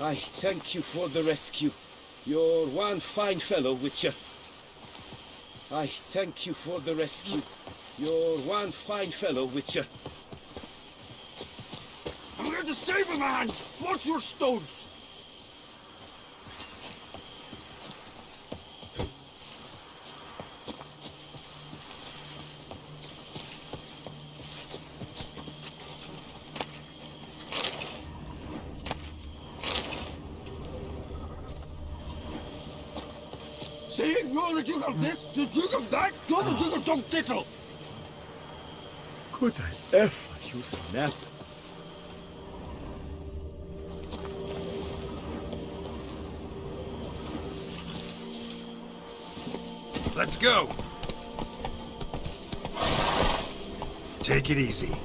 I thank you for the rescue. You're one fine fellow, Witcher. I thank you for the rescue. You're one fine fellow, Witcher. I'm going to save him, Hans! Watch your stones! See, you're the Duke of this, the Duke of that, you're the Duke of Tom Tittle! Could I ever use a map? Let's go! Take it easy.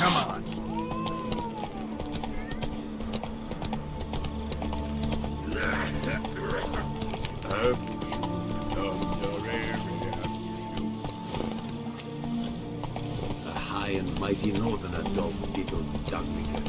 Come on. A high and mighty northerner dog, little Dunwicker.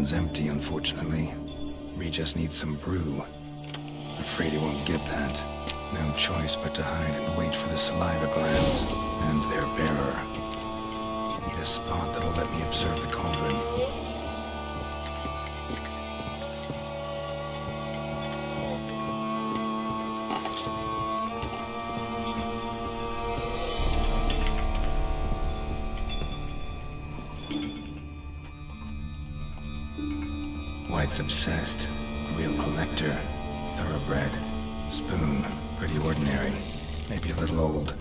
one's empty, unfortunately. We just need some brew. Afraid he won't get that. No choice but to hide and wait for the saliva glands and their bearer. Need a spot that'll let me observe the cauldron. White's obsessed. Real collector. Thoroughbred. Spoon. Pretty ordinary. Maybe a little old.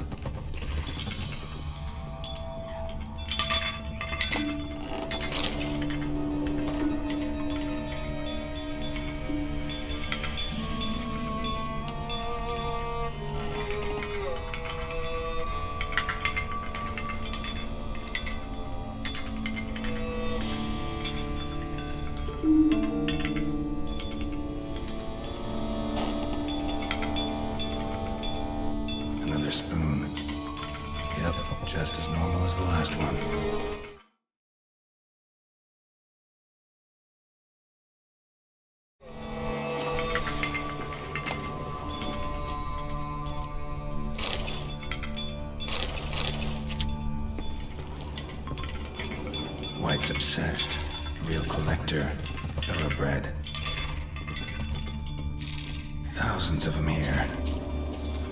Another spoon. Yep, just as normal as the last one. White's obsessed. Real collector. Thoroughbred. Thousands of them here.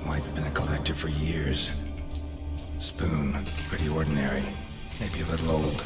White's been a collector for years. Spoon, pretty ordinary. Maybe a little old.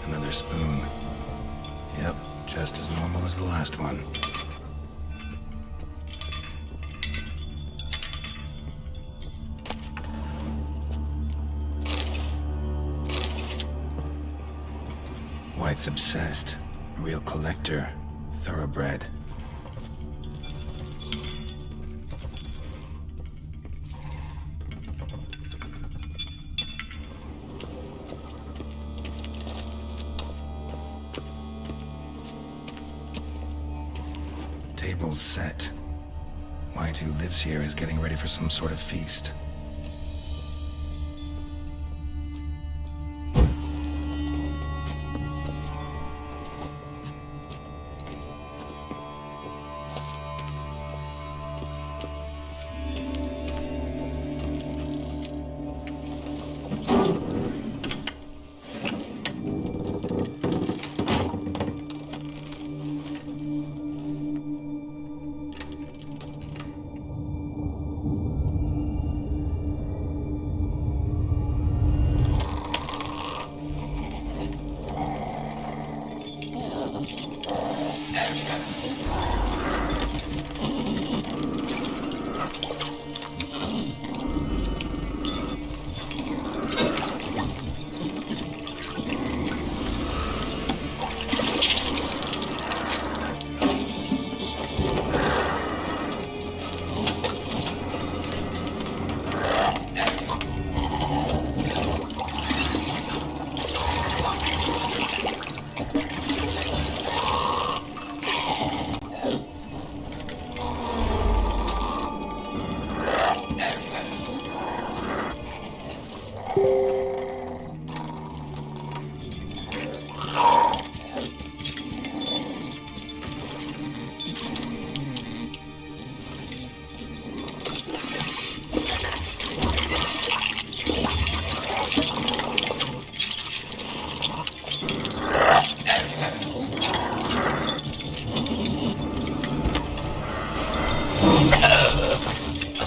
Another spoon. Yep, just as normal as the last one. White's obsessed. Real collector. Thoroughbred. Table's set. White, who lives here, is getting ready for some sort of feast.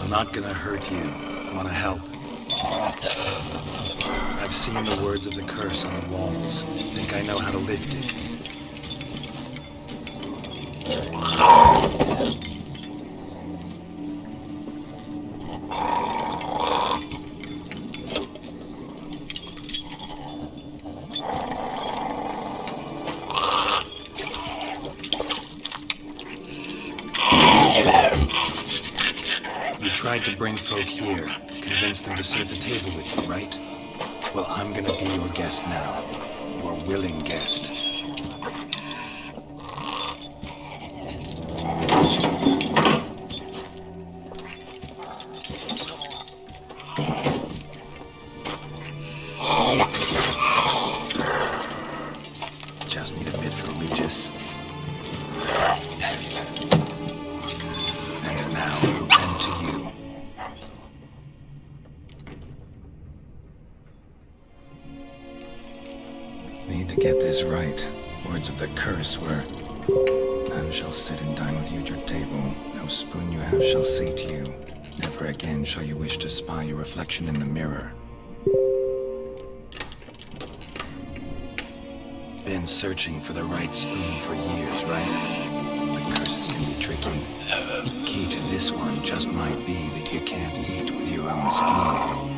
Not gonna hurt you. Wanna help? I've seen the words of the curse on the walls. Think I know how to lift it. tried to bring folk here, convince them to sit at the table with you, right? Well, I'm gonna be your guest now. Your willing guest. Just need a bit for Regis. And now we'll tend to you. Need to get this right. Words of the curse were, none shall sit and dine with you at your table. No spoon you have shall sate you. Never again shall you wish to spy your reflection in the mirror. Been searching for the right spoon for years, right? The curses can be tricky. Key to this one just might be that you can't eat with your own spoon.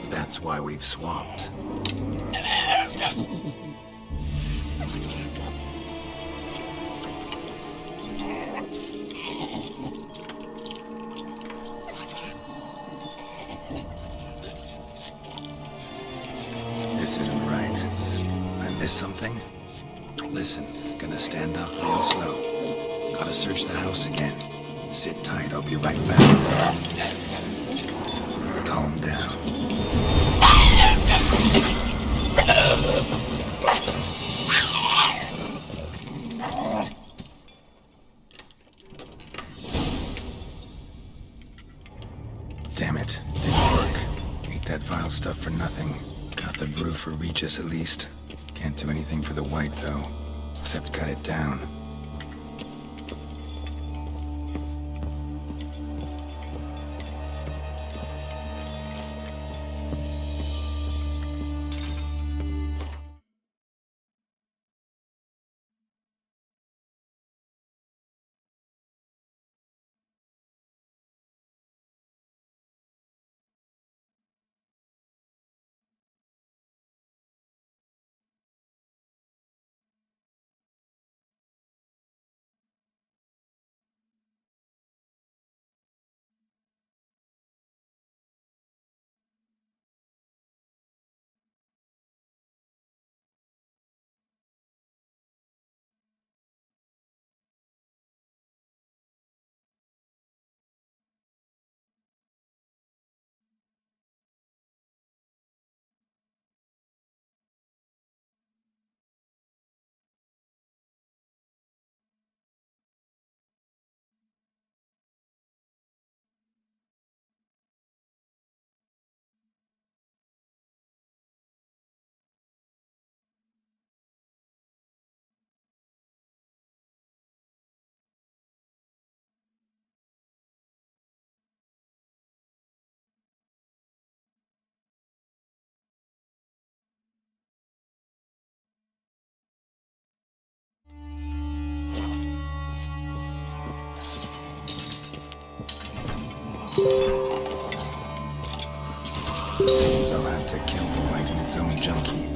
That's why we've swapped. This isn't right. I missed something? Listen, gonna stand up real slow. Gotta search the house again. Sit tight, I'll be right back. Calm down. Damn it, didn't work. Ate that vile stuff for nothing. Got the brew for Regis at least. Can't do anything for the white though, except cut it down. Seems I'll have to kill the white in its own junk heap.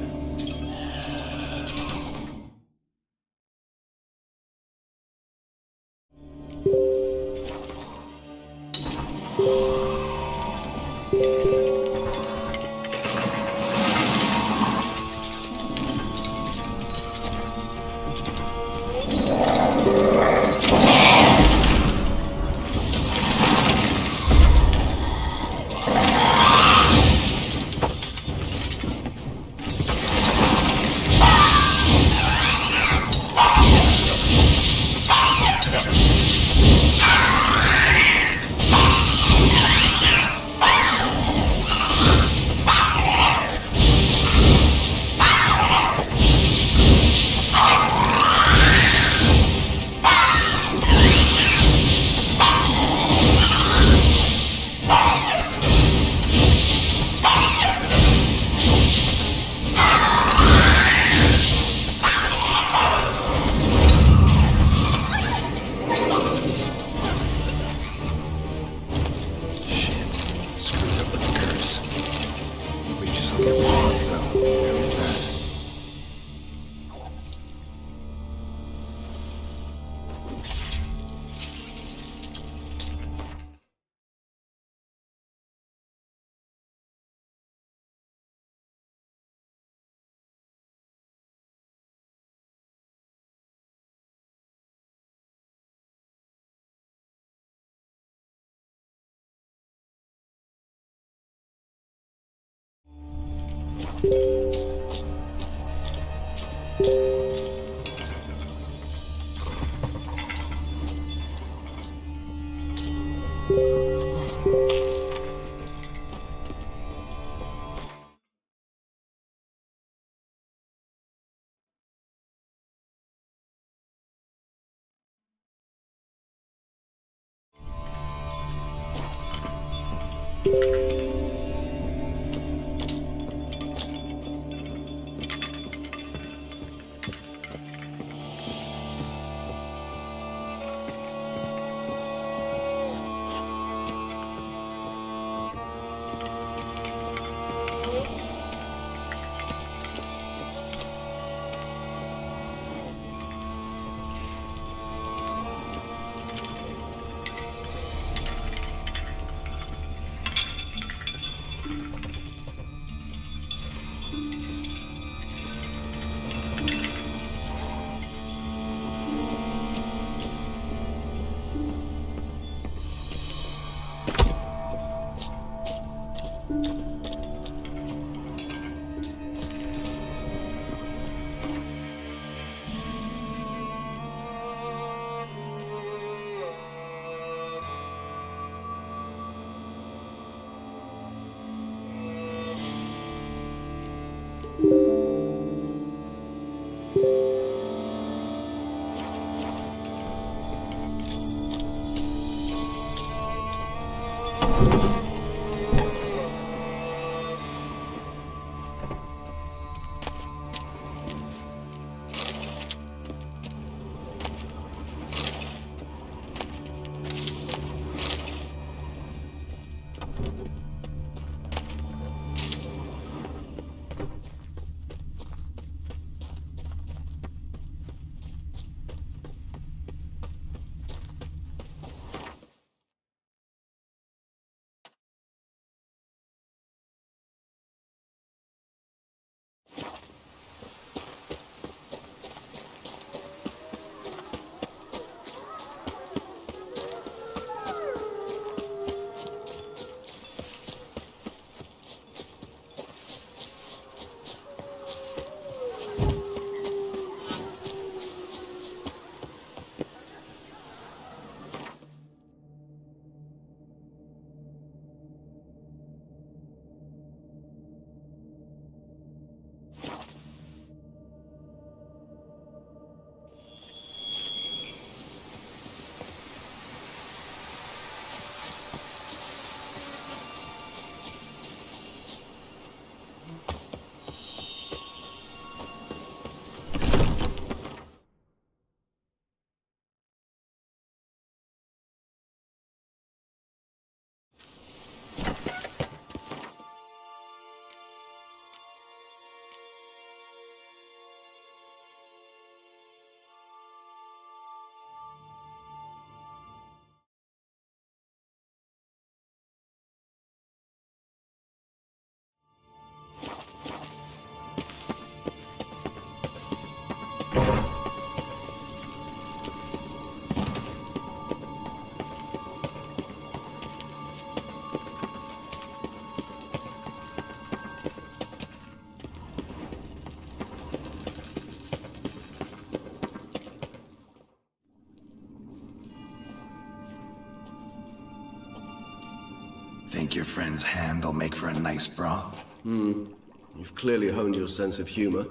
Think your friend's hand will make for a nice broth? You've clearly honed your sense of humor.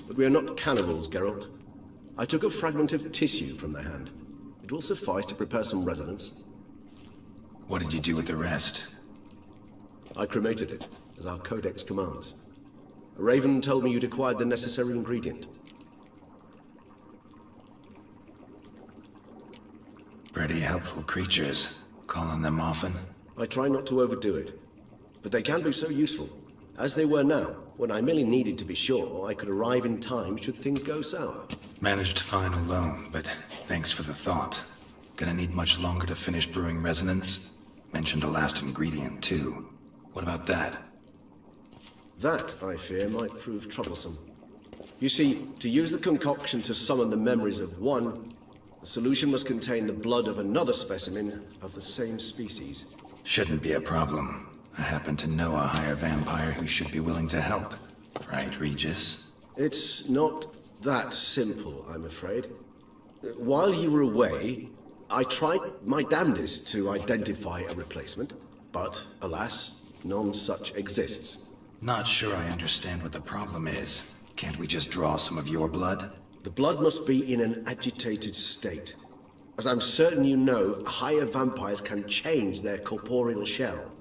But we are not cannibals, Geralt. I took a fragment of tissue from the hand. It will suffice to prepare some resonance. What did you do with the rest? I cremated it, as our codex commands. A raven told me you'd acquired the necessary ingredient. Pretty helpful creatures. Calling them often? I try not to overdo it, but they can be so useful, as they were now, when I merely needed to be sure I could arrive in time should things go sour. Managed fine alone, but thanks for the thought. Gonna need much longer to finish brewing resonance? Mentioned a last ingredient, too. What about that? That, I fear, might prove troublesome. You see, to use the concoction to summon the memories of one, the solution must contain the blood of another specimen of the same species. Shouldn't be a problem. I happen to know a higher vampire who should be willing to help. right, Regis? It's not that simple, I'm afraid. While you were away, I tried my damnedest to identify a replacement, but alas, none such exists. Not sure I understand what the problem is. Can't we just draw some of your blood? The blood must be in an agitated state. As I'm certain you know, higher vampires can change their corporeal shell.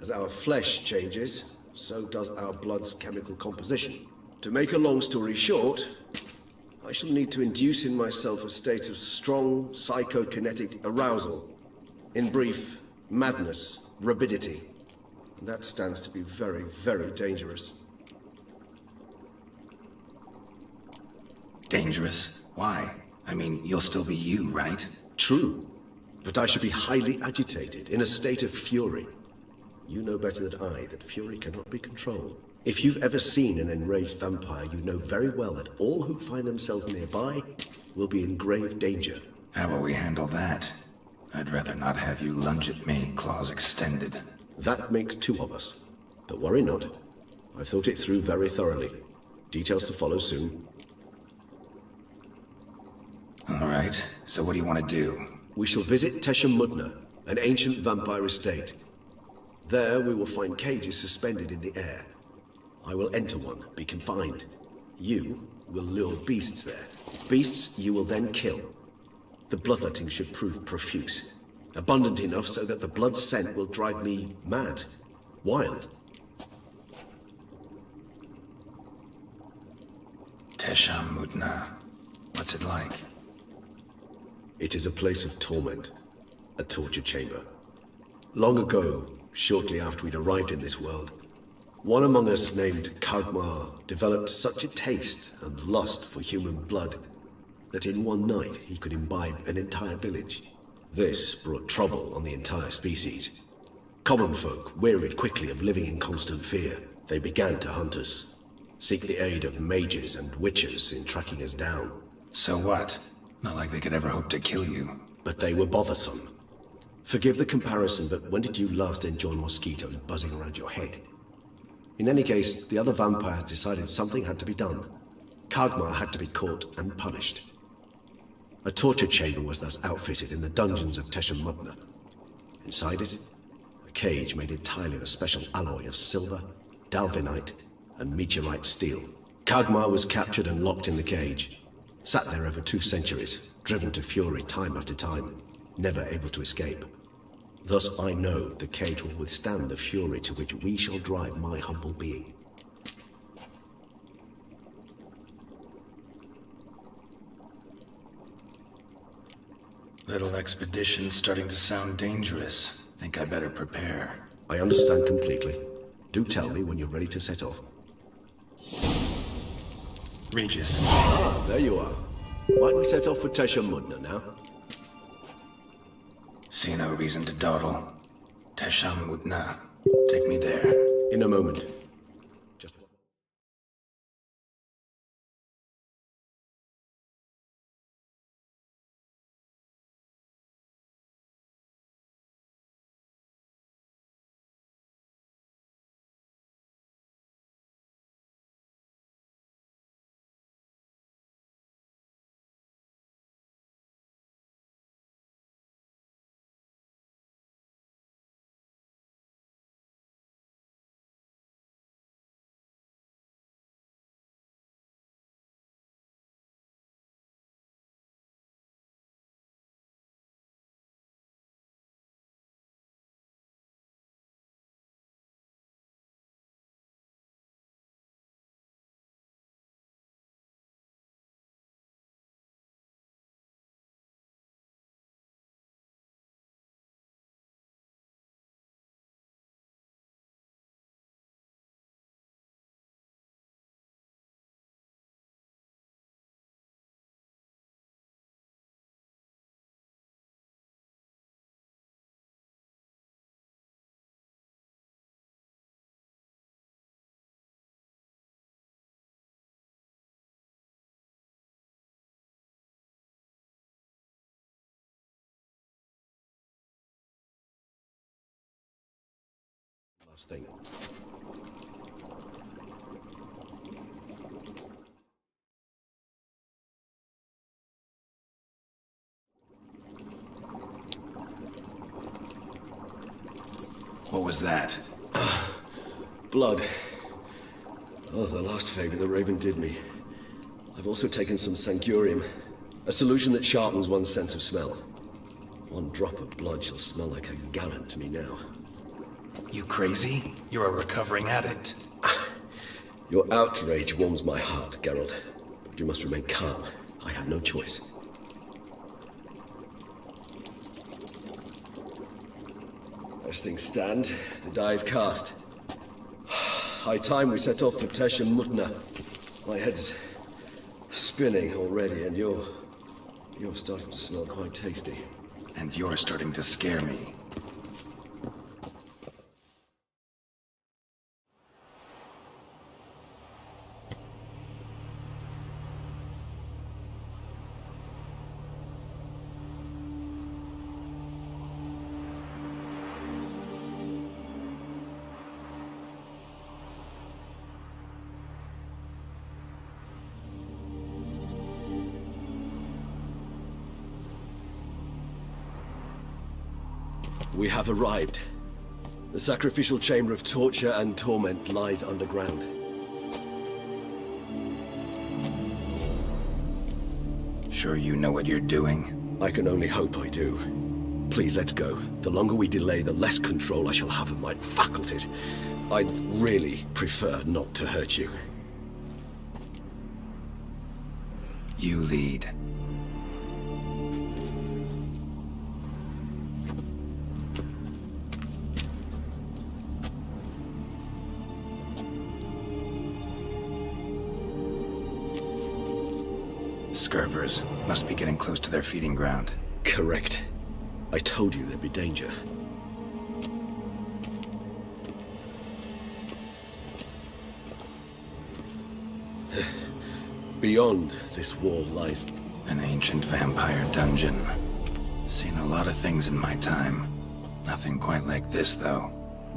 As our flesh changes, so does our blood's chemical composition. To make a long story short, I shall need to induce in myself a state of strong psychokinetic arousal. In brief, madness, rabidity. And that stands to be very, very dangerous. Dangerous? Why? I mean, you'll still be you, right? True, but I should be highly agitated, in a state of fury. You know better than I that fury cannot be controlled. If you've ever seen an enraged vampire, you know very well that all who find themselves nearby will be in grave danger. How will we handle that? I'd rather not have you lunge at me, claws extended. That makes two of us. But worry not. I've thought it through very thoroughly. Details to follow soon. All right, so what do you want to do? We shall visit Tesha Mudna, an ancient vampire estate. There we will find cages suspended in the air. I will enter one, be confined. You will lure beasts there. Beasts you will then kill. The bloodletting should prove profuse. Abundant enough so that the blood scent will drive me mad. Wild. Tesha Mudna. What's it like? It is a place of torment. A torture chamber. Long ago, shortly after we'd arrived in this world, one among us named Kagmar developed such a taste and lust for human blood that in one night he could imbibe an entire village. This brought trouble on the entire species. Common folk wearied quickly of living in constant fear. They began to hunt us, seek the aid of mages and witches in tracking us down. So what? Not like they could ever hope to kill you. But they were bothersome. Forgive the comparison, but when did you last enjoy mosquitoes buzzing around your head? In any case, the other vampires decided something had to be done. Kagmar had to be caught and punished. A torture chamber was thus outfitted in the dungeons of Tesha Mudna. Inside it, a cage made entirely of a special alloy of silver, dalvinite, and meteorite steel. Kagmar was captured and locked in the cage. Sat there over 2 centuries, driven to fury time after time, never able to escape. Thus I know the cage will withstand the fury to which we shall drive my humble being. Little expedition's starting to sound dangerous. Think I better prepare. I understand completely. Do tell me when you're ready to set off. Regis. Ah, there you are. Might we set off for Tesha Mudna now? See no reason to dawdle. Tesha Mudna. Take me there. In a moment. Just one. Last thing. What was that? Blood. Oh, the last favor the Raven did me. I've also taken some Sancurium, a solution that sharpens one's sense of smell. One drop of blood shall smell like a gallon to me now. You crazy? You're a recovering addict. Your outrage warms my heart, Geralt. But you must remain calm. I have no choice. As things stand, the die is cast. High time we set off for Tesh and Mutna. My head's spinning already, and you're starting to smell quite tasty. And you're starting to scare me. We have arrived. The sacrificial chamber of torture and torment lies underground. Sure you know what you're doing? I can only hope I do. Please, let's go. The longer we delay, the less control I shall have of my faculties. I'd really prefer not to hurt you. You lead. Scurvers must be getting close to their feeding ground. Correct. I told you there'd be danger. Beyond this wall lies... An ancient vampire dungeon. Seen a lot of things in my time. Nothing quite like this, though.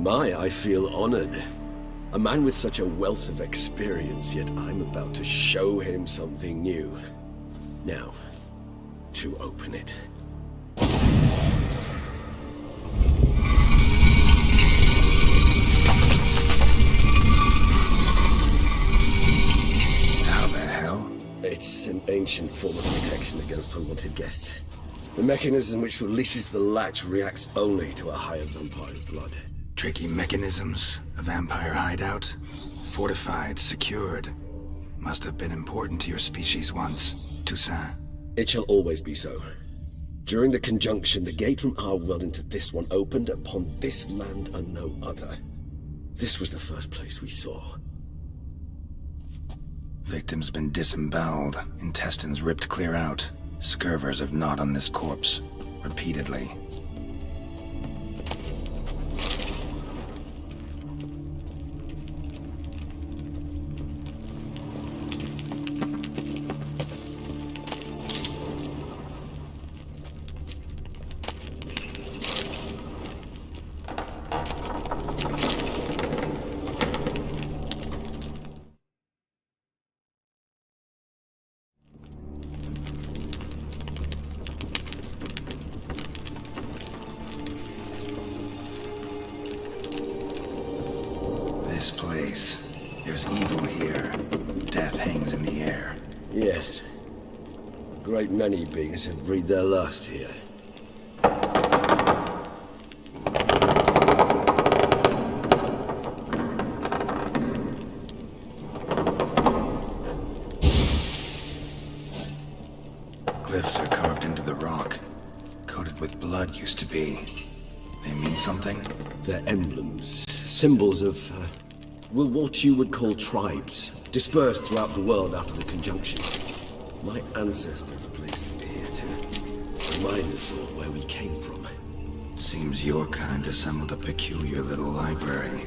I feel honored. A man with such a wealth of experience, yet I'm about to show him something new. Now, to open it. How the hell? It's an ancient form of protection against unwanted guests. The mechanism which releases the latch reacts only to a higher vampire's blood. Tricky mechanisms, a vampire hideout. Fortified, secured. Must have been important to your species once, Toussaint. It shall always be so. During the conjunction, the gate from our world into this one opened upon this land and no other. This was the first place we saw. Victim's been disemboweled, intestines ripped clear out. Scurvers have gnawed on this corpse, repeatedly. This place. There's evil here. Death hangs in the air. Yes. A great many beings have breathed their last here. Glyphs are carved into the rock. Coated with blood used to be. They mean something? They're emblems, symbols of, well, what you would call tribes, dispersed throughout the world after the conjunction. My ancestors placed them here to remind us all where we came from. Seems your kind assembled a peculiar little library.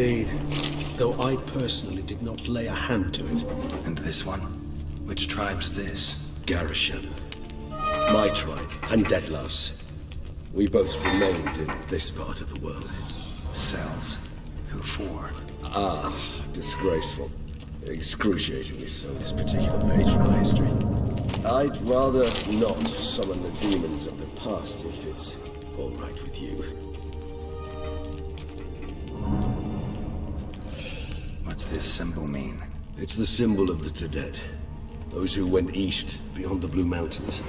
Indeed. Though I personally did not lay a hand to it. And this one? Which tribe's this? Garisham. My tribe, and Deadlough's. We both remained in this part of the world. Cells. Who for? Disgraceful. Excruciatingly so, this particular page from our history. I'd rather not summon the demons of the past if it's all right with you. What's this symbol mean? It's the symbol of the Tedet. Those who went east beyond the Blue Mountains.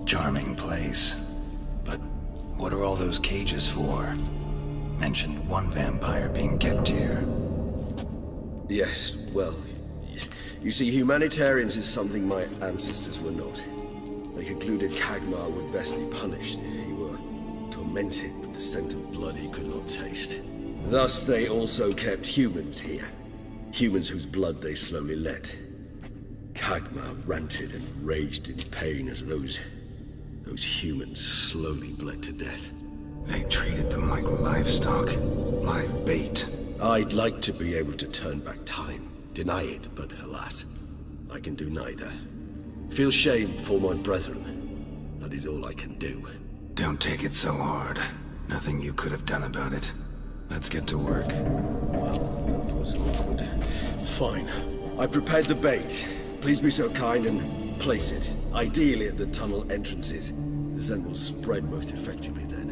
Charming place. But what are all those cages for? Mentioned one vampire being kept here. Yes, well, you see, humanitarians is something my ancestors were not. They concluded Kagmar would best be punished if he were tormented with the scent of blood he could not taste. Thus, they also kept humans here. Humans whose blood they slowly let. Kagmar ranted and raged in pain as those humans slowly bled to death. They treated them like livestock. Live bait. I'd like to be able to turn back time, deny it, but alas, I can do neither. Feel shame for my brethren. That is all I can do. Don't take it so hard. Nothing you could have done about it. Let's get to work. Well, that was awkward. Fine. I prepared the bait. Please be so kind and place it. Ideally at the tunnel entrances. The scent will spread most effectively then.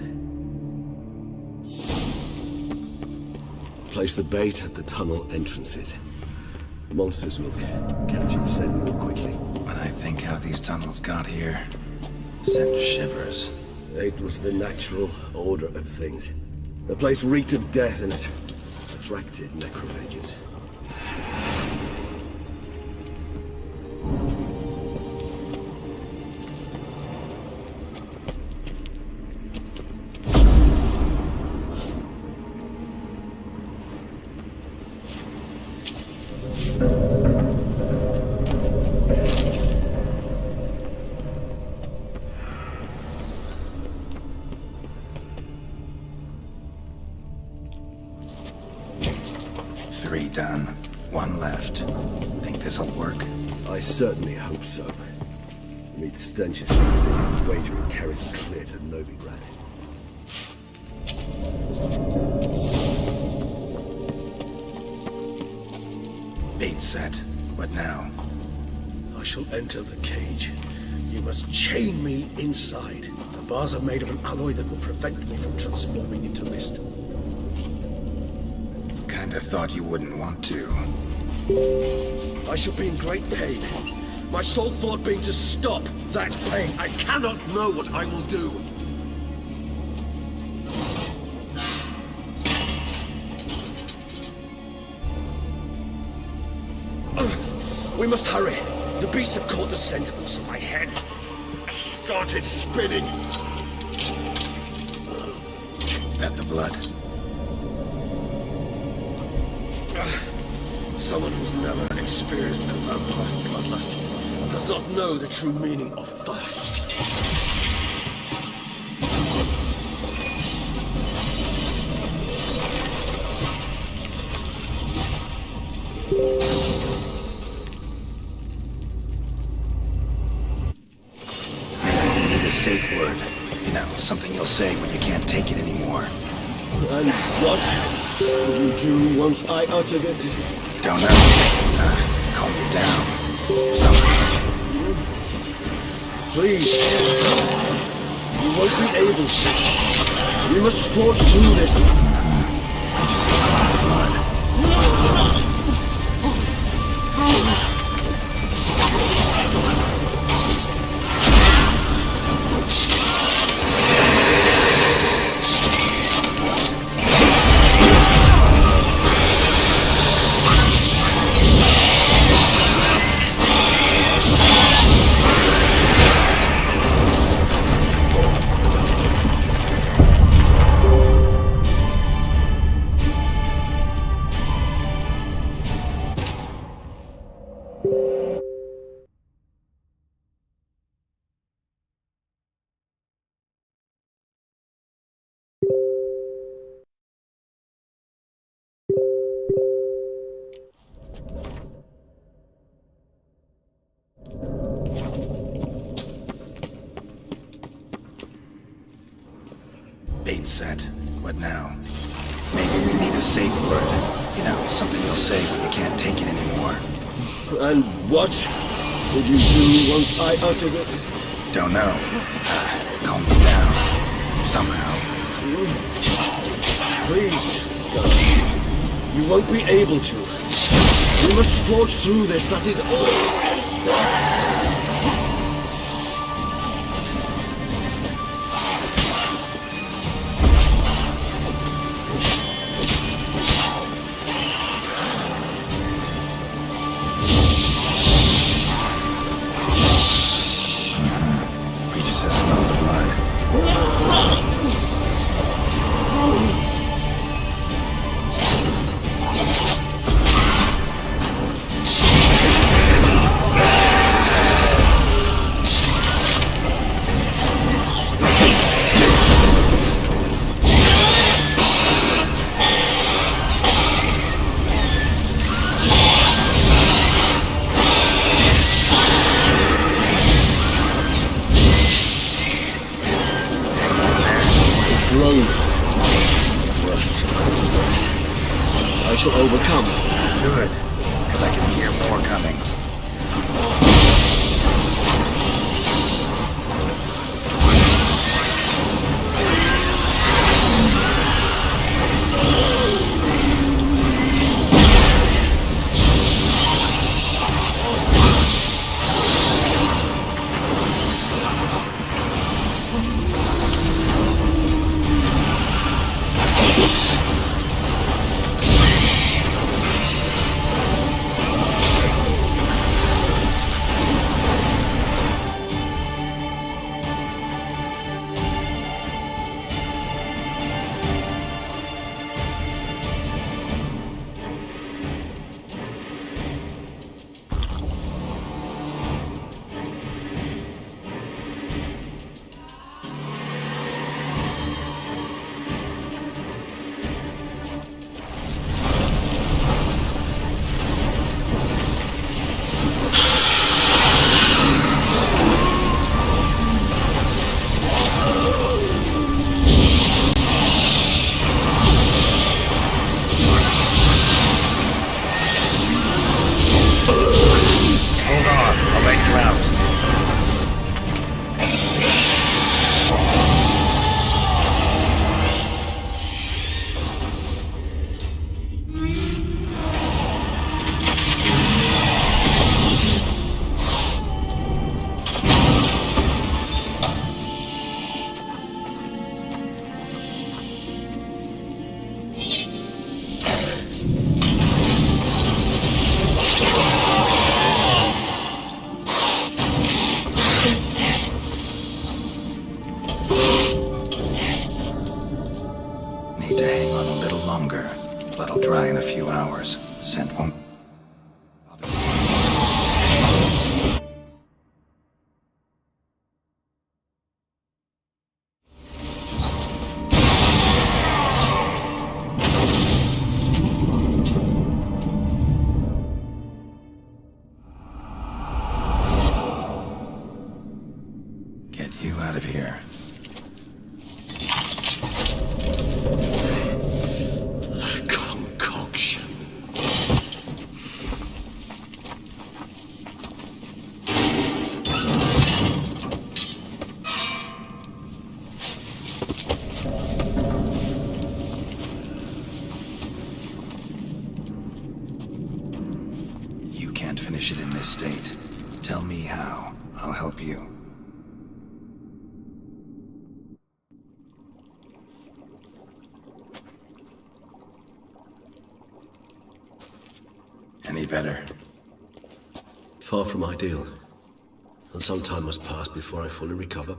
Place the bait at the tunnel entrances. Monsters will catch its scent more quickly. When I think how these tunnels got here, send shivers. It was the natural order of things. The place reeked of death and it attracted necrophages. Three done. One left. Think this'll work? I certainly hope so. The meat stench is so thick, I'd wager it carries it clear to Novigrad. Bait set. What now? I shall enter the cage. You must chain me inside. The bars are made of an alloy that will prevent me from transforming into mist. Kinda thought you wouldn't want to. I shall be in great pain. My sole thought being to stop that pain. I cannot know what I will do. We must hurry. The beasts have caught the scent of my head. Started spinning. That the blood? Someone who's never experienced a vampire's bloodlust does not know the true meaning of thirst. Need a safe word. You know, something you'll say when you can't take it anymore. And what would you do once I uttered it? Don't know. Calm you down. Something. Please. You won't be able to. We must forge through this. set. What now? Maybe we need a safe word. You know, something you'll say when you can't take it anymore. And what would you do once I uttered it? Don't know. Calm me down. Somehow. Please, God. You won't be able to. We must forge through this, that is all. Regis has smelled the blood. Grove. Rust. I shall overcome. Good, because I can hear more coming. Need to hang on a little longer. Blood'll dry in a few hours. Scent won't... Get you out of here. Concoction. You can't finish it in this state. Tell me how. I'll help you. Any better? Far from ideal. And some time must pass before I fully recover.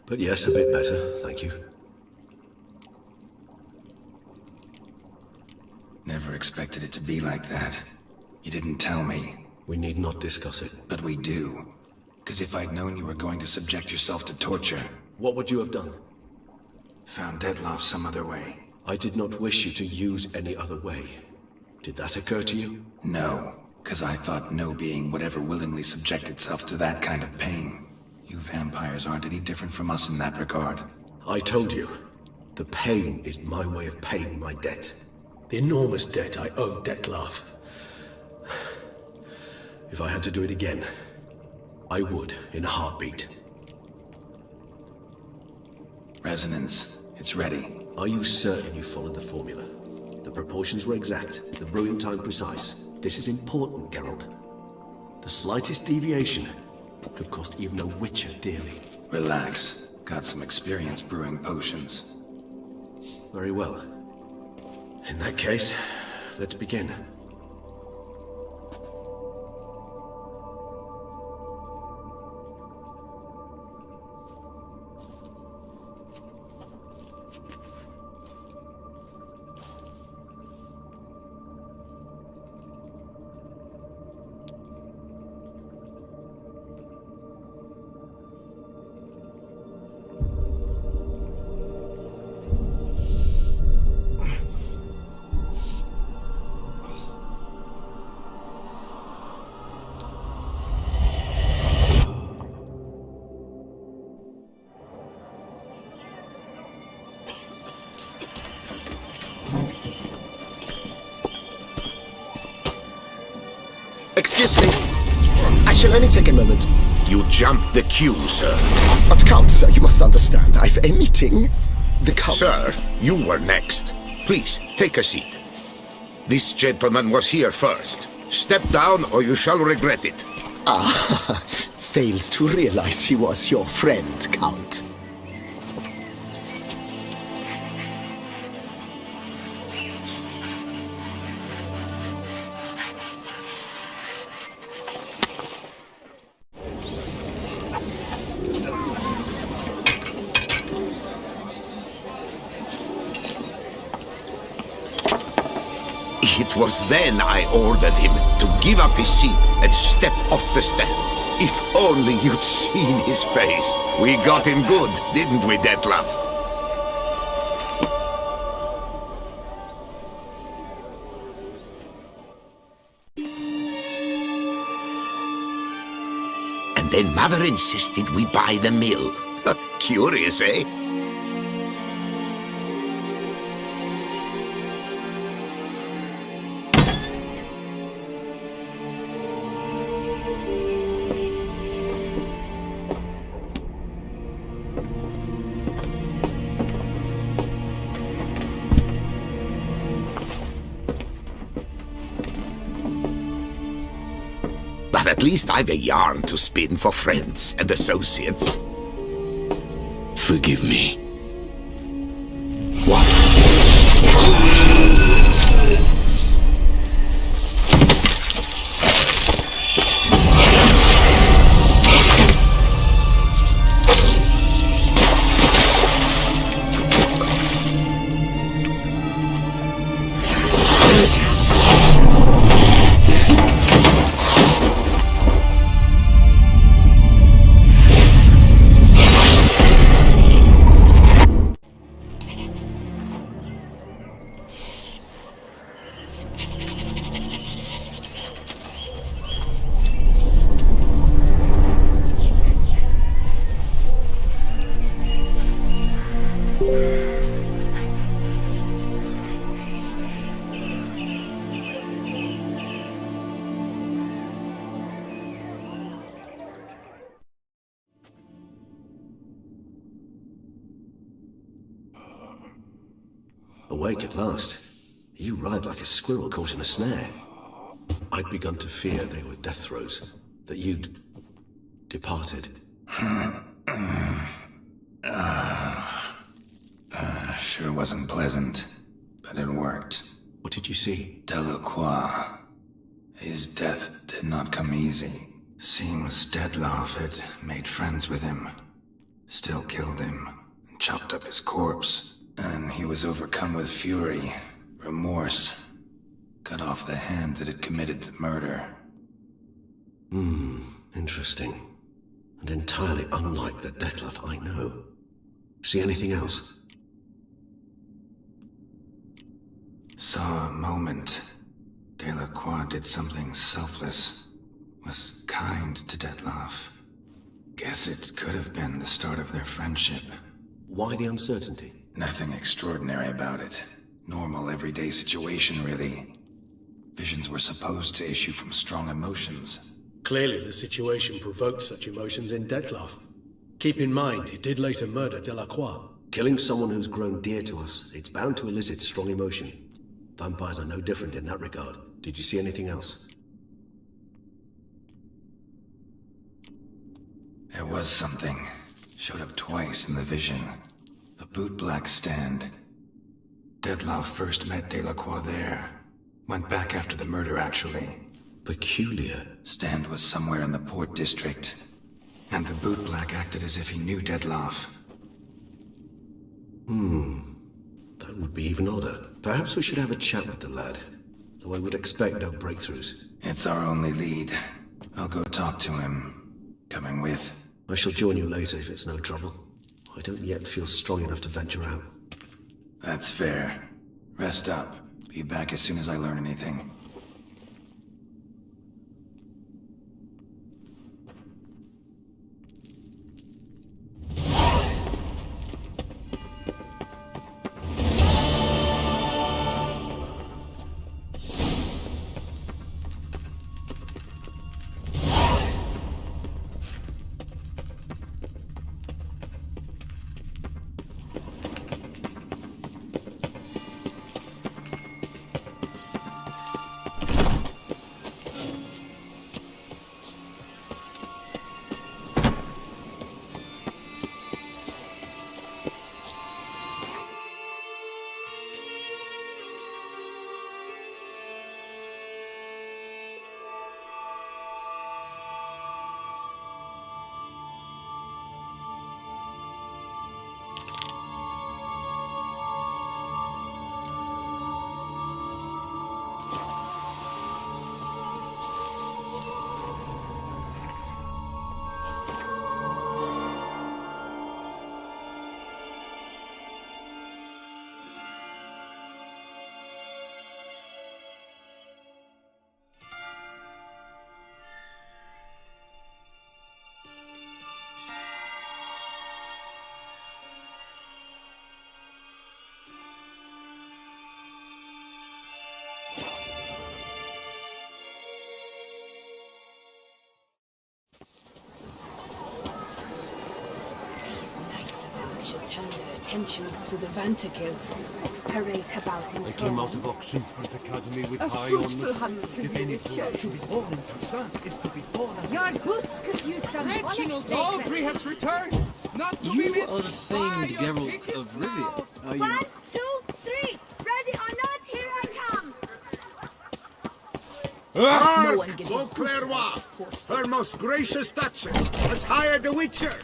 But yes, a bit better, thank you. Never expected it to be like that. You didn't tell me. We need not discuss it. But we do. Because if I'd known you were going to subject yourself to torture, What would you have done? found Dettlaff some other way. I did not wish you to use any other way. Did that occur to you? No, because I thought no being would ever willingly subject itself to that kind of pain. You vampires aren't any different from us in that regard. I told you. The pain is my way of paying my debt. The enormous debt I owe Dettlaff. If I had to do it again, I would, in a heartbeat. Resonance. It's ready. Are you certain you followed the formula? The proportions were exact, the brewing time precise. This is important, Geralt. The slightest deviation could cost even a witcher dearly. Relax. Got some experience brewing potions. Very well. In that case, let's begin. Excuse me. I shall only take a moment. You jumped the queue, sir. But Count, sir, you must understand. I've a meeting. The Count... Sir, you were next. Please, take a seat. This gentleman was here first. Step down or you shall regret it. Ah, fails to realize he was your friend, Count. It was then I ordered him to give up his seat and step off the stand. If only you'd seen his face. We got him good, didn't we, Dettlaff? And then Mother insisted we buy the mill. Curious, eh? But at least I've a yarn to spin for friends and associates. Forgive me. What? Awake at last. You ride like a squirrel caught in a snare. I'd begun to fear they were death throes, that you'd departed. Sure wasn't pleasant, but it worked. What did you see? Delacroix. His death did not come easy. Seems Dettlaff had made friends with him. Still killed him, and chopped up his corpse. And he was overcome with fury, remorse. Cut off the hand that had committed the murder. Interesting. And entirely unlike the Dettlaff I know. See anything else? Saw a moment. Delacroix did something selfless. Was kind to Dettlaff. Guess it could have been the start of their friendship. Why the uncertainty? Nothing extraordinary about it. Normal, everyday situation, really. Visions were supposed to issue from strong emotions. Clearly, the situation provoked such emotions in Dettlaff. Keep in mind, he did later murder Delacroix. Killing someone who's grown dear to us, it's bound to elicit strong emotion. Vampires are no different in that regard. Did you see anything else? There was something. Showed up twice in the vision. A bootblack stand. Dettlaff first met Delacroix there. Went back after the murder, actually. Peculiar. Stand was somewhere in the Port District. And the bootblack acted as if he knew Dettlaff. That would be even odder. Perhaps we should have a chat with the lad. Though I would expect no breakthroughs. It's our only lead. I'll go talk to him. Coming with. I shall join you later if it's no trouble. I don't yet feel strong enough to venture out. That's fair. Rest up. Be back as soon as I learn anything. Should turn their attentions to the Vanterkills that parade about in I came out of tournaments. Oxenford Academy with A high fruitful honors. hunt to If be any Richard. to be born in Toussaint is to be born of Your boots could use some Reginald polish, Aubrey has returned! Not to be You missed! are the famed Geralt of Rivia, are you? 1, 2, 3. Ready or not, here I come. No one gives a hoot Clairvoy, about this poor fool. her most gracious Duchess has hired a witcher.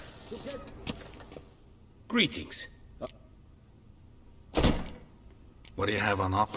Greetings. What do you have on op?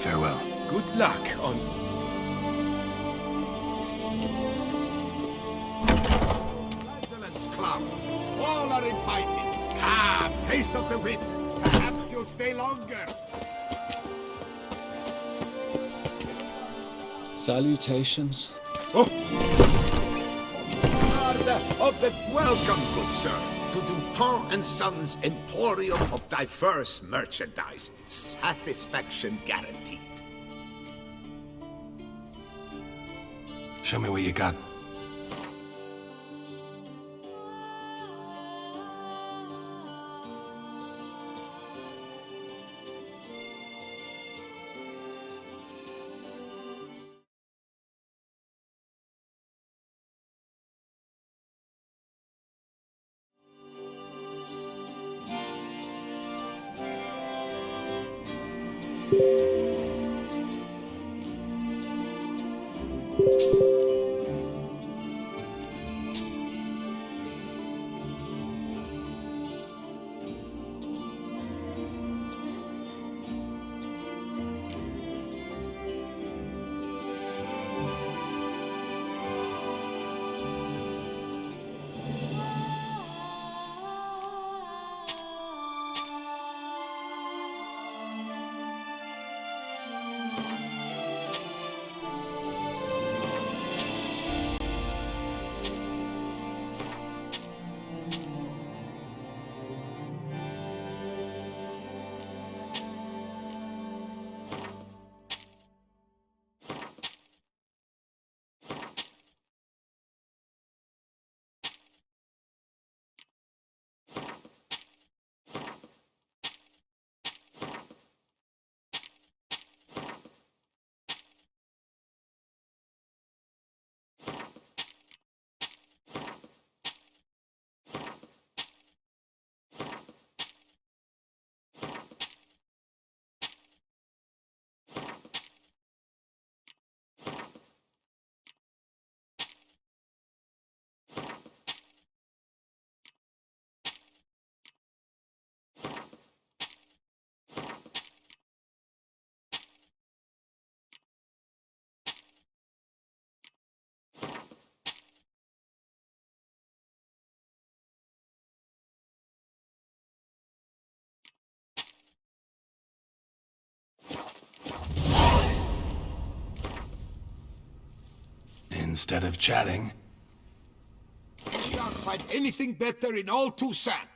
Farewell. Good luck on... Magdalen's Club. All are invited. Come, taste of the whip. Perhaps you'll stay longer. Salutations. Of the welcome, good sir, to Dupont and Sons Emporium of diverse merchandise. Satisfaction guaranteed. Show me what you got. Instead of chatting, You shan't find anything better in all Toussaint.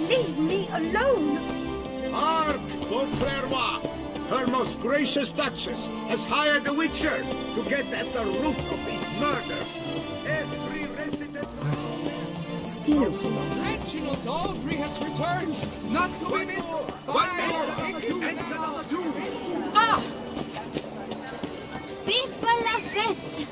Leave me alone! Hark, Beauclerc! Her most gracious Duchess has hired a witcher to get at the root of these murders. Every resident... Still, Reginald Dalbury has returned, not to be missed by another two! Ah! Vive la fête!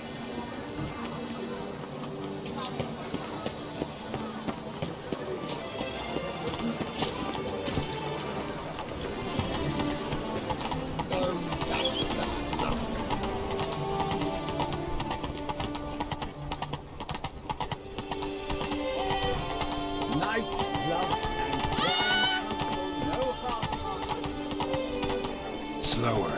Night, love, and wine counsel no half. Slower.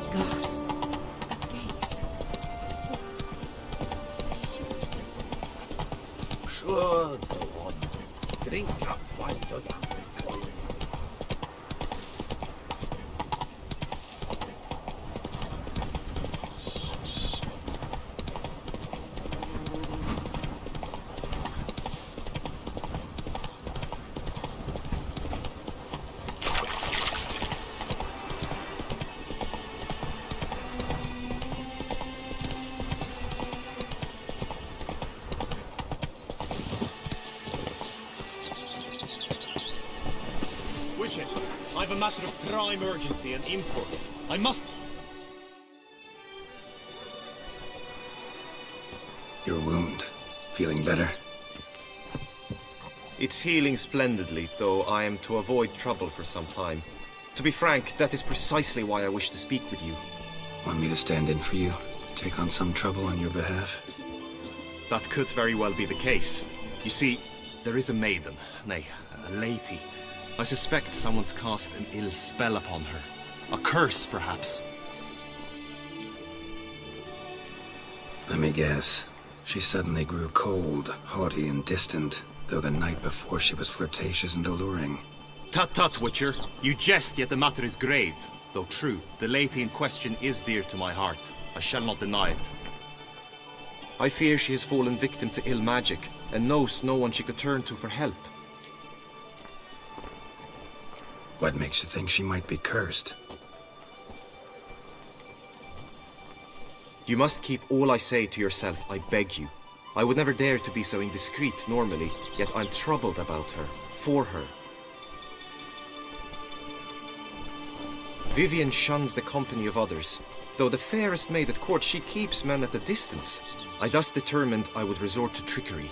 scars. A face. Sure, go on. Drink up while you're young. Witcher, I've a matter of prime urgency and import. I must... Your wound. Feeling better? It's healing splendidly, though I am to avoid trouble for some time. To be frank, that is precisely why I wish to speak with you. Want me to stand in for you? Take on some trouble on your behalf? That could very well be the case. You see, there is a maiden, nay, a lady. I suspect someone's cast an ill spell upon her. A curse, perhaps. Let me guess. She suddenly grew cold, haughty, and distant, though the night before she was flirtatious and alluring. Tut tut, Witcher. You jest, yet the matter is grave. Though true, the lady in question is dear to my heart. I shall not deny it. I fear she has fallen victim to ill magic, and knows no one she could turn to for help. What makes you think she might be cursed? You must keep all I say to yourself, I beg you. I would never dare to be so indiscreet normally, yet I'm troubled about her, for her. Vivienne shuns the company of others. Though the fairest maid at court, she keeps men at a distance. I thus determined I would resort to trickery.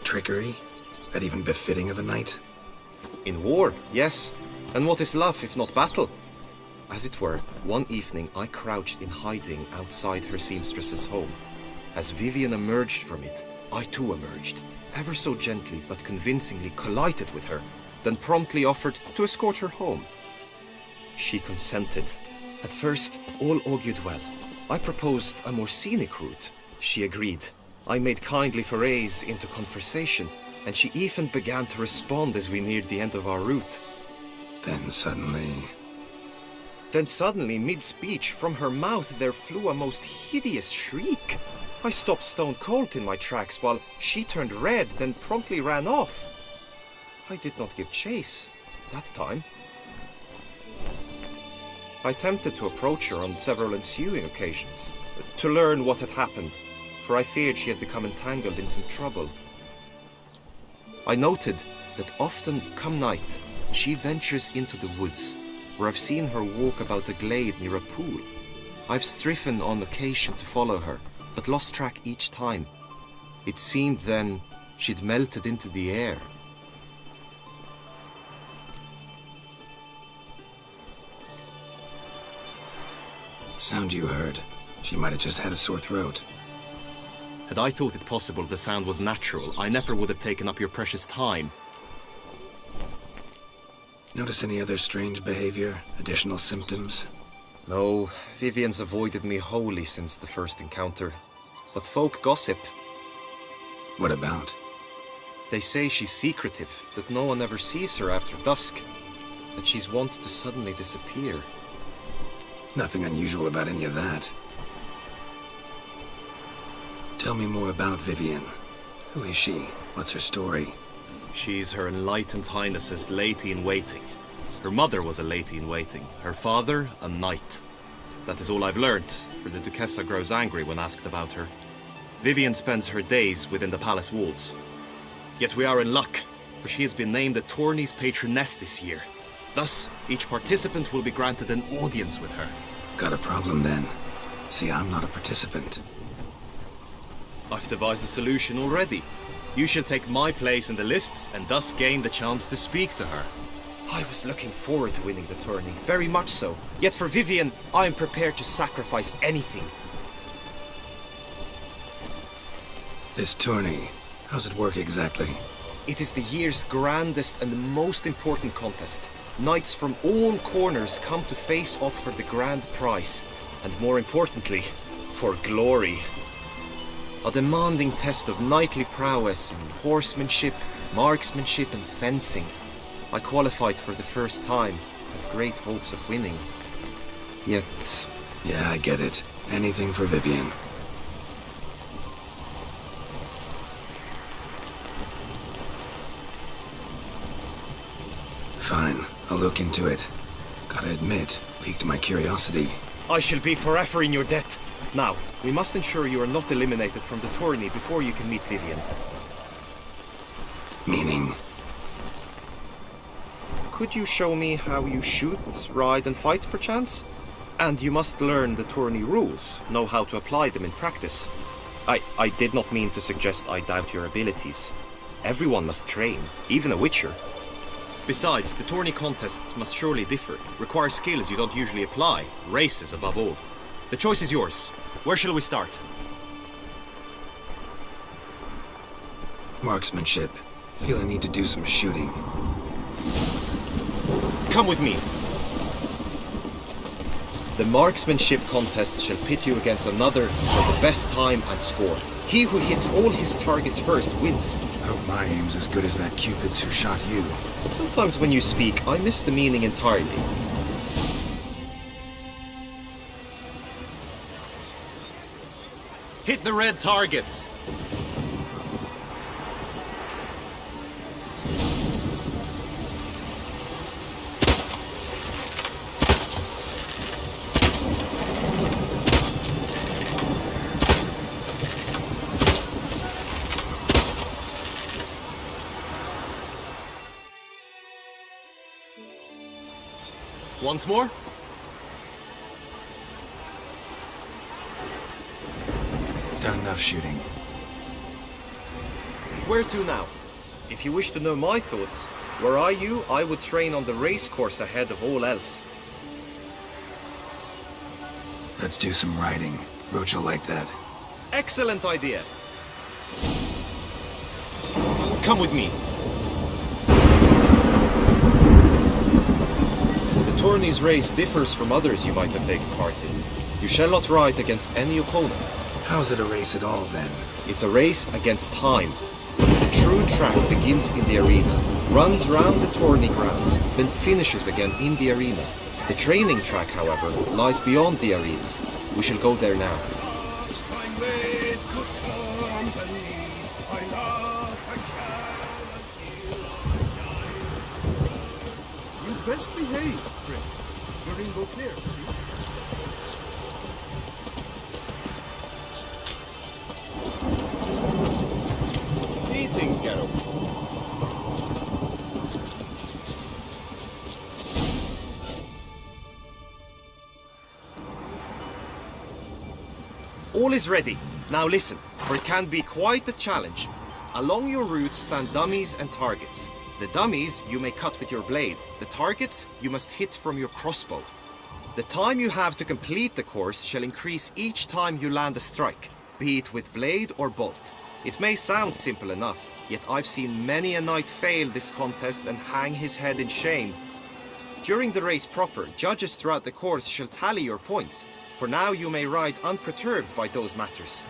Trickery? That even befitting of a knight? In war, yes. And what is love if not battle? As it were, one evening I crouched in hiding outside her seamstress's home. As Vivienne emerged from it, I too emerged, ever so gently but convincingly collided with her, then promptly offered to escort her home. She consented. At first, all augured well. I proposed a more scenic route. She agreed. I made kindly forays into conversation, and she even began to respond as we neared the end of our route. Then suddenly, mid-speech, from her mouth there flew a most hideous shriek. I stopped stone cold in my tracks while she turned red, then promptly ran off. I did not give chase that time. I attempted to approach her on several ensuing occasions, to learn what had happened, for I feared she had become entangled in some trouble. I noted that often, come night, she ventures into the woods, where I've seen her walk about a glade near a pool. I've striven on occasion to follow her, but lost track each time. It seemed then she'd melted into the air. Sound you heard. She might have just had a sore throat. Had I thought it possible the sound was natural, I never would have taken up your precious time. Notice any other strange behavior? Additional symptoms? No, Vivian's avoided me wholly since the first encounter. But folk gossip. What about? They say she's secretive, that no one ever sees her after dusk, that she's wont to suddenly disappear. Nothing unusual about any of that. Tell me more about Vivian. Who is she? What's her story? She's Her Enlightened Highness's lady-in-waiting. Her mother was a lady-in-waiting, her father a knight. That is all I've learnt, for the Duchessa grows angry when asked about her. Vivian spends her days within the palace walls. Yet we are in luck, for she has been named the tourney's patroness this year. Thus, each participant will be granted an audience with her. Got a problem then. See, I'm not a participant. I've devised a solution already. You shall take my place in the lists and thus gain the chance to speak to her. I was looking forward to winning the tourney, very much so. Yet for Vivian, I am prepared to sacrifice anything. This tourney, how's it work exactly? It is the year's grandest and most important contest. Knights from all corners come to face off for the grand prize, and more importantly, for glory. A demanding test of knightly prowess in horsemanship, marksmanship and fencing. I qualified for the first time, had great hopes of winning. Yet... Yeah, I get it. Anything for Vivian. Fine, I'll look into it. Gotta admit, piqued my curiosity. I shall be forever in your debt. Now, we must ensure you are not eliminated from the tourney before you can meet Vivian. Meaning? Could you show me how you shoot, ride and fight, perchance? And you must learn the tourney rules, know how to apply them in practice. I did not mean to suggest I doubt your abilities. Everyone must train, even a witcher. Besides, the tourney contests must surely differ, require skills you don't usually apply, races above all. The choice is yours. Where shall we start? Marksmanship. Feel I need to do some shooting. Come with me. The marksmanship contest shall pit you against another for the best time and score. He who hits all his targets first wins. Hope my aim's as good as that Cupid's who shot you. Sometimes when you speak, I miss the meaning entirely. Hit the red targets. Once more. Done enough shooting. Where to now? If you wish to know my thoughts, were I you, I would train on the race course ahead of all else. Let's do some riding. Roach will like that. Excellent idea. Come with me. The tourney's race differs from others you might have taken part in. You shall not ride against any opponent. How's it a race at all, then? It's a race against time. The true track begins in the arena, runs round the tourney grounds, then finishes again in the arena. The training track, however, lies beyond the arena. We shall go there now. You best behave, Frick. Your ring go clear, see? Greetings, Geralt. All is ready. Now listen, for it can be quite a challenge. Along your route stand dummies and targets. The dummies you may cut with your blade. The targets you must hit from your crossbow. The time you have to complete the course shall increase each time you land a strike, be it with blade or bolt. It may sound simple enough, yet I've seen many a knight fail this contest and hang his head in shame. During the race proper, judges throughout the course shall tally your points, for now you may ride unperturbed by those matters.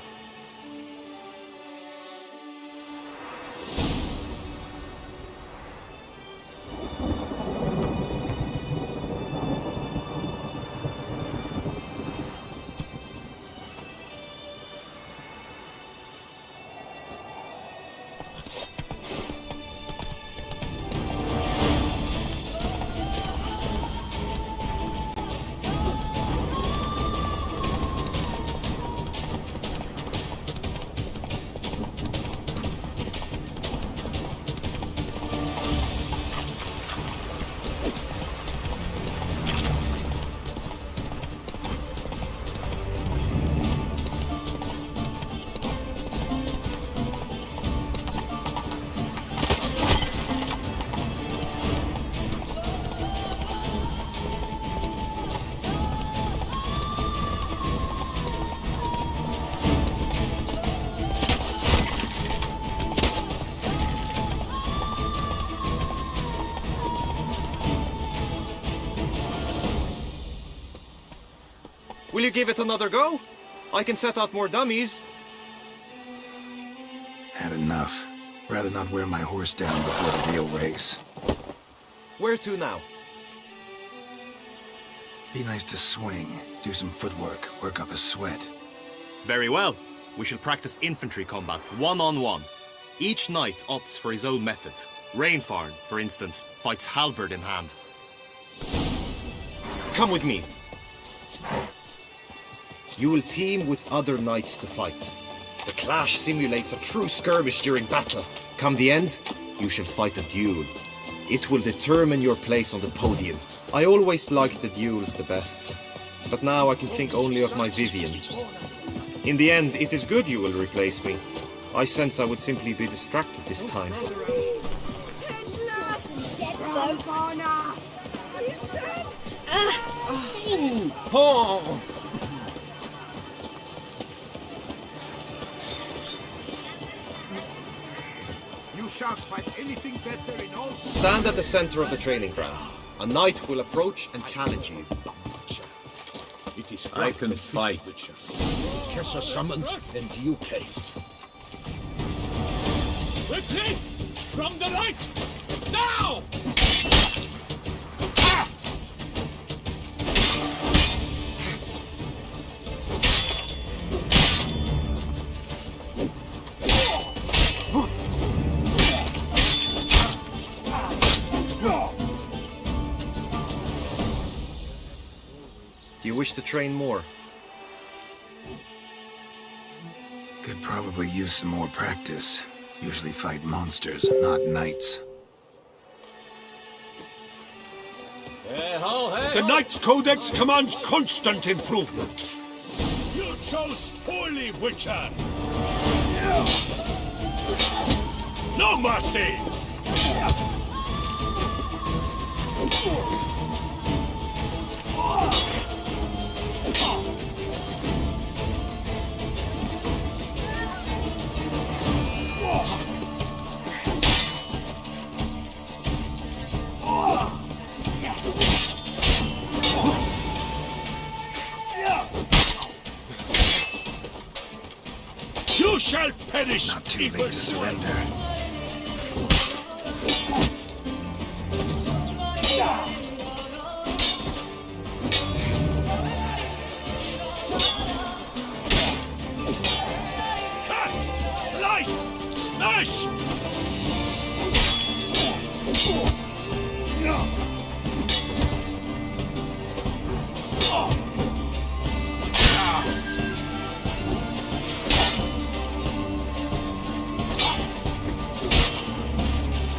Will you give it another go? I can set out more dummies. Had enough. Rather not wear my horse down before the real race. Where to now? Be nice to swing, do some footwork, work up a sweat. Very well. We shall practice infantry combat, one-on-one. Each knight opts for his own method. Rainfarn, for instance, fights halberd in hand. Come with me. You will team with other knights to fight. The clash simulates a true skirmish during battle. Come the end, you shall fight a duel. It will determine your place on the podium. I always liked the duels the best, but now I can think only of my Vivian. In the end, it is good you will replace me. I sense I would simply be distracted this time. You shan't find anything better in all... Stand at the center of the training ground. A knight will approach and challenge you. It is I can fight. Kesha summoned and you came. Quickly! From the lights! Now! Do you wish to train more? Could probably use some more practice. Usually fight monsters, not knights. The Knight's Codex commands constant improvement. You chose poorly, Witcher. No mercy! You shall perish! Not too late to surrender. Cut! Slice! Smash!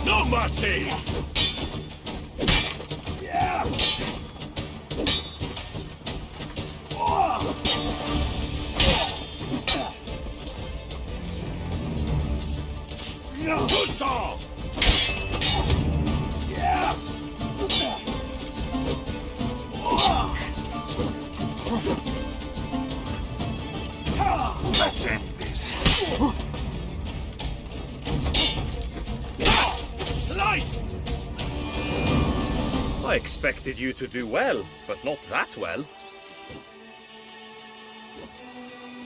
No mercy! Let's end this. Slice! I expected you to do well, but not that well.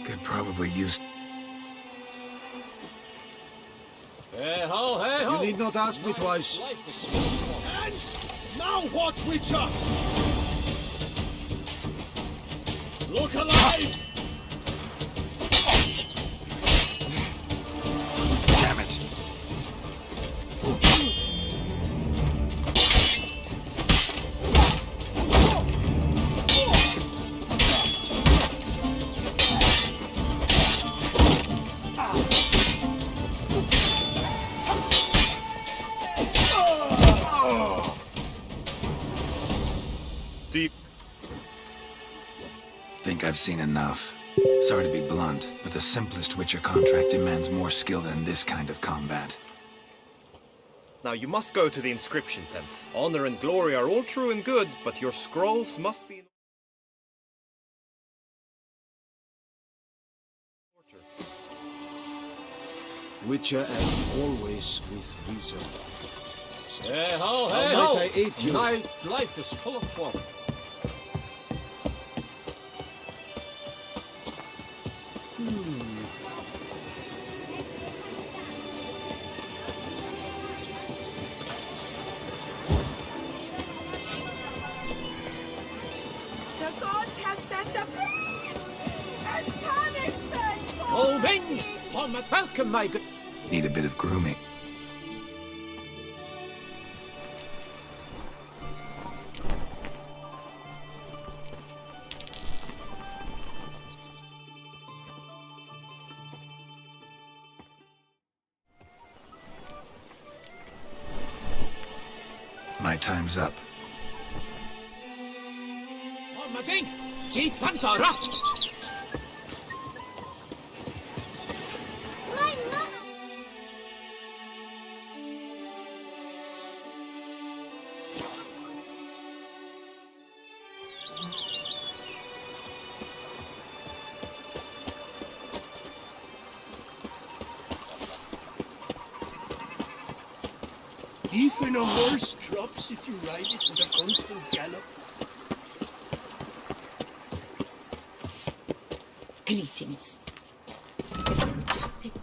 Could probably use... Hey ho, hey ho! You need not ask me twice. And now what, Richard? Look alive! Damn it. Deep. Think I've seen enough. Sorry to be blunt, but the simplest Witcher contract demands more skill than this kind of combat. Now you must go to the inscription tent. Honor and glory are all true and good, but your scrolls must be... Witcher and always with reason. Hey ho, How hey might ho! I aid you? Night life is full of fun. The gods have sent the beast as punishment for Holding! Welcome, my good... Need a bit of grooming. My time's up. Mading! Si Pantara! my mother. Even a horse drops if you ride it with a constant gallop. Greetings. If they would just think...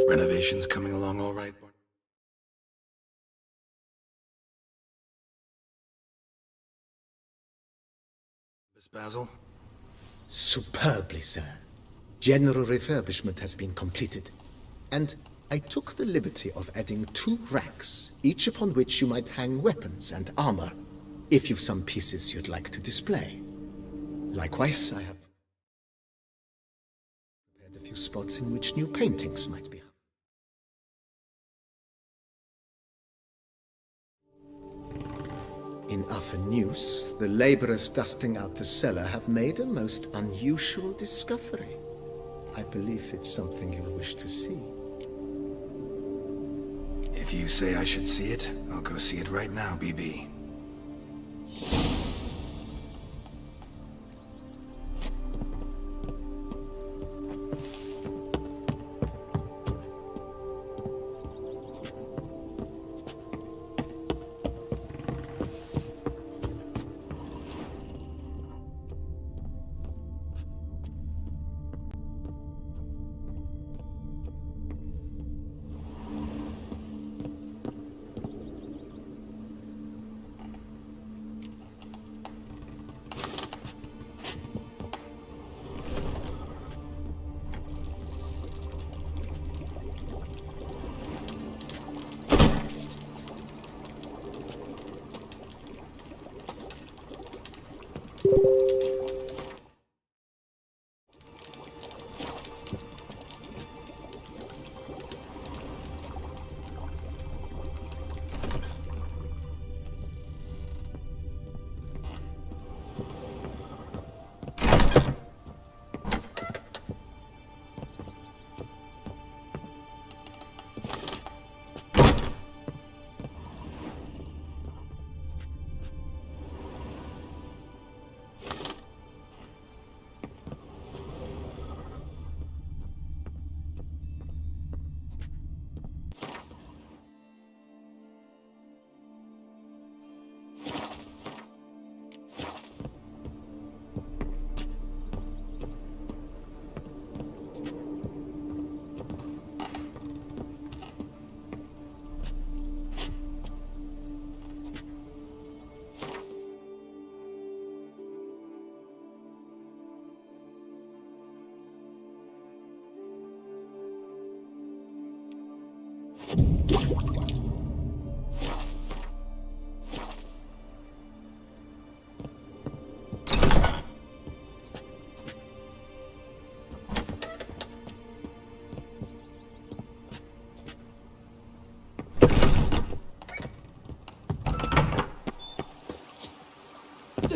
Renovations coming along all right, Bart? Miss Basil? Superbly, sir. General refurbishment has been completed, and I took the liberty of adding 2 racks, each upon which you might hang weapons and armor, if you've some pieces you'd like to display. Likewise, I have prepared a few spots in which new paintings might be hung. In Afenus, the laborers dusting out the cellar have made a most unusual discovery. I believe it's something you'll wish to see. If you say I should see it, I'll go see it right now, BB.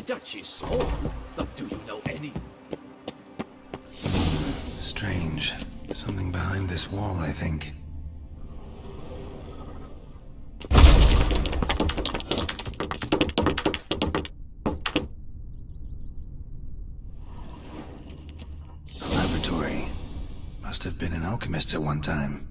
Duchy's home, but do you know any? Strange. Something behind this wall, I think. A laboratory. Must have been an alchemist at one time.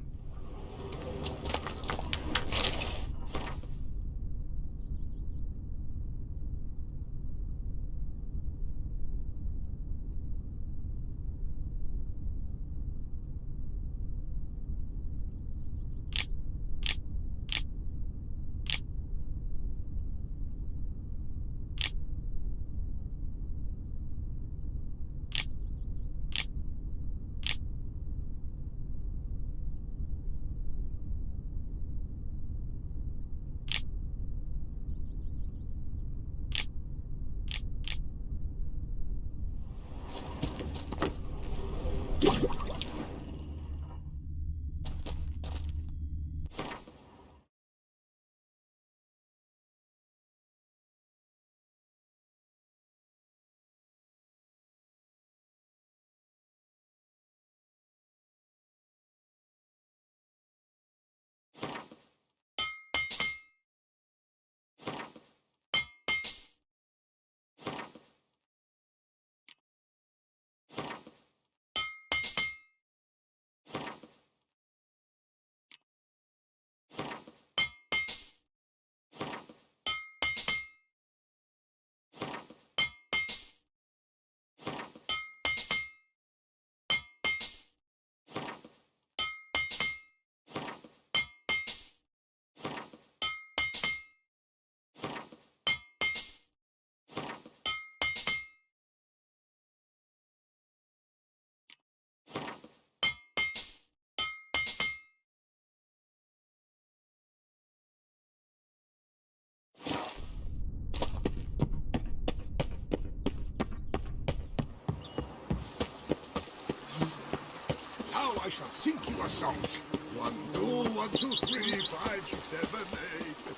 I shall sing you a song. 1, 2, 1, 2, 3, 5, 6, 7, 8.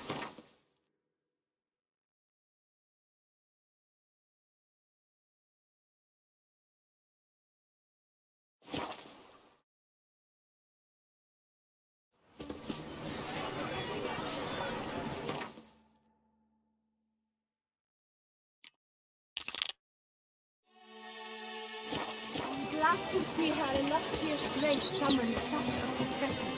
Glad to see her illustrious grace summon such a profession.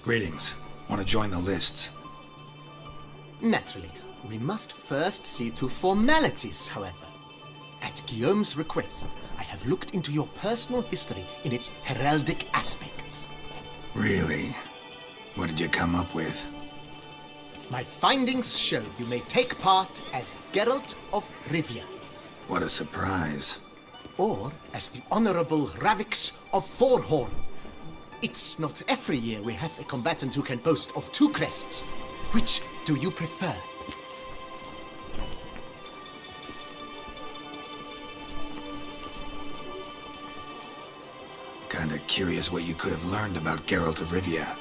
Greetings. Want to join the lists? Naturally. We must first see to formalities, however. At Guillaume's request, I have looked into your personal history in its heraldic aspects. Really? What did you come up with? My findings show you may take part as Geralt of Rivia. What a surprise. Or as the Honorable Ravix of Forhorn. It's not every year we have a combatant who can boast of 2 crests. Which do you prefer? Kinda curious what you could have learned about Geralt of Rivia.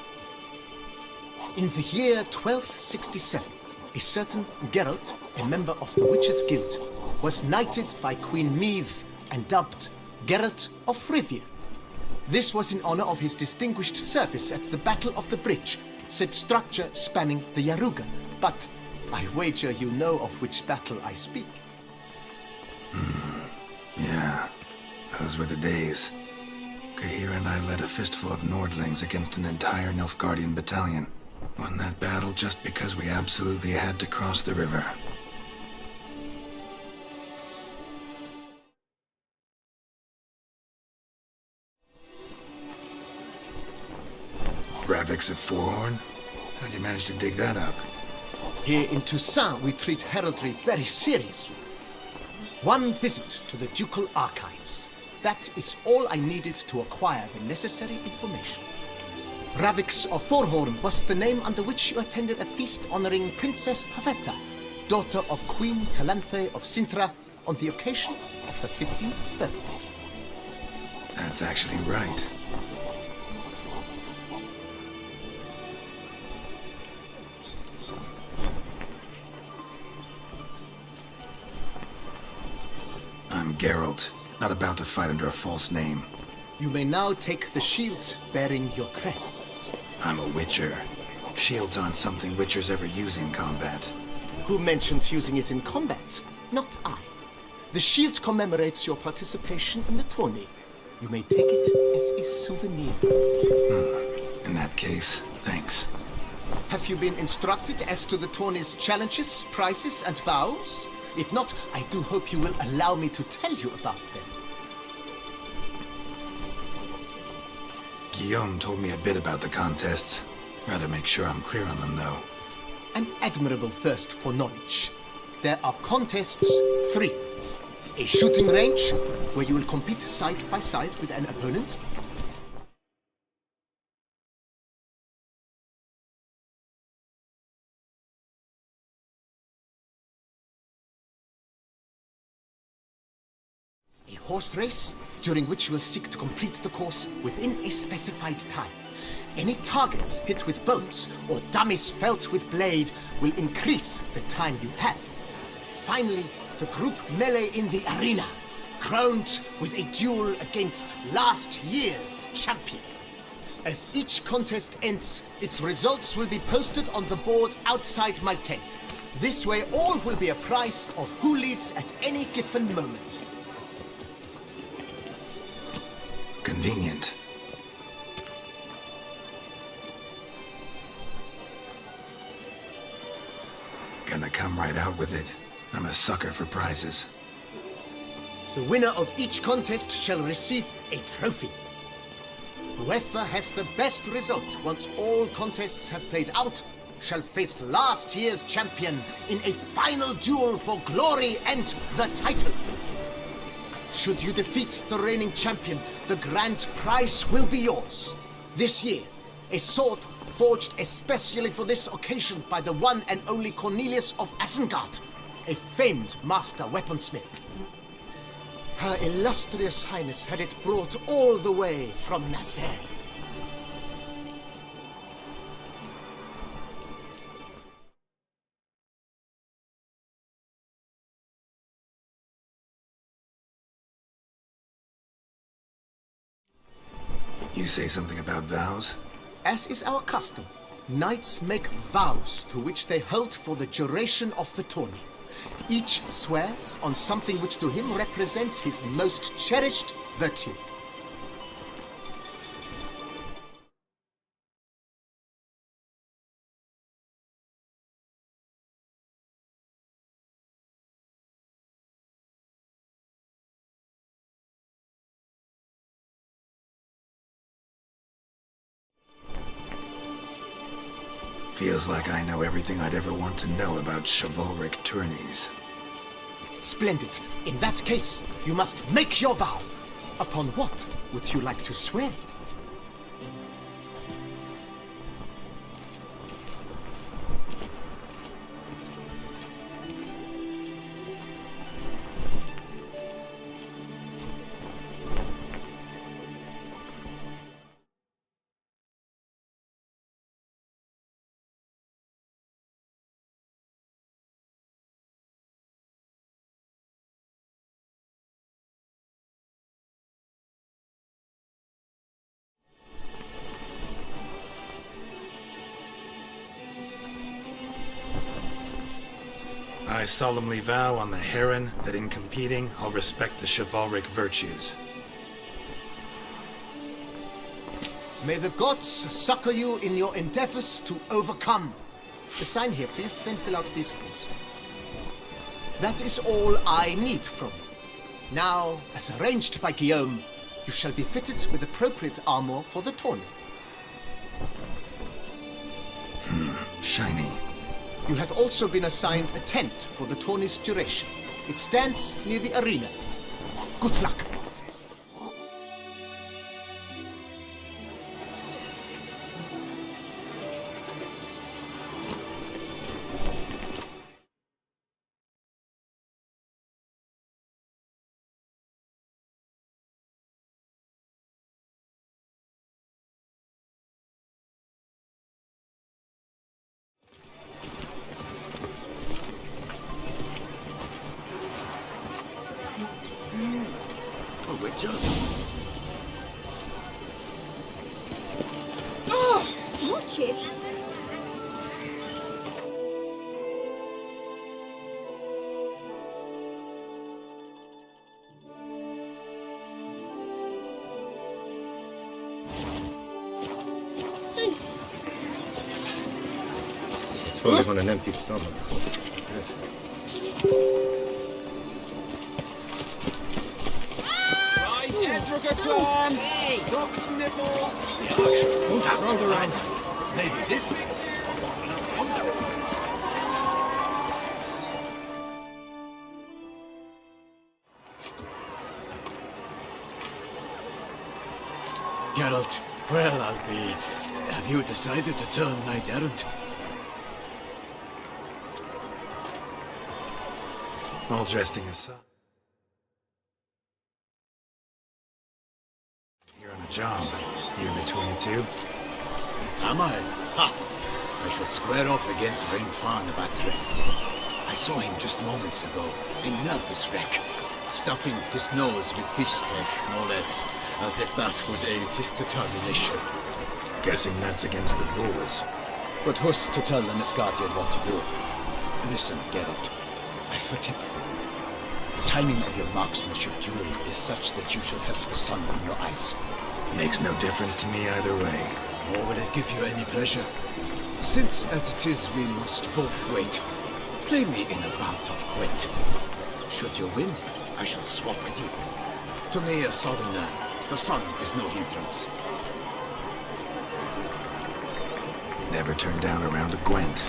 In the year 1267, a certain Geralt, a member of the Witches' Guild, was knighted by Queen Meve and dubbed Geralt of Rivia. This was in honor of his distinguished service at the Battle of the Bridge, said structure spanning the Yaruga. But I wager you know of which battle I speak. Yeah, those were the days. Cahir and I led a fistful of Nordlings against an entire Nilfgaardian battalion. Won that battle just because we absolutely had to cross the river. relics of Forehorn? How'd you manage to dig that up? Here in Toussaint, we treat heraldry very seriously. One visit to the Ducal Archives. That is all I needed to acquire the necessary information. Ravix of Forehorn was the name under which you attended a feast honoring Princess Pavetta, daughter of Queen Calanthe of Sintra, on the occasion of her 15th birthday. That's actually right. I'm Geralt, not about to fight under a false name. You may now take the shield bearing your crest. I'm a Witcher. Shields aren't something Witchers ever use in combat. Who mentioned using it in combat? Not I. The shield commemorates your participation in the tourney. You may take it as a souvenir. In that case, thanks. Have you been instructed as to the tourney's challenges, prizes, and vows? If not, I do hope you will allow me to tell you about them. Guillaume told me a bit about the contests. Rather make sure I'm clear on them, though. An admirable thirst for knowledge. There are contests 3. A shooting range, where you will compete side by side with an opponent. A horse race, during which you will seek to complete the course within a specified time. Any targets hit with bolts or dummies felt with blade will increase the time you have. Finally, the group melee in the arena, crowned with a duel against last year's champion. As each contest ends, its results will be posted on the board outside my tent. This way all will be apprised of who leads at any given moment. Convenient. Gonna come right out with it. I'm a sucker for prizes. The winner of each contest shall receive a trophy. Whoever has the best result once all contests have played out shall face last year's champion in a final duel for glory and the title. Should you defeat the reigning champion, the grand prize will be yours. This year, a sword forged especially for this occasion by the one and only Cornelius of Asengard, a famed master weaponsmith. Her illustrious highness had it brought all the way from Nazaire. You say something about vows? As is our custom, knights make vows to which they hold for the duration of the tourney. Each swears on something which to him represents his most cherished virtue. Feels like I know everything I'd ever want to know about chivalric tourneys. Splendid. In that case, you must make your vow. Upon what would you like to swear it? I solemnly vow on the Heron that in competing, I'll respect the chivalric virtues. May the gods succor you in your endeavors to overcome. Sign here, please, then fill out these forms. That is all I need from you. Now, as arranged by Guillaume, you shall be fitted with appropriate armor for the tourney. Shiny. You have also been assigned a tent for the tourney's duration. It stands near the arena. Good luck. Watch it. Totally on an empty stomach. Right, Edrica clams! Duck's nipples! That's right. Maybe this thing. Geralt, well, I'll be. Have you decided to turn knight errant? All jesting aside. You're on a job. You in the 22? Am I? Ha! I should square off against Rainfan of Atre. I saw him just moments ago, a nervous wreck, stuffing his nose with fish steak, no less, as if that would aid his determination. Guessing that's against the rules. But who's to tell the Nilfgaardian what to do? Listen, Geralt, I've a tip for you. The timing of your marksmanship duel is such that you shall have the sun in your eyes. Makes no difference to me either way. Nor will it give you any pleasure. Since, as it is, we must both wait, play me in a round of Gwent. Should you win, I shall swap with you. To me, a southerner, the sun is no hindrance. Never turned down a round of Gwent.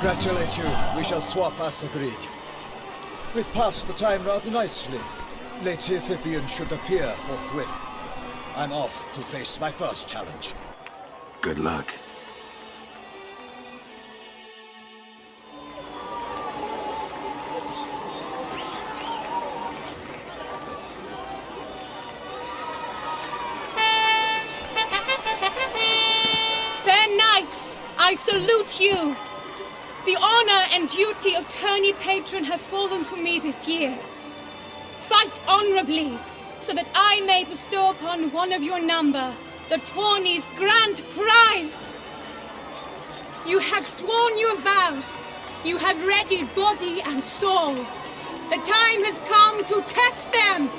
congratulate you. We shall swap as agreed. We've passed the time rather nicely. Lady Vivian should appear forthwith. I'm off to face my first challenge. Good luck. Fair knights, I salute you. The honor and duty of tourney patron have fallen to me this year. Fight honorably, so that I may bestow upon one of your number the tourney's grand prize. You have sworn your vows. You have readied body and soul. The time has come to test them.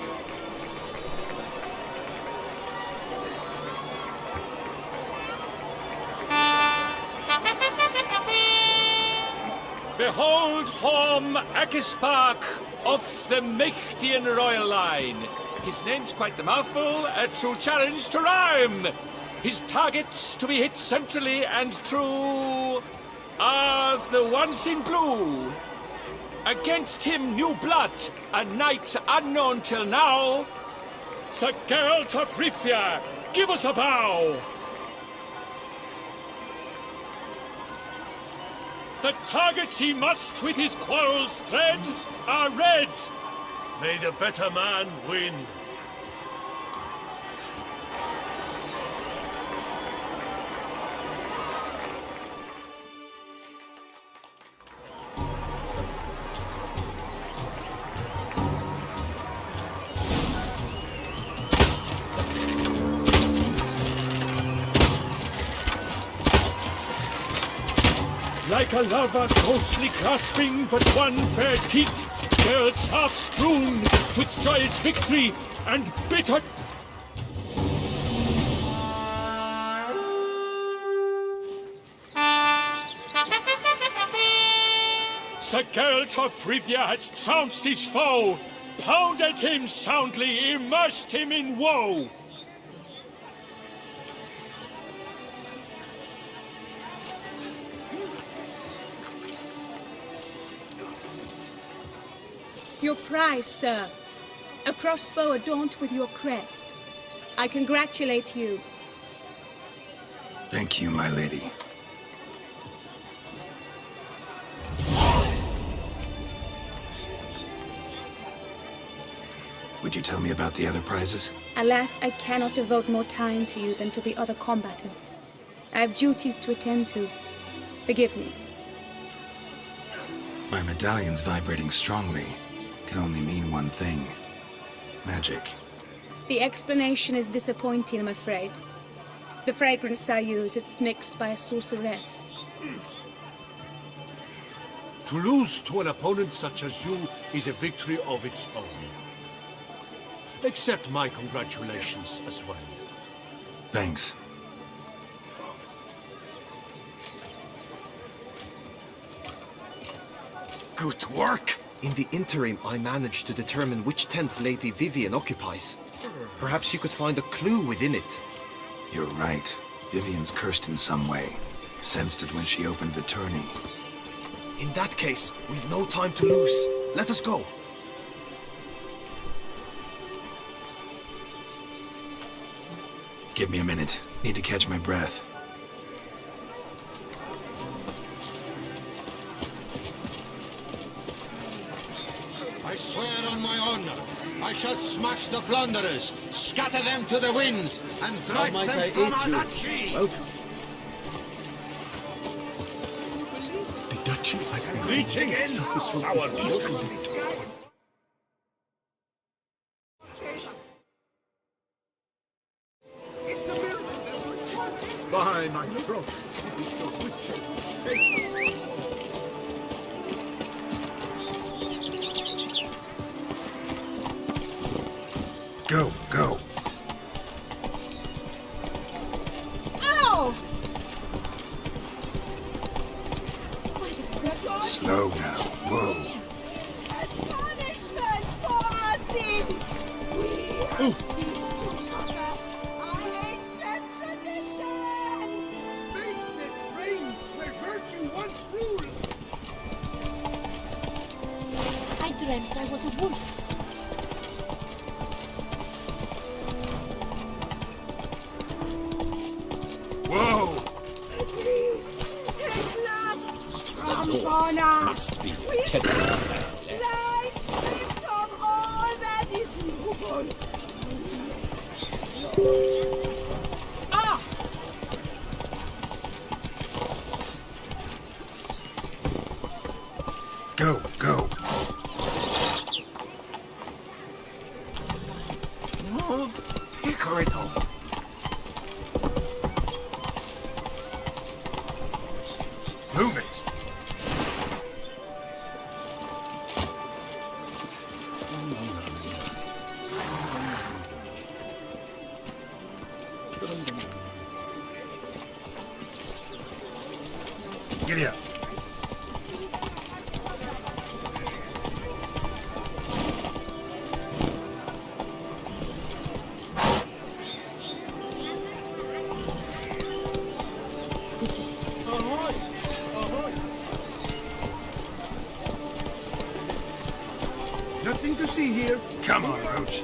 Behold Horm Akispark of the Mechtian royal line. His name's quite the mouthful, a true challenge to rhyme. His targets to be hit centrally and true are the ones in blue. Against him new blood, a knight unknown till now. Sir Geralt of Rivia, give us a bow. The targets he must with his quarrels thread are red. May the better man win. Like a lover ghostly grasping but one fair teat, girls half strewn with joyous victory and bitter. Sir Geralt of Rivia has trounced his foe, pounded him soundly, immersed him in woe. Your prize, sir. A crossbow adorned with your crest. I congratulate you. Thank you, my lady. Would you tell me about the other prizes? Alas, I cannot devote more time to you than to the other combatants. I have duties to attend to. Forgive me. My medallion's vibrating strongly. Can only mean one thing. Magic. The explanation is disappointing, I'm afraid. The fragrance I use, it's mixed by a sorceress. To lose to an opponent such as you is a victory of its own. Accept my congratulations as well. Thanks. Good work! In the interim, I managed to determine which tent Lady Vivian occupies. Perhaps you could find a clue within it. You're right. Vivian's cursed in some way. Sensed it when she opened the tourney. In that case, we've no time to lose. Let us go. Give me a minute. Need to catch my breath. I swear on my honor, I shall smash the plunderers, scatter them to the winds, and drive them from our duchy! Welcome. The duchy has been Greeting suffers from sour discontent. By my throat, it is the witcher shape. Go, go. Ow! Slow now. Whoa. As punishment for our sins, we have ceased to suffer our ancient traditions. Baseness reigns where virtue once ruled. dreamt I was a wolf. Whoa! At last, Horse Trampana! must be a We kettle. lie stripped of all that is noble. Ah! Go, go. No, Hickoryto. Move it. Giddy up. Ahoy! Ahoy! Nothing to see here. Come on, Roach.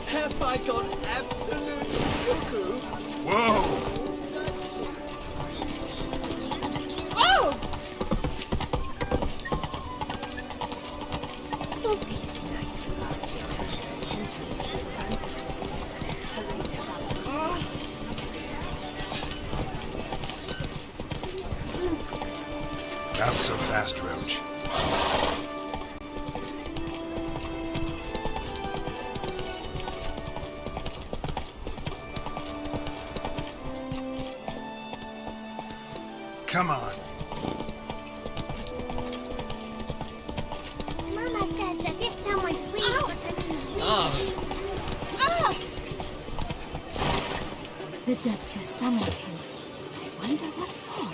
Have I gone absolutely cuckoo? Whoa! Oh! Oh, these knights large should turn their attentions to the Vanticles. Parade about. Not so fast, Roach. Come on. Mama says that if someone's reading what's Ah! The Duchess summoned him. I wonder what for.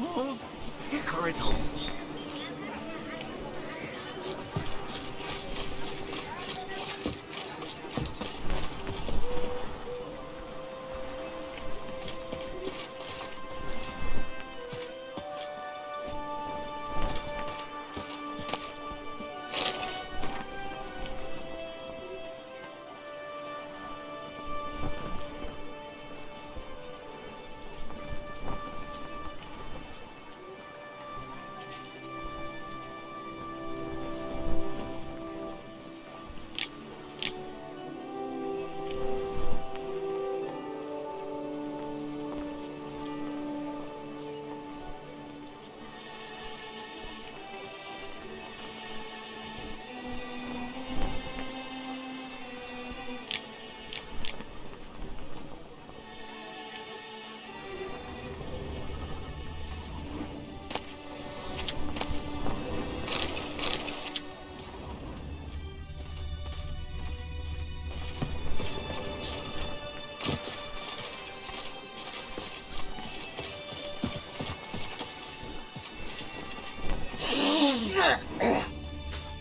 No, Hickoryto.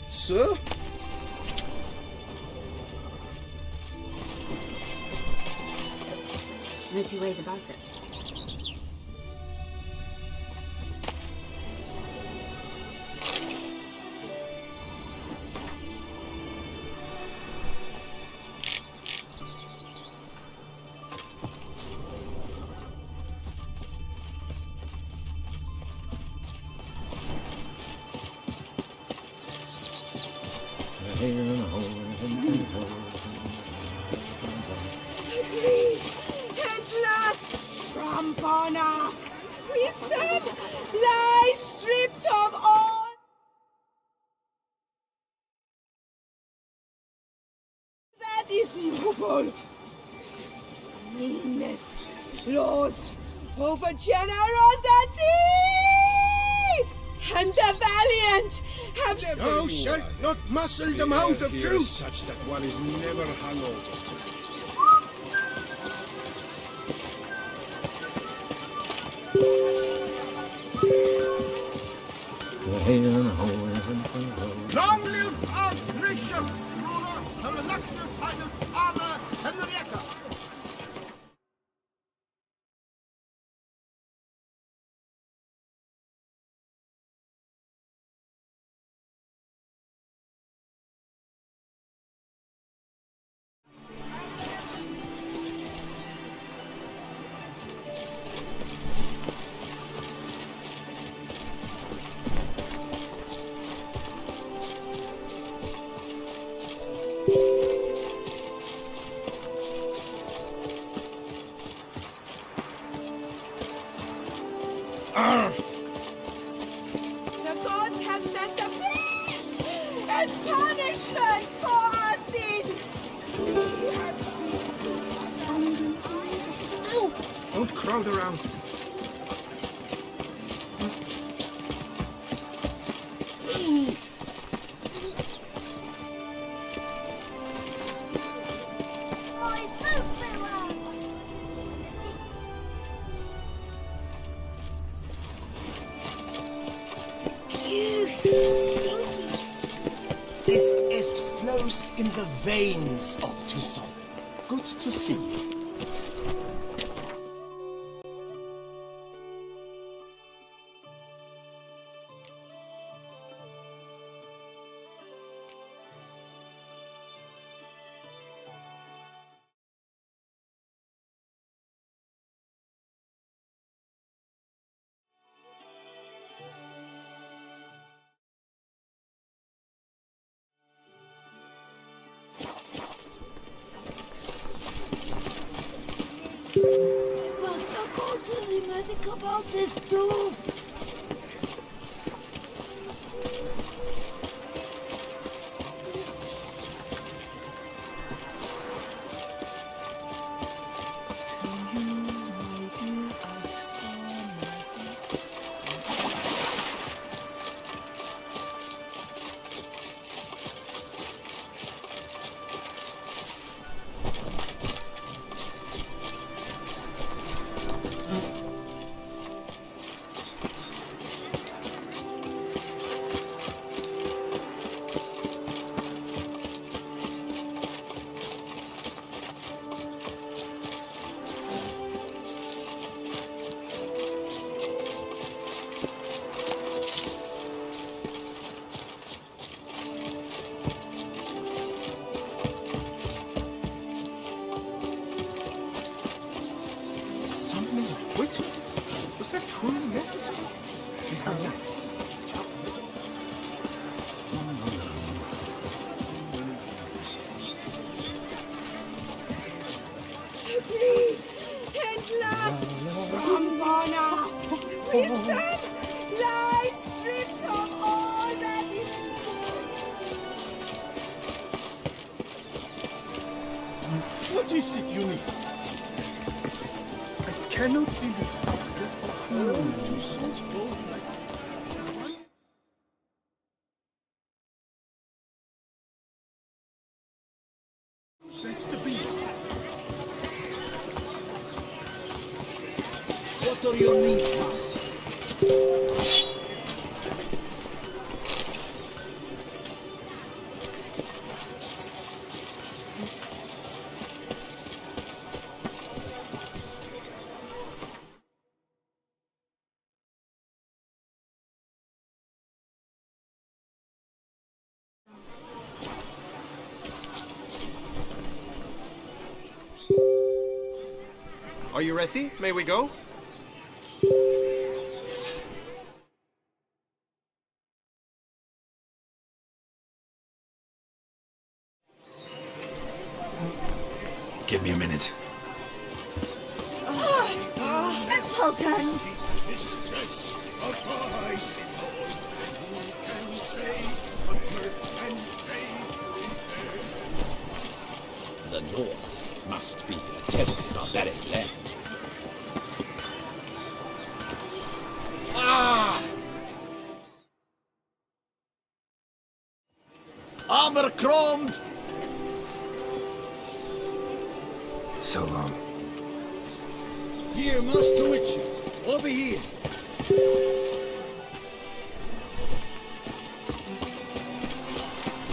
Sir? No two ways about it. Agreed! At last, Trampana! We stand lie stripped of all that is noble. Meanness, lords, over generosity! And the valiant have... Thou shalt not muzzle the mouth of truth! Such that one is never hungover. Long live our gracious ruler, Her Illustrious Highness Anna Henrietta! The gods have sent a beast as punishment for our sins. We have ceased to suffer. Ow! Don't crowd around. My foot Stinky. This est flows in the veins of Toussaint. Good to see you. must not go to the medic about this doof. Was that truly necessary? Perhaps. Greed and lust from honor. Wisdom lies stripped of all that is good. What is it you need? I cannot be reflected of Toussaint's body like that's the beast. What are your needs, master? Are you ready? May we go? Give me a minute. Simpleton! Mistress of ice is all. Who can say what mirth and faith is there? The North must be a terribly barbaric land. Ah! Abercrombie! So long. Here, Master Witcher. Over here.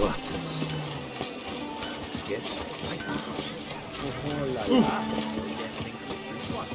What a specimen. Scared to fight. Oh la la. This one.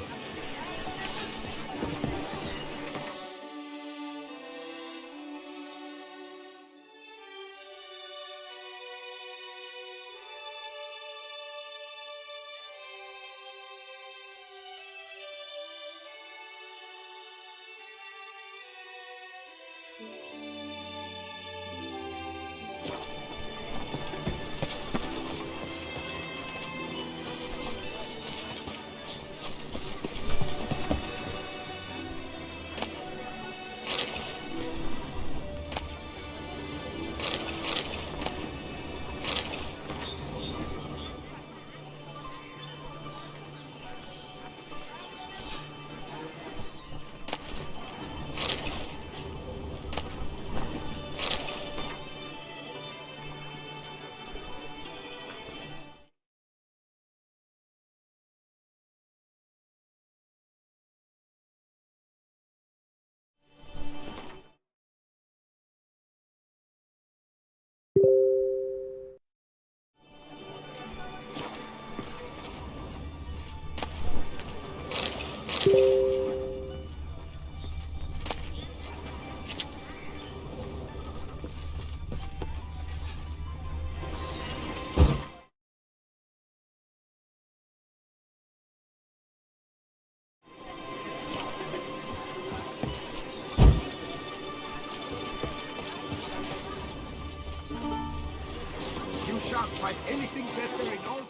You shan't find anything better in all.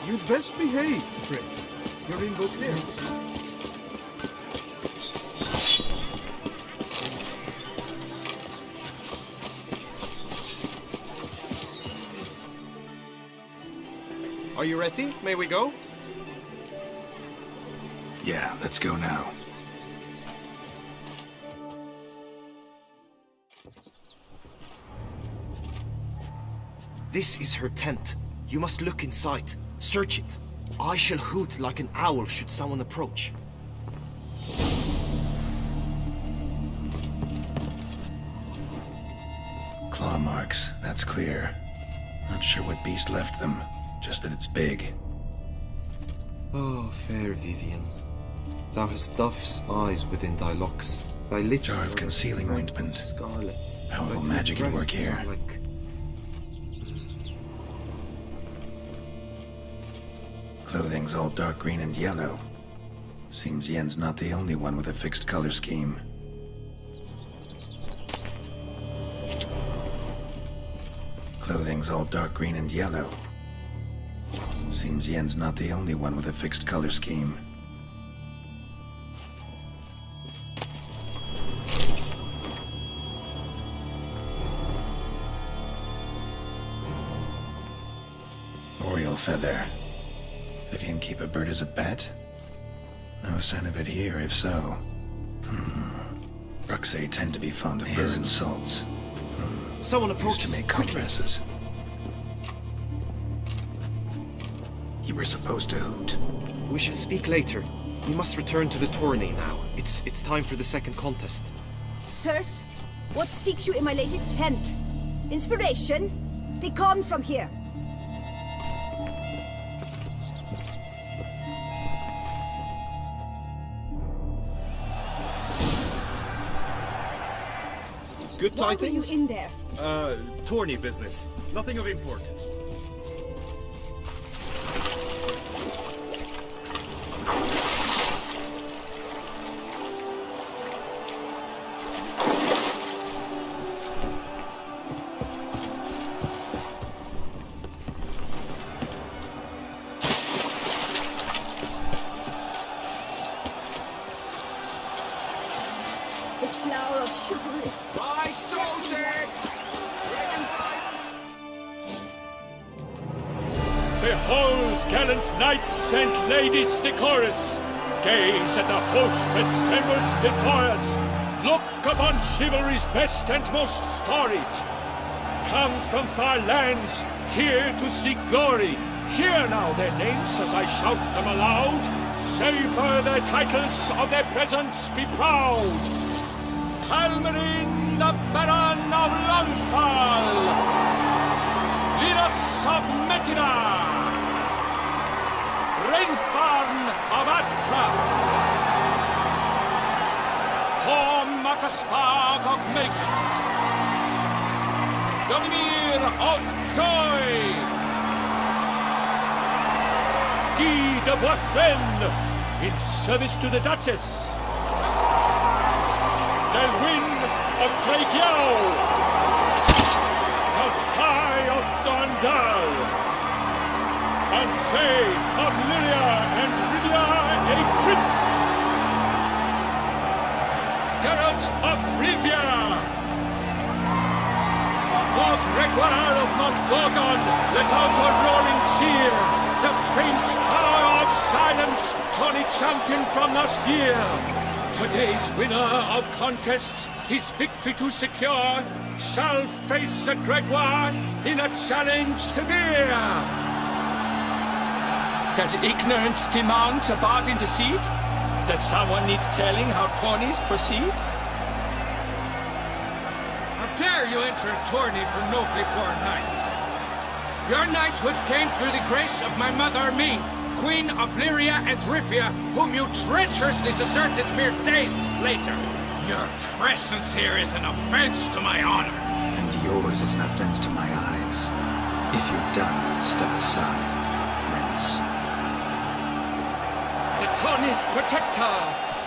You'd best behave, friend. You're in good hands. Are you ready? May we go? Yeah, let's go now. This is her tent. You must look inside. Search it. I shall hoot like an owl should someone approach. Claw marks, that's clear. Not sure what beast left them, just that it's big. Oh, fair Vivian. Thou hast dove's eyes within thy locks. Thy lips Jar of concealing ointment. Scarlet. Powerful Thy magic at work breasts here. are like... Clothing's all dark green and yellow. Seems Yen's not the only one with a fixed color scheme. Clothing's all dark green and yellow. Seems Yen's not the only one with a fixed color scheme. Oriole feather. Vivian keep a bird as a pet? No sign of it here, if so. Bruxay tend to be fond of birds and salts. Someone Used approaches. to make coat dresses. You were supposed to hoot. We shall speak later. We must return to the tourney now. It's time for the second contest. Sirs, what seeks you in my lady's tent? Inspiration? Be gone from here. Good Why were tidings? you in there? Tourney business. Nothing of import. The flower of chivalry. Behold, gallant knights and ladies decorous! Gaze at the host assembled before us! Look upon chivalry's best and most storied! Come from far lands, here to seek glory! Hear now their names as I shout them aloud! Savor their titles, of their presence be proud! Halmarin, the Baron of Lonfall, Linus of Metina, Renfarn of Atra, Horm Akaspag of Make, Donimir of Troy, Guy de Boisfren, in service to the Duchess, Delwyn of Craigyow, Count Tai of Dondal, Ansay of Lyria and Rivia a prince, Geralt of Rivia, for Gregoire of Montgorgon, let out a roaring cheer, the faint power of silence, Tawny champion from last year. Today's winner of contests, his victory to secure, shall face Sir Gregoire in a challenge severe. Does ignorance demand a bard intercede? Does someone need telling how tourneys proceed? How dare you enter a tourney for nobly born knights? Your knighthood came through the grace of my mother Meath, Queen of Lyria and Rivia, whom you treacherously deserted mere days later. Your presence here is an offense to my honor. And yours is an offense to my eyes. If you're done, step aside, Prince. The Tawny's protector,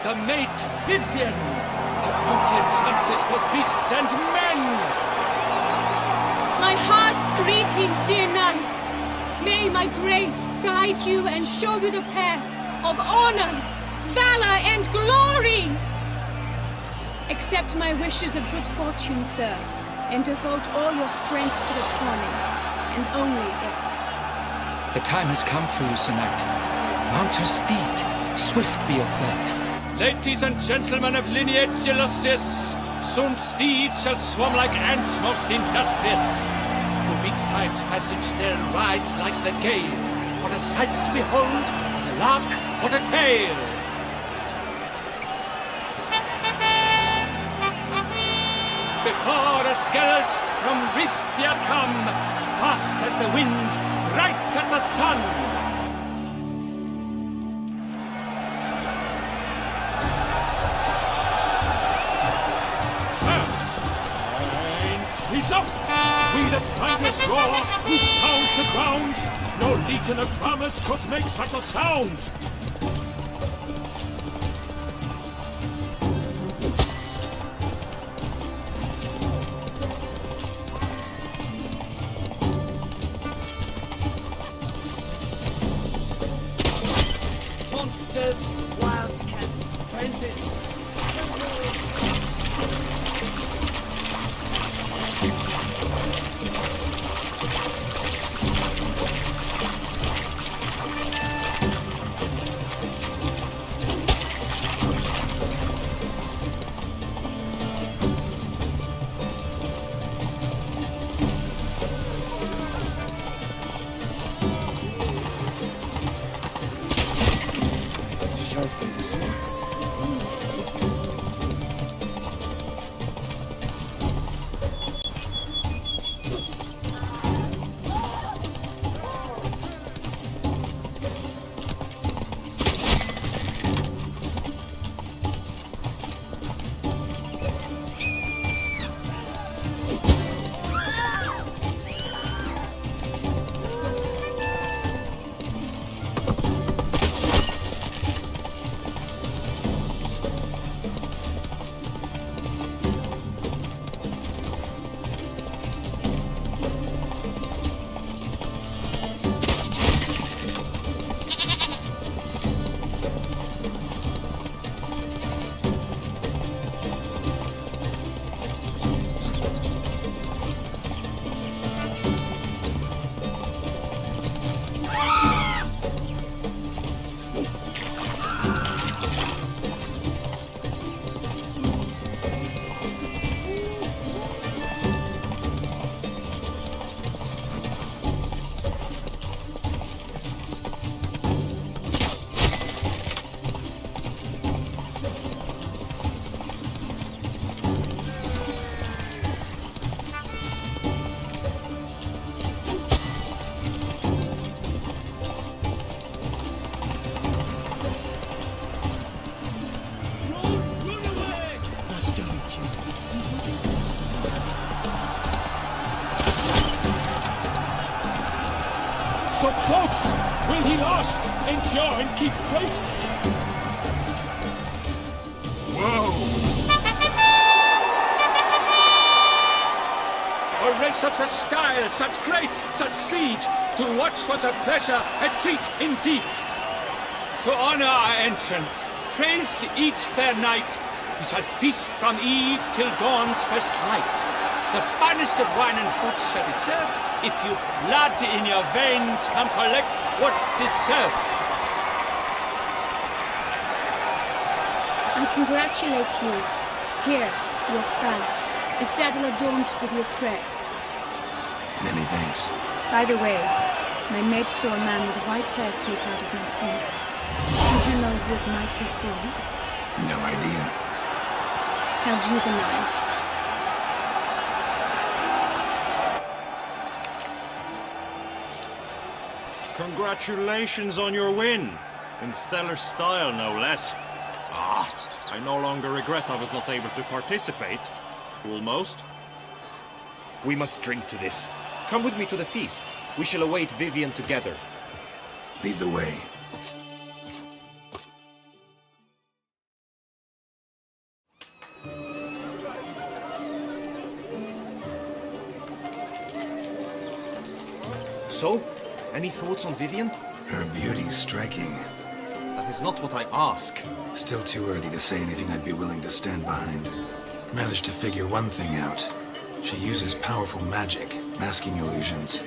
the mate Vivian, her beauty enhances both beasts and men. My heart's greetings, dear knights. May my grace guide you and show you the path of honor, valor, and glory. Accept my wishes of good fortune, sir, and devote all your strength to the tourney, and only it. The time has come for you, Sir Knight. Mount your steed. Swift be your flight. Ladies and gentlemen of lineage illustrious, soon steeds shall swarm like ants most industrious. To beat time's passage there rides like the gale. What a sight to behold, what a lark, what a tale! Before us Geralt from Rithia come, fast as the wind, bright as the sun. He's up! We the thunderous roar, who pounds the ground. No legion of drummers could make such a sound. Monsters, wildcats, bandits. so close! Will he last, endure and keep pace? Whoa! A race of such style, such grace, such speed! To watch was a pleasure, a treat indeed! To honor our entrance, praise each fair knight, we shall feast from eve till dawn's first light. The finest of wine and fruits shall be served. If you've blood in your veins, come collect what's deserved. I congratulate you. Here, your prize. A saddle adorned with your crest. Many thanks. By the way, my mate saw a man with white hair slip out of my tent. Did you know who it might have been? No idea. How juvenile. Congratulations on your win. In stellar style, no less. Ah, I no longer regret I was not able to participate. Almost. We must drink to this. Come with me to the feast. We shall await Vivian together. Lead the way. So, any thoughts on Vivian? Her beauty's striking. That is not what I ask. Still too early to say anything I'd be willing to stand behind. Managed to figure one thing out. She uses powerful magic, masking illusions.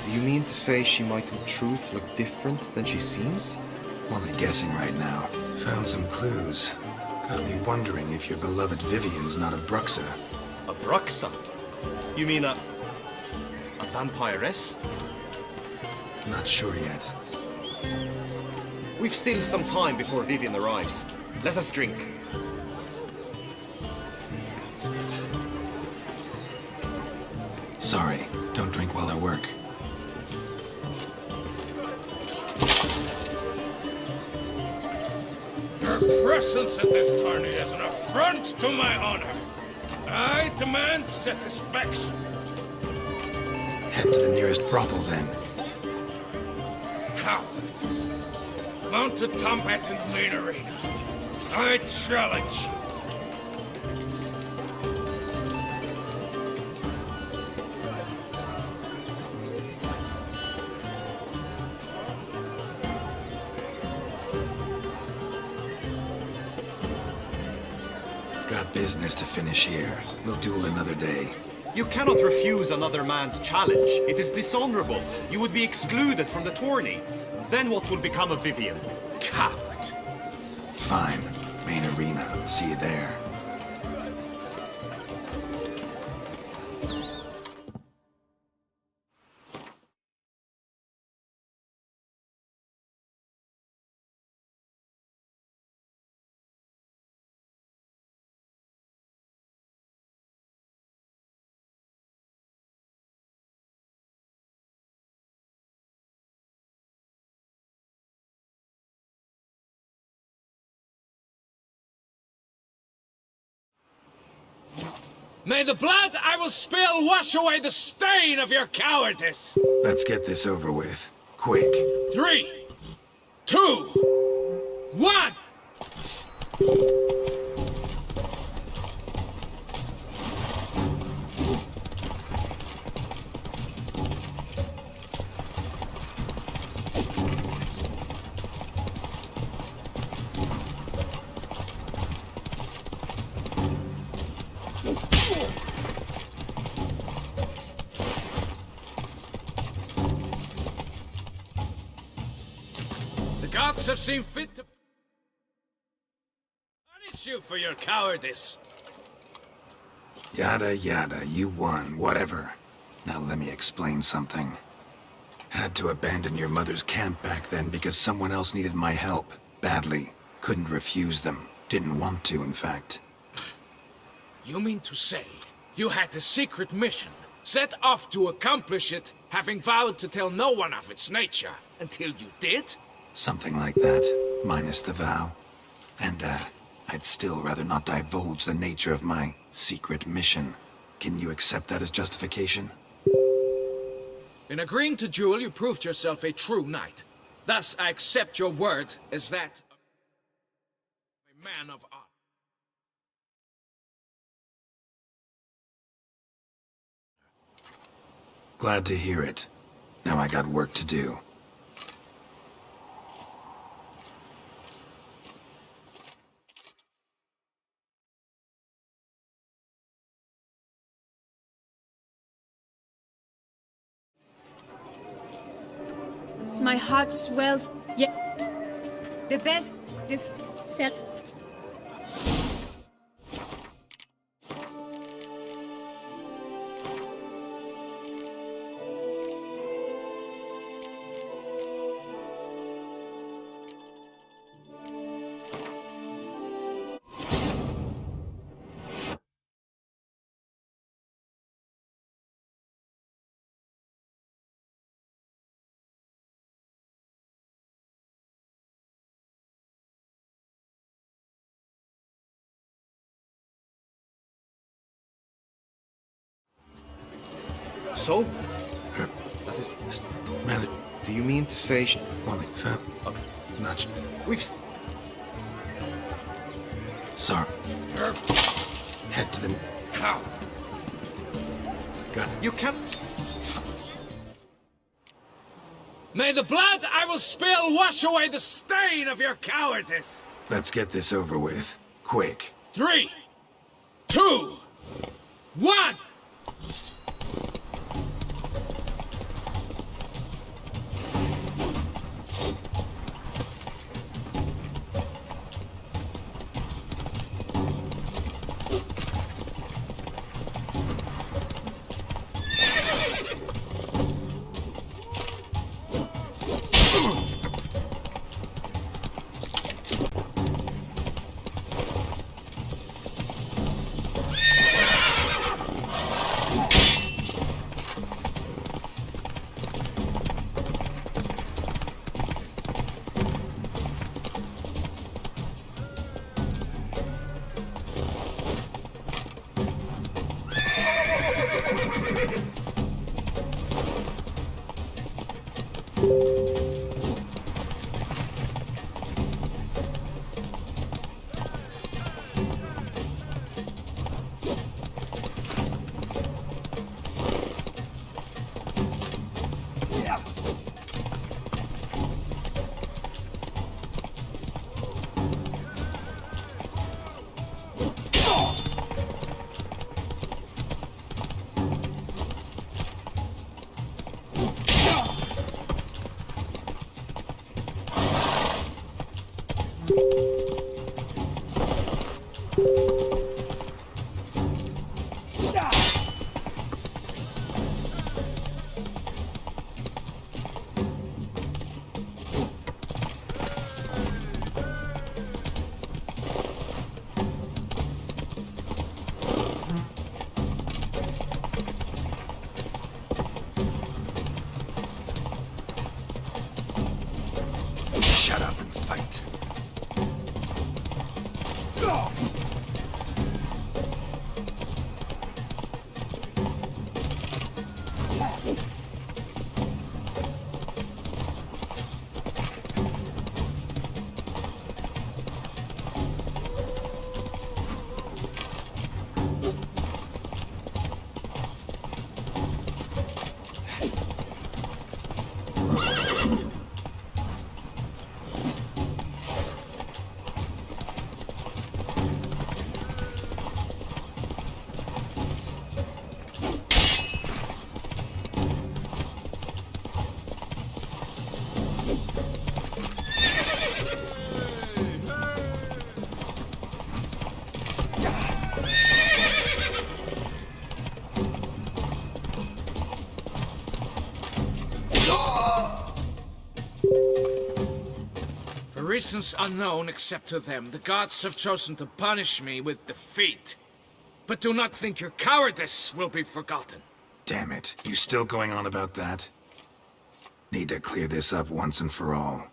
Do you mean to say she might in truth look different than she seems? Only guessing right now. Found some clues. Got me wondering if your beloved Vivian's not a Bruxa. A Bruxa? You mean a vampiress? Not sure yet. We've still some time before Vivian arrives. Let us drink. Sorry, don't drink while I work. Your presence at this tourney is an affront to my honor. I demand satisfaction. Head to the nearest brothel, then. Coward. Mounted combat in the main arena. I challenge you. Got business to finish here. We'll duel another day. You cannot refuse another man's challenge. It is dishonorable. You would be excluded from the tourney. Then what will become of Vivian? Coward. Fine. Main arena. See you there. May the blood I will spill wash away the stain of your cowardice! Let's get this over with. Quick. 3, 2, 1! The gods have seen fit to punish you for your cowardice. Yada yada, you won, whatever. Now let me explain something. Had to abandon your mother's camp back then because someone else needed my help. Badly. Couldn't refuse them. Didn't want to, in fact. You mean to say you had a secret mission, set off to accomplish it, having vowed to tell no one of its nature, until you did? Something like that, minus the vow. And, I'd still rather not divulge the nature of my secret mission. Can you accept that as justification? In agreeing to duel, you proved yourself a true knight. Thus, I accept your word as that of a man of honor. Glad to hear it. Now I got work to do. My heart swells. Yeah. The best. The self. So? That is... Man, do you mean to say... Nudge. We've... Sir. Head to the... How? Got... You can't... May the blood I will spill wash away the stain of your cowardice! Let's get this over with. Quick. 3, 2, 1! Shut up and fight. For reasons unknown except to them, the gods have chosen to punish me with defeat. But do not think your cowardice will be forgotten. Damn it. You still going on about that? Need to clear this up once and for all.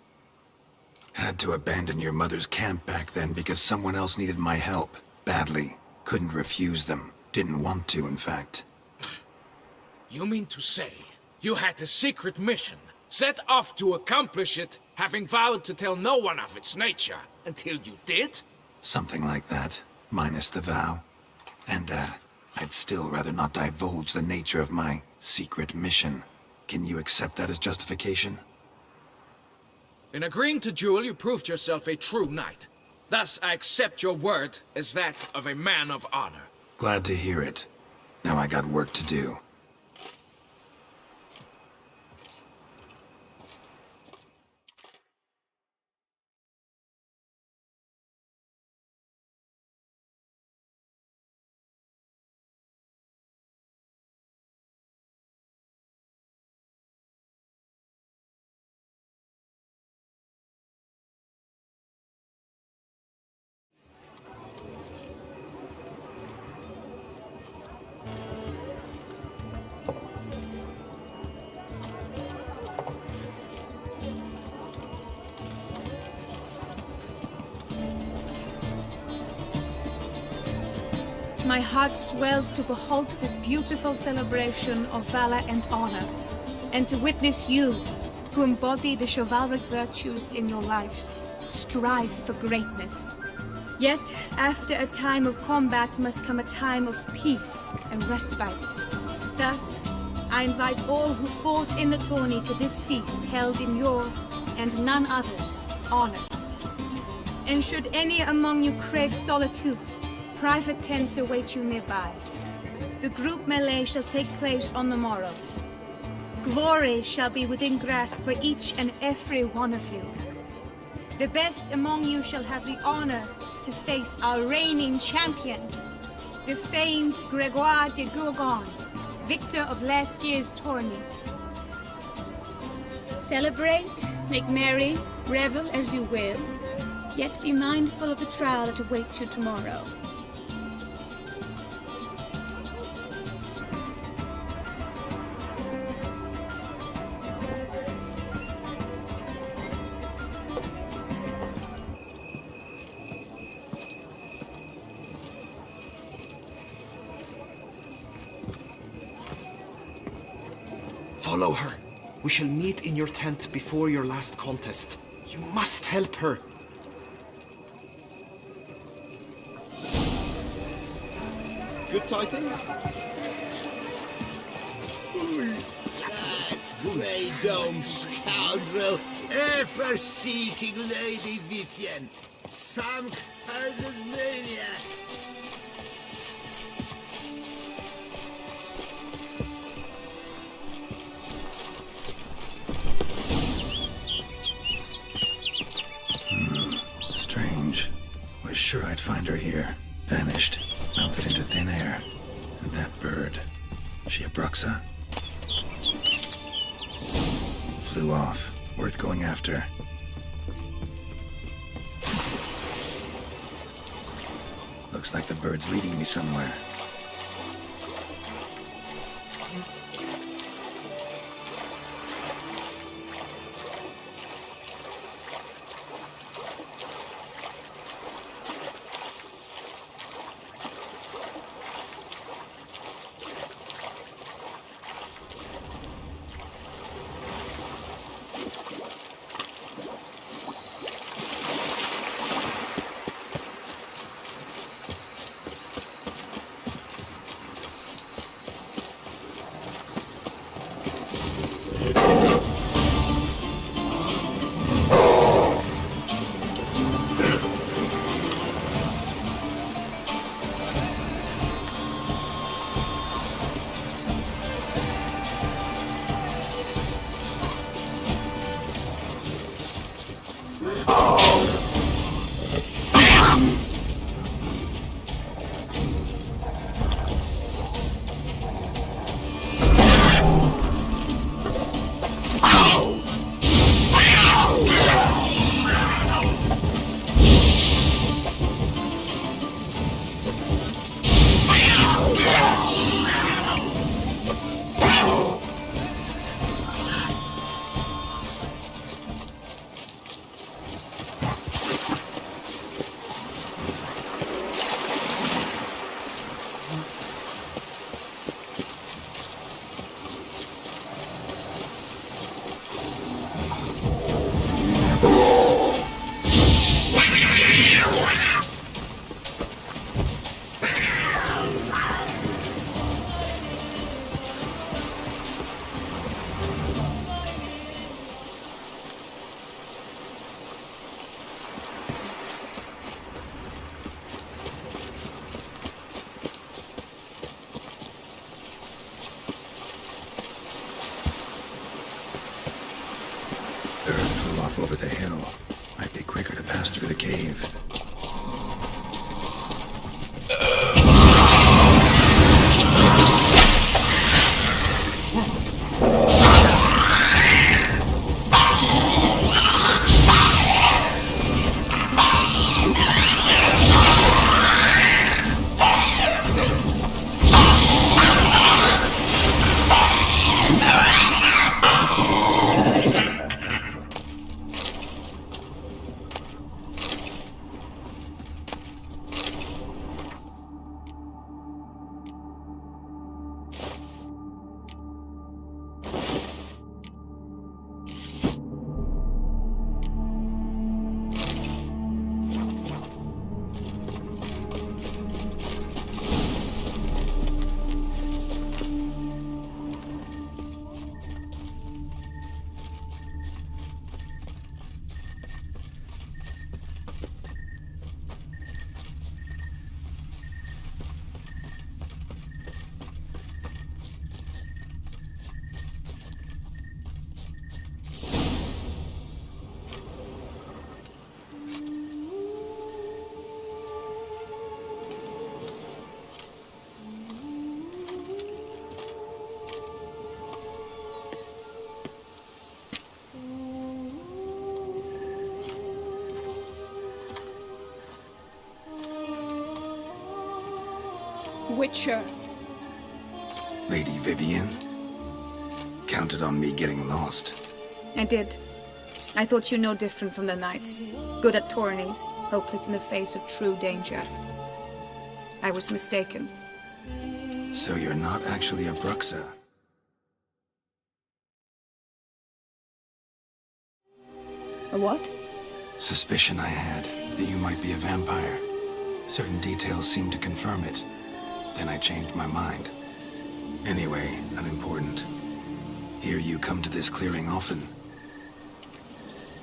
Had to abandon your mother's camp back then because someone else needed my help. Badly. Couldn't refuse them. Didn't want to, in fact. You mean to say You had a secret mission, set off to accomplish it, having vowed to tell no one of its nature, until you did? Something like that, minus the vow. And, I'd still rather not divulge the nature of my secret mission. Can you accept that as justification? In agreeing to duel, you proved yourself a true knight. Thus, I accept your word as that of a man of honor. Glad to hear it. Now I got work to do. My heart swells to behold this beautiful celebration of valor and honor, and to witness you, who embody the chivalric virtues in your lives, strive for greatness. Yet, after a time of combat must come a time of peace and respite. Thus, I invite all who fought in the tourney to this feast held in your, and none other's, honor. And should any among you crave solitude, private tents await you nearby. The group melee shall take place on the morrow. Glory shall be within grasp for each and every one of you. The best among you shall have the honor to face our reigning champion, the famed Gregoire de Gourgon, victor of last year's tourney. Celebrate, make merry, revel as you will, yet be mindful of the trial that awaits you tomorrow. Follow her. We shall meet in your tent before your last contest. You must help her. Good tidings? That grey dome scoundrel, ever seeking Lady Vivienne. Some kind of maniac. Strange. Was sure I'd find her here. Vanished. Melted into thin air. And that bird. She a Bruxa? Flew off. Worth going after. Looks like the bird's leading me somewhere. over the hill. Might be quicker to pass through the cave. Witcher. Lady Vivian? Counted on me getting lost. I did. I thought you no different from the knights. Good at tourneys, hopeless in the face of true danger. I was mistaken. So you're not actually a Bruxa? A what? Suspicion I had that you might be a vampire. Certain details seemed to confirm it. Then I changed my mind. Anyway, unimportant. Hear you come to this clearing often.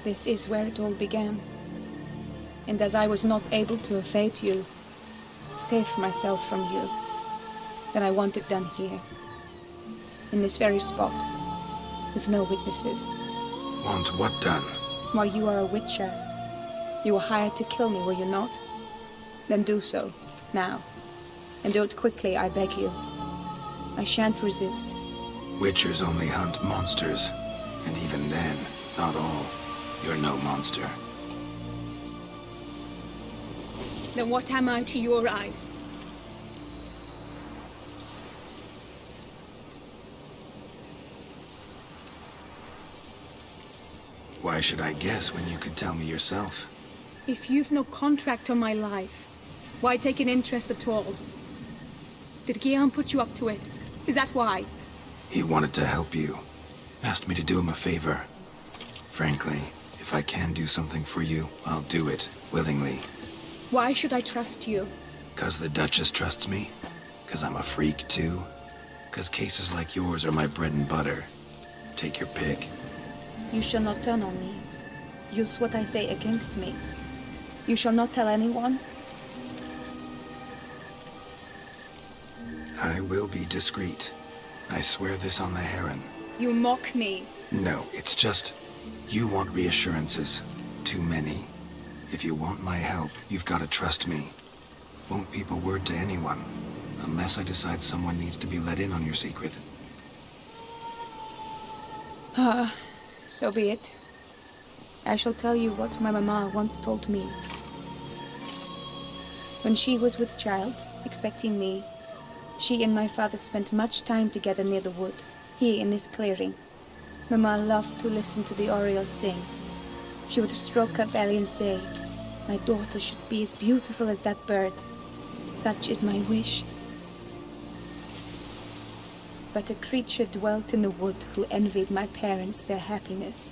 This is where it all began. And as I was not able to evade you, save myself from you, then I want it done here. In this very spot. With no witnesses. Want what done? While you are a witcher. You were hired to kill me, were you not? Then do so, now. And do it quickly, I beg you. I shan't resist. Witchers only hunt monsters. And even then, not all. You're no monster. Then what am I to your eyes? Why should I guess when you could tell me yourself? If you've no contract on my life, why take an interest at all? Did Guillaume put you up to it? Is that why? He wanted to help you. Asked me to do him a favor. Frankly, if I can do something for you, I'll do it, willingly. Why should I trust you? 'Cause the Duchess trusts me? 'Cause I'm a freak, too? 'Cause cases like yours are my bread and butter? Take your pick. You shall not turn on me. Use what I say against me. You shall not tell anyone? I will be discreet. I swear this on the Heron. You mock me. No, it's just... You want reassurances. Too many. If you want my help, you've got to trust me. Won't peep a word to anyone. Unless I decide someone needs to be let in on your secret. So be it. I shall tell you what my mama once told me. When she was with child, expecting me, she and my father spent much time together near the wood, here in this clearing. Mama loved to listen to the orioles sing. She would stroke her belly and say, "My daughter should be as beautiful as that bird. Such is my wish." But a creature dwelt in the wood who envied my parents their happiness.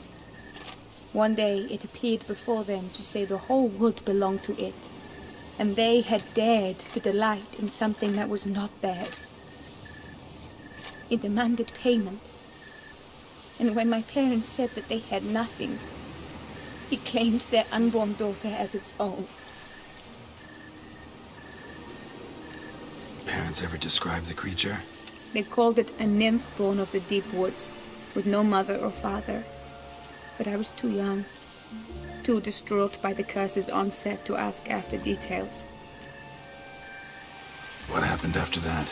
One day it appeared before them to say the whole wood belonged to it, and they had dared to delight in something that was not theirs. It demanded payment, and when my parents said that they had nothing, it claimed their unborn daughter as its own. Parents ever describe the creature? They called it a nymph born of the deep woods, with no mother or father. But I was too young. too distraught by the curse's onset to ask after details. What happened after that?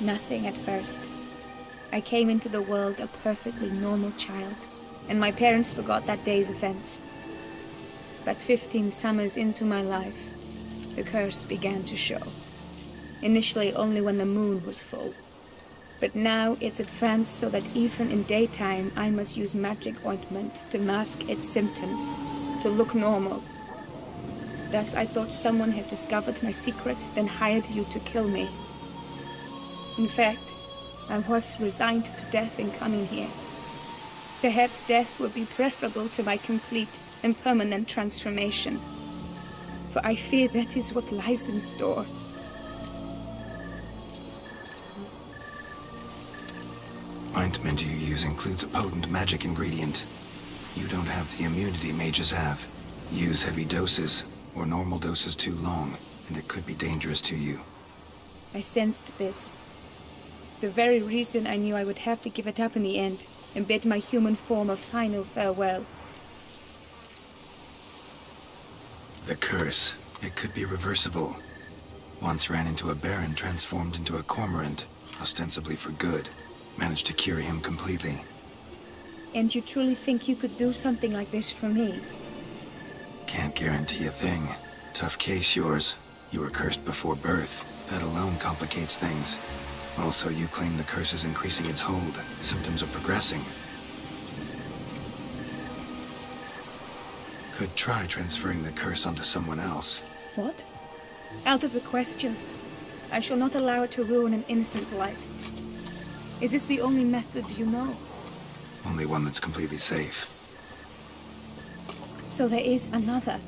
Nothing at first. I came into the world a perfectly normal child, and my parents forgot that day's events. But 15 summers into my life, the curse began to show. Initially only when the moon was full. But now it's advanced so that even in daytime I must use magic ointment to mask its symptoms, to look normal. Thus I thought someone had discovered my secret, then hired you to kill me. In fact, I was resigned to death in coming here. Perhaps death would be preferable to my complete and permanent transformation. For I fear that is what lies in store. Ointment you use includes a potent magic ingredient. You don't have the immunity mages have. Use heavy doses, or normal doses too long, and it could be dangerous to you. I sensed this. The very reason I knew I would have to give it up in the end, and bid my human form a final farewell. The curse. It could be reversible. Once ran into a baron transformed into a cormorant, ostensibly for good. Managed to cure him completely. And you truly think you could do something like this for me? Can't guarantee a thing. Tough case, yours. You were cursed before birth. That alone complicates things. Also, you claim the curse is increasing its hold. Symptoms are progressing. Could try transferring the curse onto someone else. What? Out of the question. I shall not allow it to ruin an innocent life. Is this the only method you know? Only one that's completely safe. So there is another.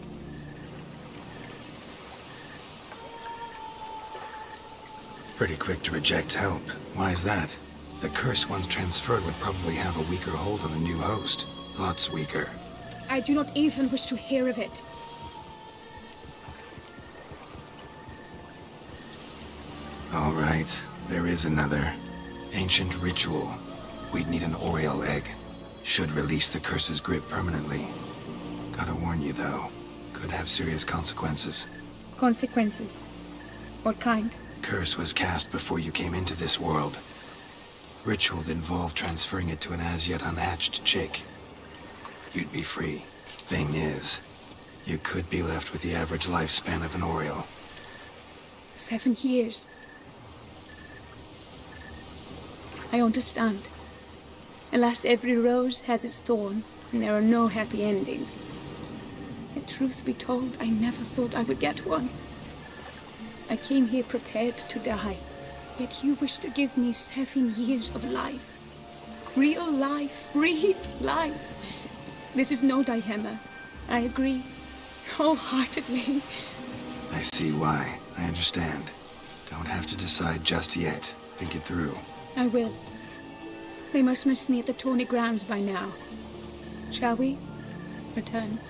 Pretty quick to reject help. Why is that? The curse once transferred would probably have a weaker hold on the new host. Lots weaker. I do not even wish to hear of it. All right, there is another. Ancient ritual. We'd need an Oriole egg. Should release the curse's grip permanently. Gotta warn you, though. Could have serious consequences. Consequences? What kind? Curse was cast before you came into this world. Ritual involved transferring it to an as-yet unhatched chick. You'd be free. Thing is, you could be left with the average lifespan of an Oriole. 7 years. I understand. Alas, every rose has its thorn, and there are no happy endings. Yet, truth be told, I never thought I would get one. I came here prepared to die, yet you wish to give me 7 years of life. Real life, free life. This is no dilemma. I agree, wholeheartedly. I see why. I understand. Don't have to decide just yet. Think it through. I will. They must miss me at the Tawny grounds by now. Shall we return?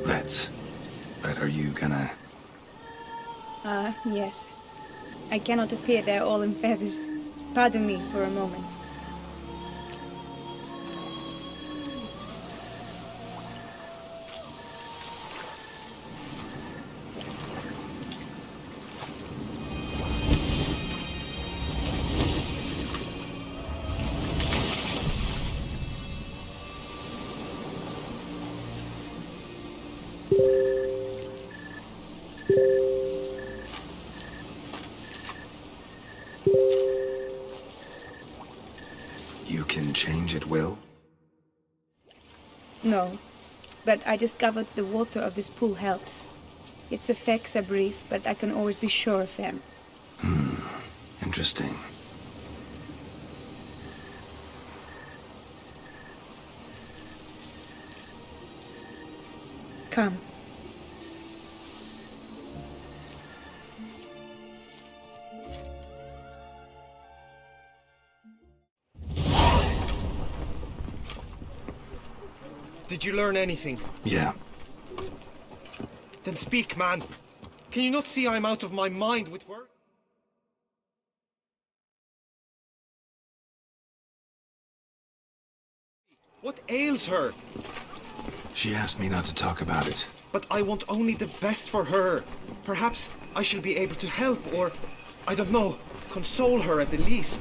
Let's. But are you gonna... Yes. I cannot appear there all in feathers. Pardon me for a moment. You can change at will? No, but I discovered the water of this pool helps. Its effects are brief, but I can always be sure of them. Interesting. Come. Did you learn anything? Yeah. Then speak, man. Can you not see I'm out of my mind with work? What ails her? She asked me not to talk about it. But I want only the best for her. Perhaps I shall be able to help, or, I don't know, console her at the least.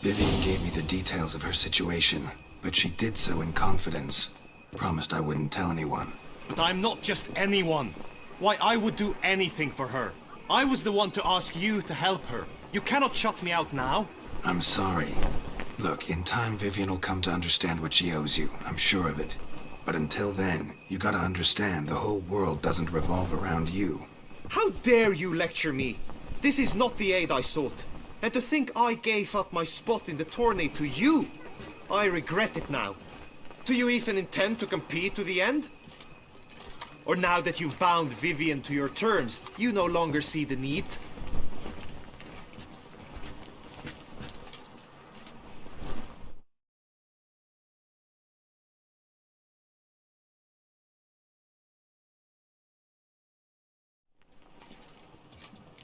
Vivian gave me the details of her situation, but she did so in confidence. Promised I wouldn't tell anyone. But I'm not just anyone. Why, I would do anything for her. I was the one to ask you to help her. You cannot shut me out now. I'm sorry. Look, in time Vivian will come to understand what she owes you. I'm sure of it. But until then, you gotta understand the whole world doesn't revolve around you. How dare you lecture me? This is not the aid I sought. And to think I gave up my spot in the tourney to you! I regret it now. Do you even intend to compete to the end? Or now that you've bound Vivian to your terms, you no longer see the need?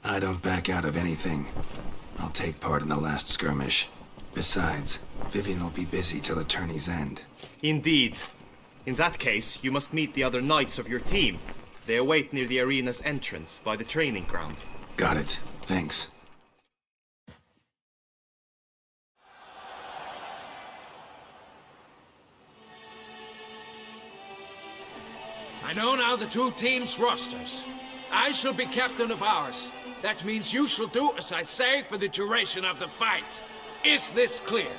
I don't back out of anything. I'll take part in the last skirmish. Besides, Vivian will be busy till the tourney's end. Indeed. In that case, you must meet the other knights of your team. They await near the arena's entrance, by the training ground. Got it. Thanks. I know now the two teams' rosters. I shall be captain of ours. That means you shall do as I say for the duration of the fight. Is this clear?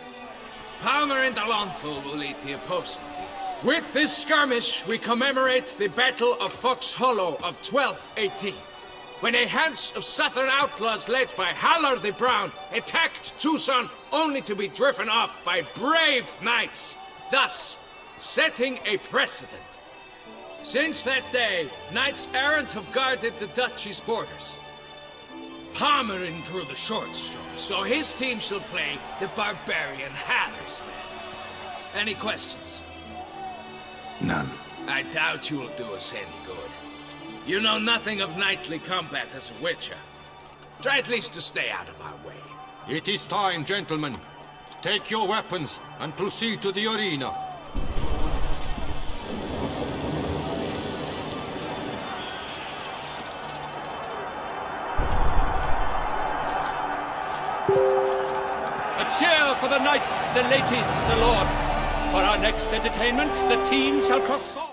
Palmer and Alonfo will lead the opposing team. With this skirmish, we commemorate the Battle of Fox Hollow of 1218, when a host of southern outlaws led by Halar the Brown attacked Tucson only to be driven off by brave knights, thus setting a precedent. Since that day, knights errant have guarded the duchy's borders. Palmerin drew the short straw, so his team shall play the barbarian Haller's men. Any questions? None. I doubt you will do us any good. You know nothing of knightly combat as a witcher. Try at least to stay out of our way. It is time, gentlemen. Take your weapons and proceed to the arena. A cheer for the knights, the ladies, the lords. For our next entertainment, the team shall cross swords.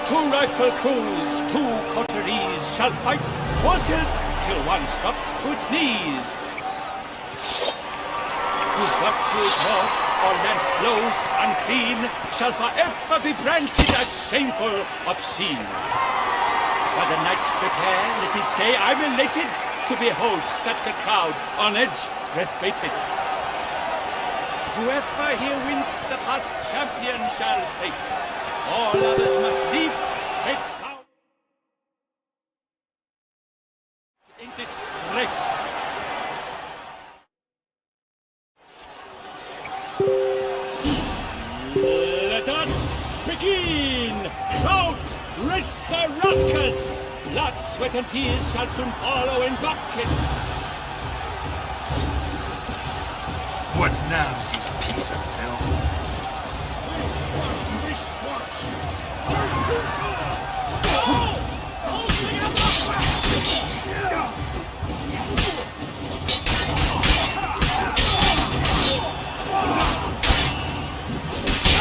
Two rifle crews, two coteries shall fight, full tilt, till one drops to its knees. Whose virtuous horse or lance blows unclean shall forever be branded as shameful, obscene. While the knights prepare, let me say I'm elated to behold such a crowd on edge, breath-baited. Whoever here wins the past champion shall face. All others must leave its power in disgrace. Let us begin! Out, race a ruckus! Blood, sweat, and tears shall soon follow in buckets. What now, you piece of filth?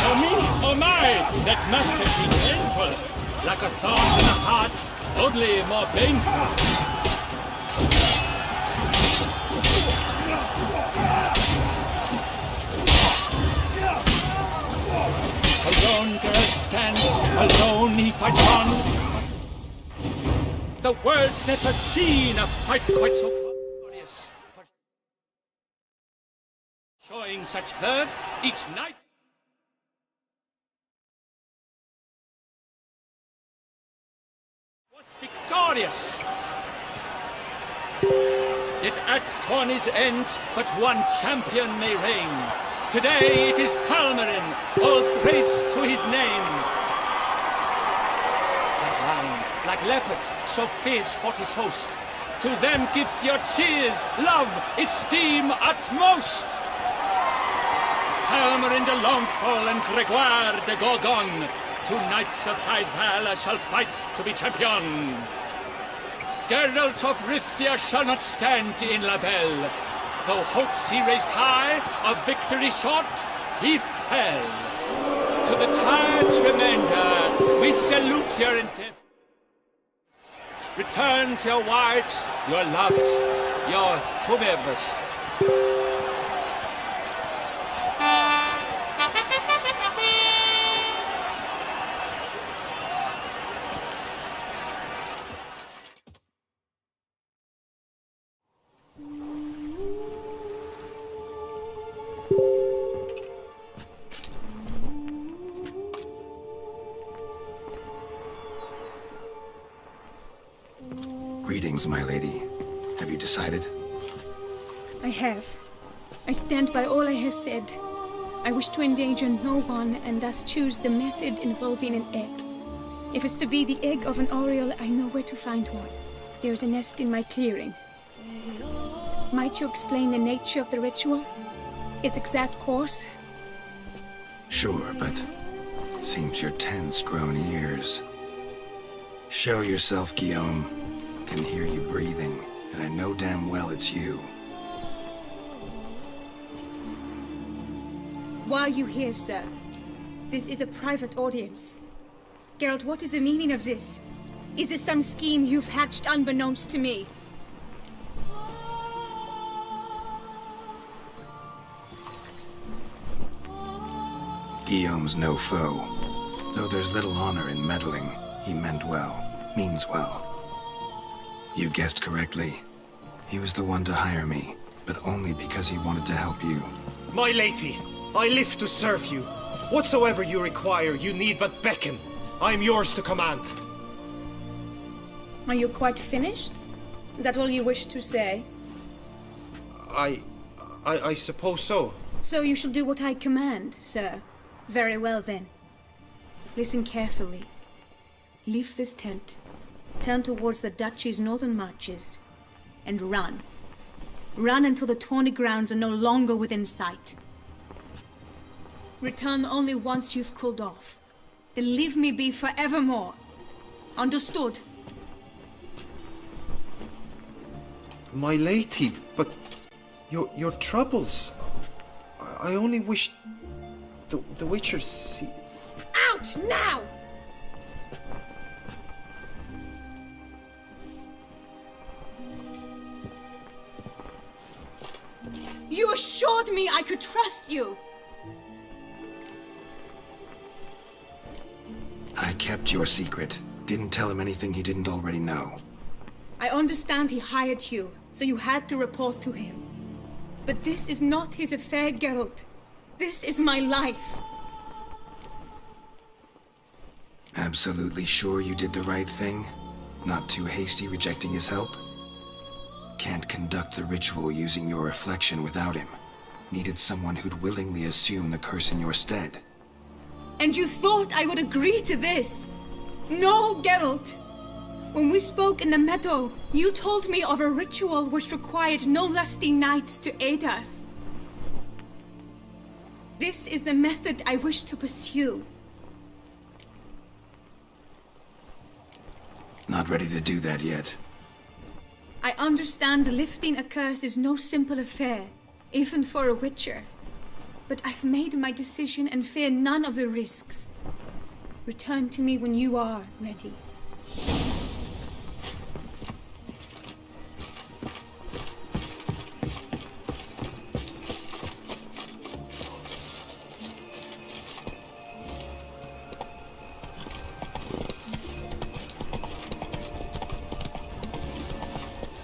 Oh me, oh my, that must have been painful. Like a thorn in the heart, only more painful. Alone girl stands, alone he fights on. The world's never seen a fight quite so glorious. Showing such verve each night. Was victorious. Yet at tourney's end, but one champion may reign. Today it is Palmerin, all praise to his name. Like lions, like leopards, so fierce fought his host. To them give your cheers, love, esteem utmost. Palmerin de Longfall and Gregoire de Gorgon, two knights of high valor shall fight to be champion. Geralt of Rivia shall not stand in La Belle. Though hopes he raised high, of victory short, he fell. To the tired remainder, we salute your endeavors. Return to your wives, your loves, your whomevers. Greetings, my lady. Have you decided? I have. I stand by all I have said. I wish to endanger no one and thus choose the method involving an egg. If it's to be the egg of an oriole, I know where to find one. There is a nest in my clearing. Might you explain the nature of the ritual? Its exact course? Sure, but seems your tense grown ears. Show yourself, Guillaume. Can hear you breathing, and I know damn well it's you. Why are you here, sir? This is a private audience. Geralt, what is the meaning of this? Is this some scheme you've hatched unbeknownst to me? Guillaume's no foe. Though there's little honor in meddling, he meant well, means well. You guessed correctly. He was the one to hire me, but only because he wanted to help you. My lady, I live to serve you. Whatsoever you require, you need but beckon. I am yours to command. Are you quite finished? Is that all you wish to say? I suppose so. So you shall do what I command, sir. Very well then. Listen carefully. Leave this tent, turn towards the duchy's northern marches, and run. Run until the Tawny grounds are no longer within sight. Return only once you've cooled off. Then leave me be forevermore. Understood? My lady, but your troubles. I only wish the Witcher see. Out now! You assured me I could trust you. I kept your secret. Didn't tell him anything he didn't already know. I understand he hired you, so you had to report to him. But this is not his affair, Geralt. This is my life. Absolutely sure you did the right thing? Not too hasty rejecting his help? Can't conduct the ritual using your reflection without him. Needed someone who'd willingly assume the curse in your stead. And you thought I would agree to this? No, Geralt! When we spoke in the meadow, you told me of a ritual which required no lusty knights to aid us. This is the method I wish to pursue. Not ready to do that yet. I understand lifting a curse is no simple affair, even for a witcher. But I've made my decision and fear none of the risks. Return to me when you are ready.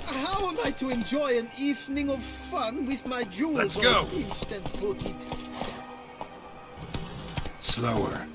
How am I to enjoy an evening of fun with my jewels Let's go. all pinched and booted? Slower.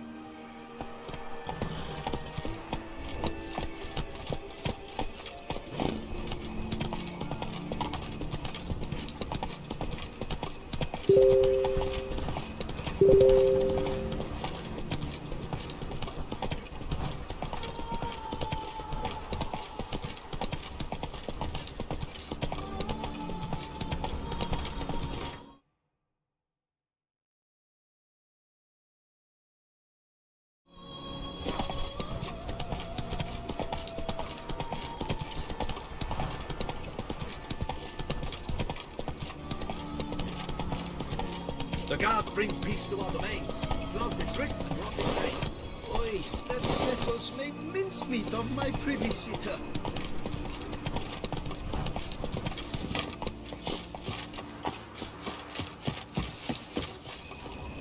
The guard brings peace to our domains. Flout its writ and rot its chains. Oi, that settles made mincemeat of my privy sitter.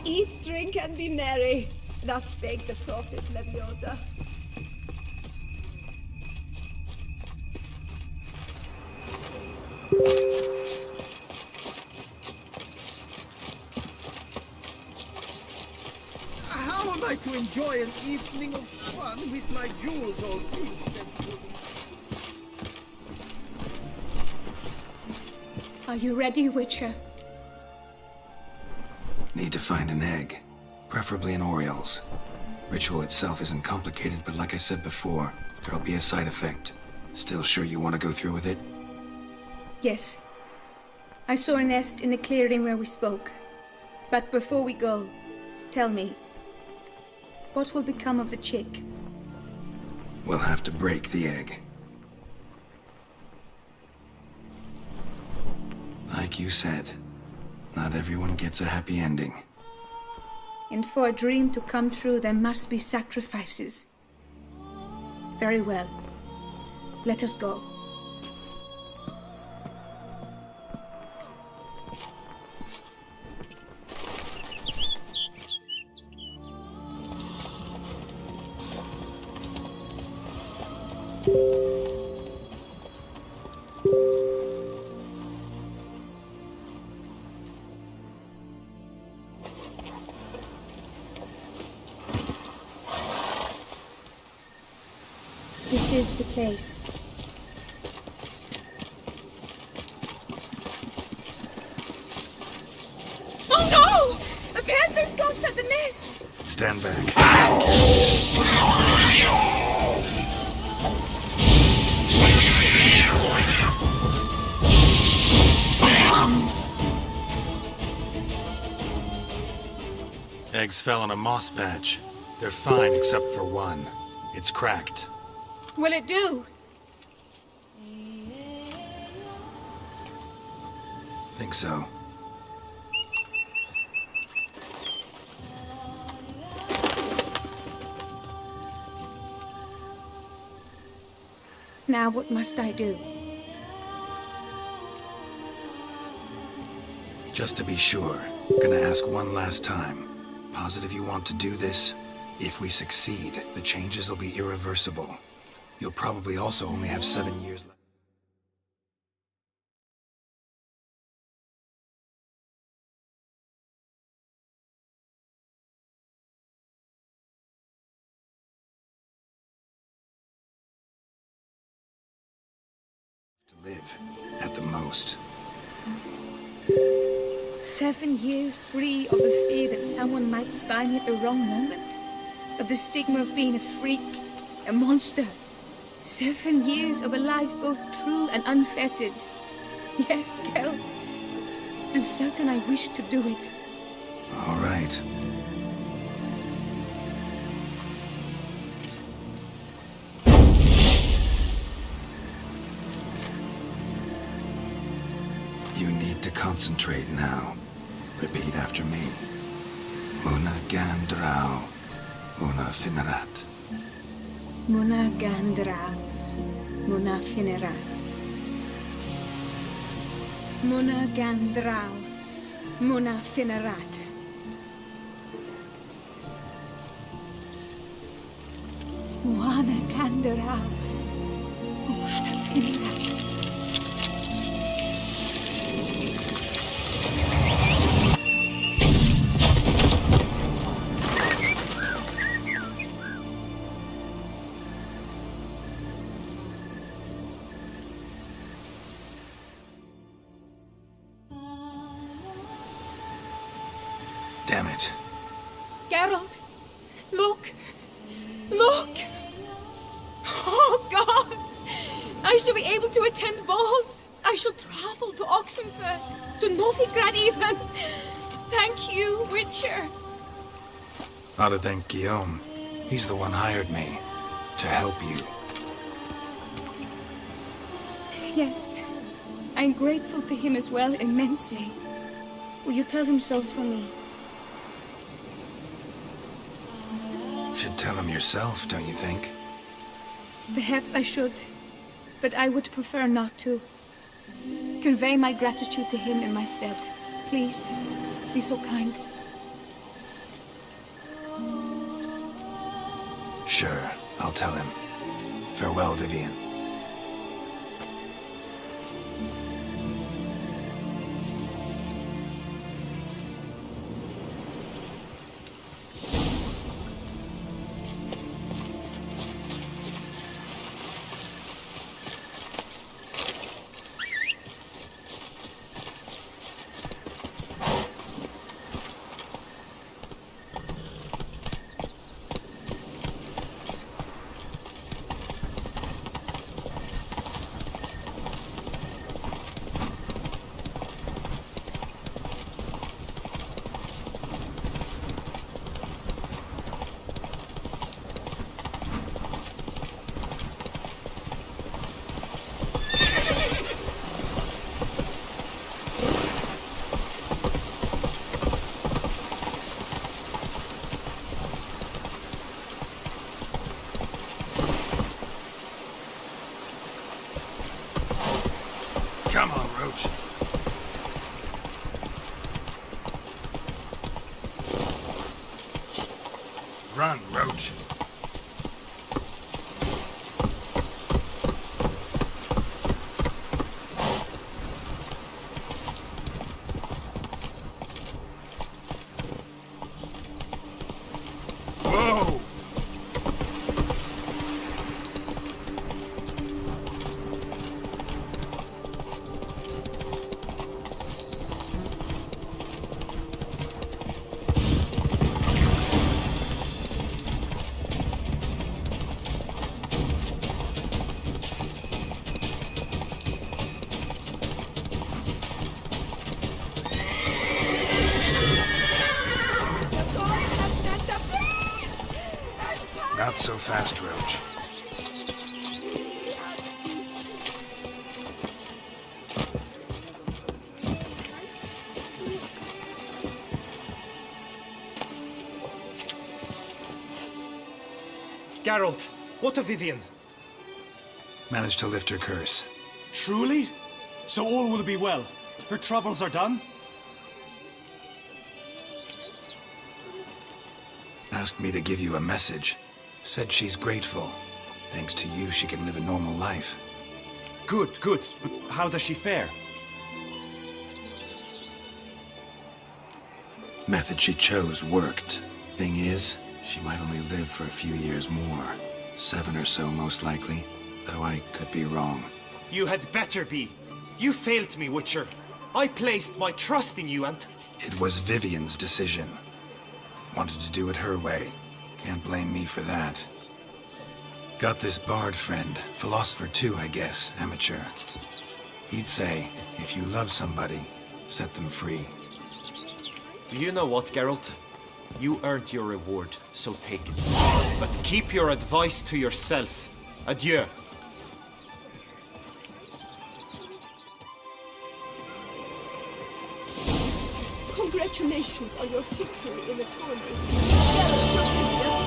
Eat, drink, and be merry. Thus spake the prophet Lebioda. How am I to enjoy an evening of fun with my jewels all pinched and booted? Are you ready, Witcher? Need to find an egg. Preferably an Oriole's. Ritual itself isn't complicated, but like I said before, there'll be a side effect. Still sure you want to go through with it? Yes. I saw a nest in the clearing where we spoke. But before we go, tell me, what will become of the chick? We'll have to break the egg. Like you said, not everyone gets a happy ending. And for a dream to come true, there must be sacrifices. Very well. Let us go. This is the place. Oh no! A panther's got at the nest! Stand back. Eggs fell on a moss patch. They're fine except for one. It's cracked. Will it do? Think so. Now what must I do? Just to be sure, gonna ask one last time. Positive you want to do this? If we succeed, the changes will be irreversible. You'll probably also only have 7 years left. To live, at the most. 7 years free of the fear that someone might spy me at the wrong moment? Of the stigma of being a freak, a monster? 7 years of a life both true and unfettered. Yes, Kelt. I'm certain I wish to do it. All right. You need to concentrate now. Repeat after me. Muna Gandrau, Muna Finerat. Muna Gandrau, Muna Finerat. Muna Gandrau, Muna Finerat. Muna Gandrau, Muna Finerat. Damn it. Geralt, look! Look! Oh, God! I shall be able to attend balls. I shall travel to Oxenfurt, to Novigrad even. Thank you, Witcher. Ought to thank Guillaume. He's the one hired me. To help you. Yes, I'm grateful to him as well, immensely. Will you tell him so for me? Should tell him yourself, don't you think? Perhaps I should, but I would prefer not to. Convey my gratitude to him in my stead. Please, be so kind. Sure, I'll tell him. Farewell, Vivian. Run, Roach. Whoa! Not so fast, Roach. Geralt, what of Vivian? Managed to lift her curse. Truly? So all will be well. Her troubles are done? Asked me to give you a message. Said she's grateful. Thanks to you, she can live a normal life. Good, good. But how does she fare? Method she chose worked. Thing is, she might only live for a few years more. 7 or so, most likely. Though I could be wrong. You had better be. You failed me, Witcher. I placed my trust in you and... It was Vivian's decision. Wanted to do it her way. Can't blame me for that. Got this bard friend. Philosopher too, I guess. Amateur. He'd say, if you love somebody, set them free. Do you know what, Geralt? You earned your reward, so take it. But keep your advice to yourself. Adieu. Congratulations on your victory in the tourney. Geralt of Rivia.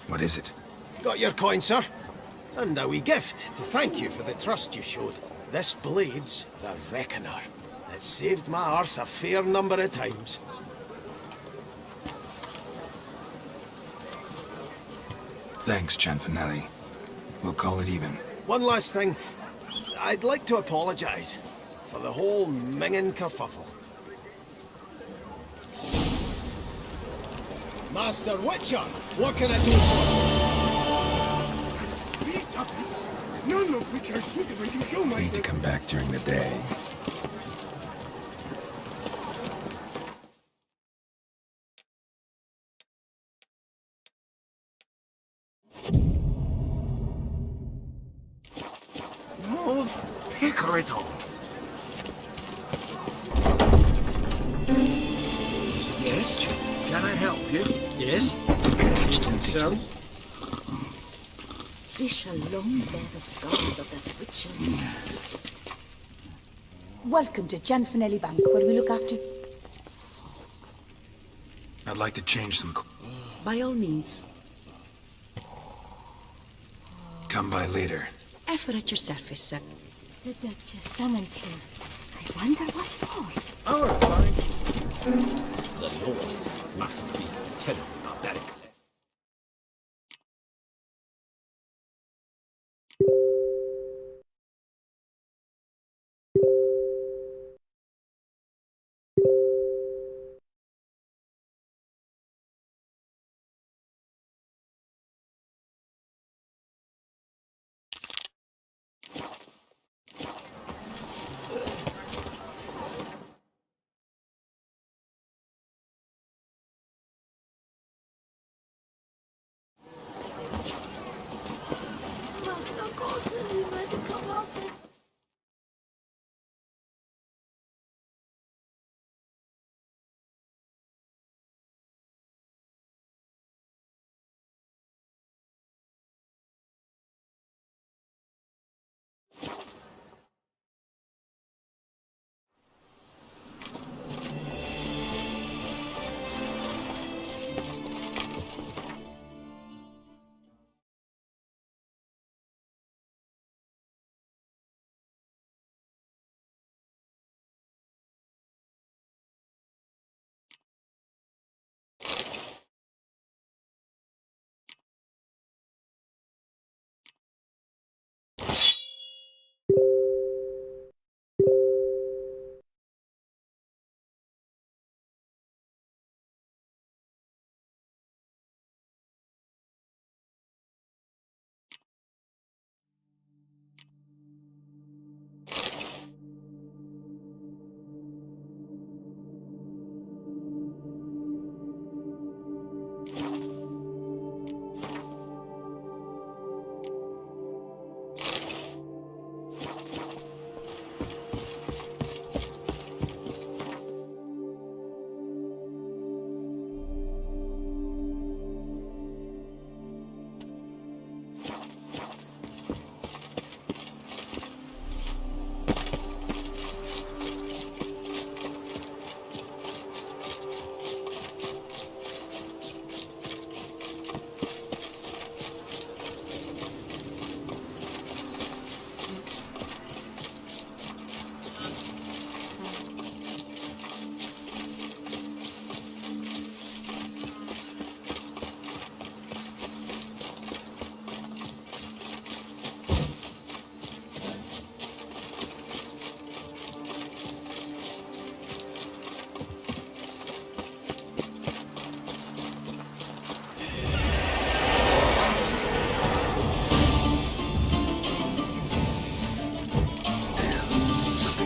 What is it? Got your coin, sir. And a wee gift to thank you for the trust you showed. This blade's the Reckoner. It saved my arse a fair number of times. Thanks, Cianfanelli. We'll call it even. One last thing. I'd like to apologize for the whole minging kerfuffle. Master Witcher, what can I do for you? 3 doublets, none of which are suitable to show Need myself. to come back during the day. Oh, pickle. conquer it all. Yes? Can I help you? Yes? So? We shall long bear the scars of that witch's visit. Welcome to Gianfinelli Bank, where we look after... I'd like to change some... By all means. Come by later. Effort at your service, sir. The Duchess summoned him. I wonder what for. Our kind. The North must be terribly barbaric.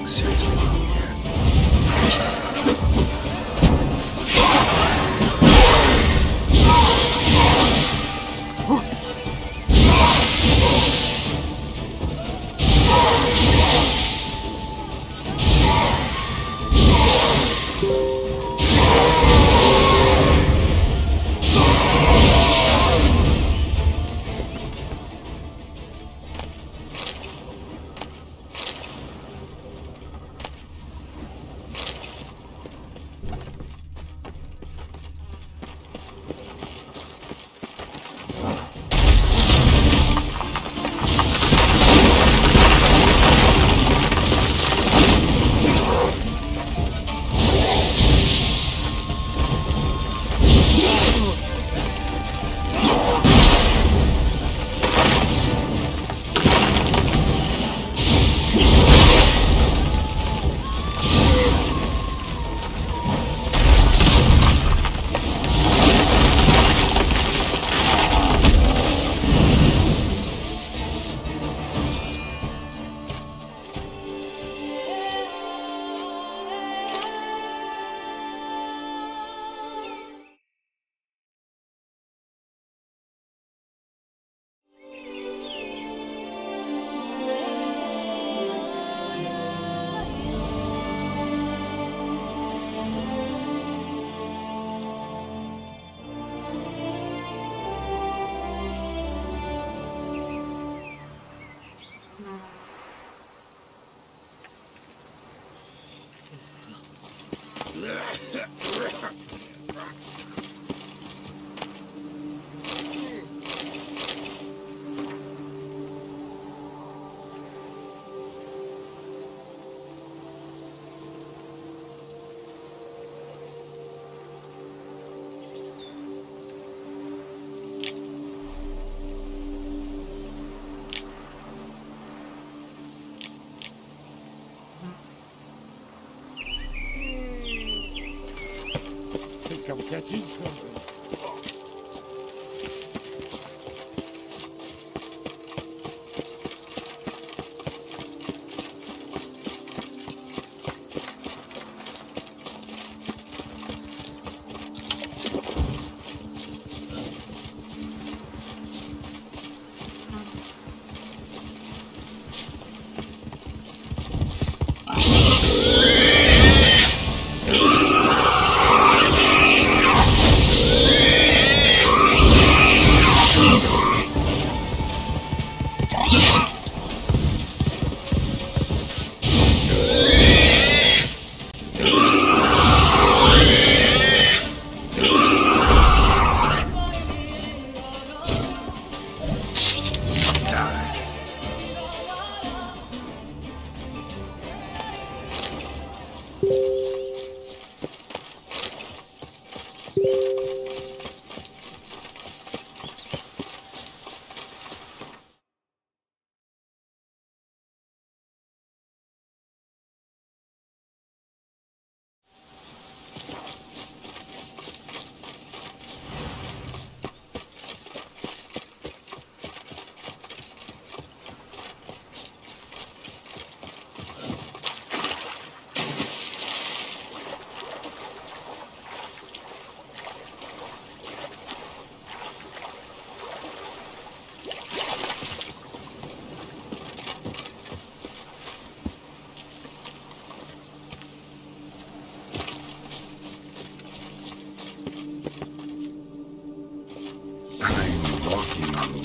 Seriously wrong here. I'm catching something.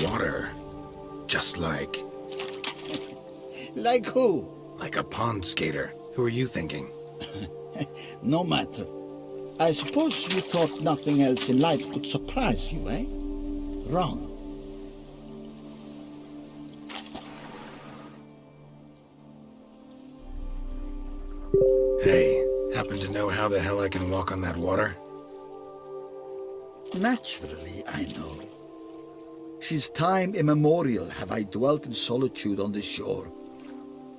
Water. Just like... Like who? Like a pond skater. Who are you thinking? No matter. I suppose you thought nothing else in life could surprise you, eh? Wrong. Hey, happen to know how the hell I can walk on that water? Naturally, I know. Since time immemorial have I dwelt in solitude on this shore,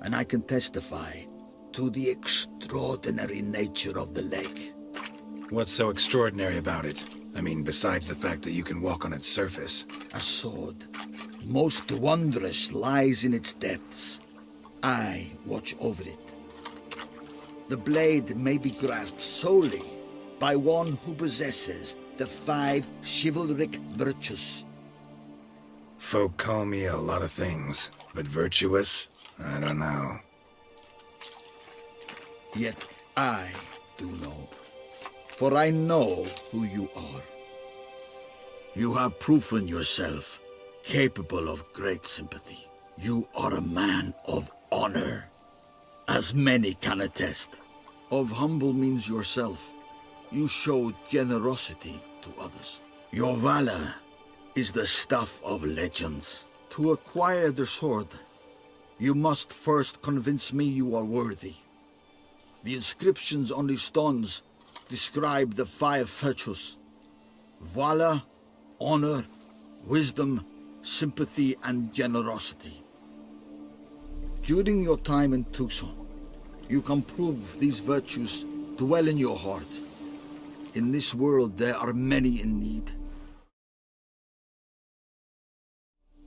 and I can testify to the extraordinary nature of the lake. What's so extraordinary about it? I mean, besides the fact that you can walk on its surface. A sword, most wondrous, lies in its depths. I watch over it. The blade may be grasped solely by one who possesses the 5 chivalric virtues. Folk call me a lot of things, but virtuous? I don't know. Yet I do know. For I know who you are. You have proven yourself capable of great sympathy. You are a man of honor, as many can attest. Of humble means yourself. You show generosity to others. Your valor is the stuff of legends. To acquire the sword, you must first convince me you are worthy. The inscriptions on the stones describe the 5 virtues: valor, honor, wisdom, sympathy, and generosity. During your time in Tucson, you can prove these virtues dwell in your heart. In this world, there are many in need.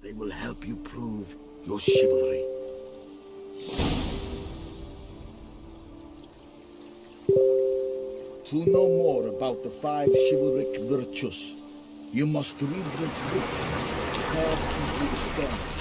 They will help you prove your chivalry. To know more about the 5 chivalric virtues, you must read the inscriptions carved into the stones.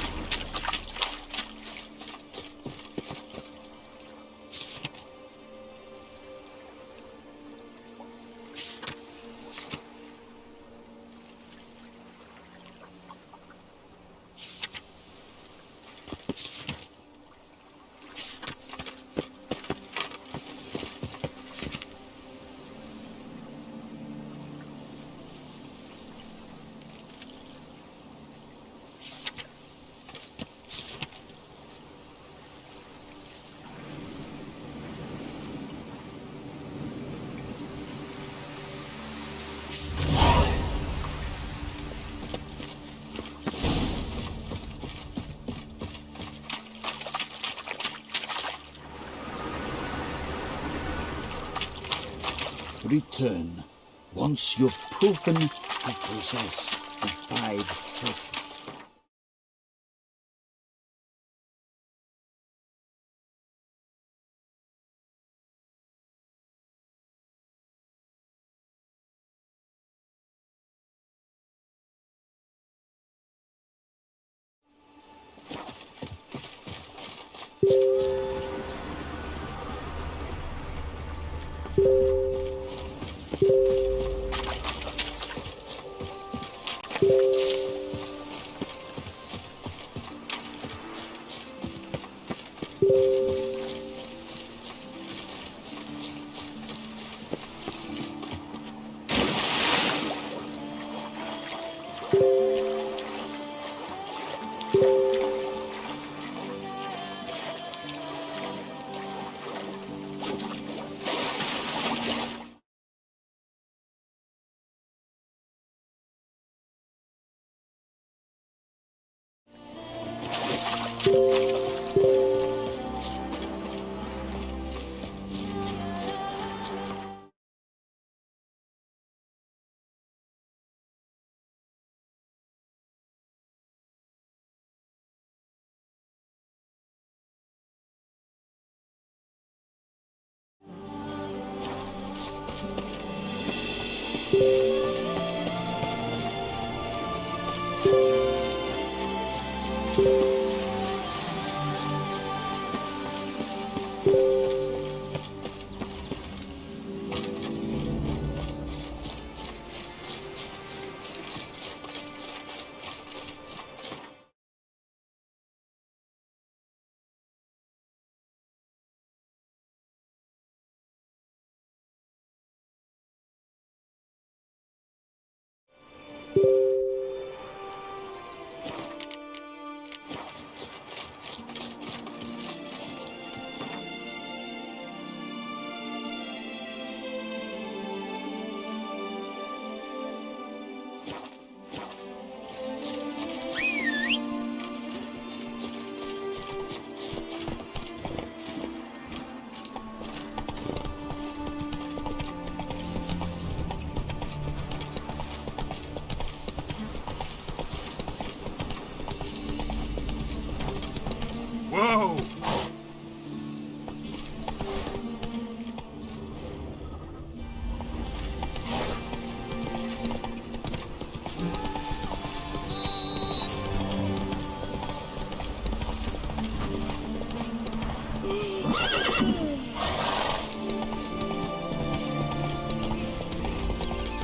return once you've proven to possess the 5 virtues. Whoa!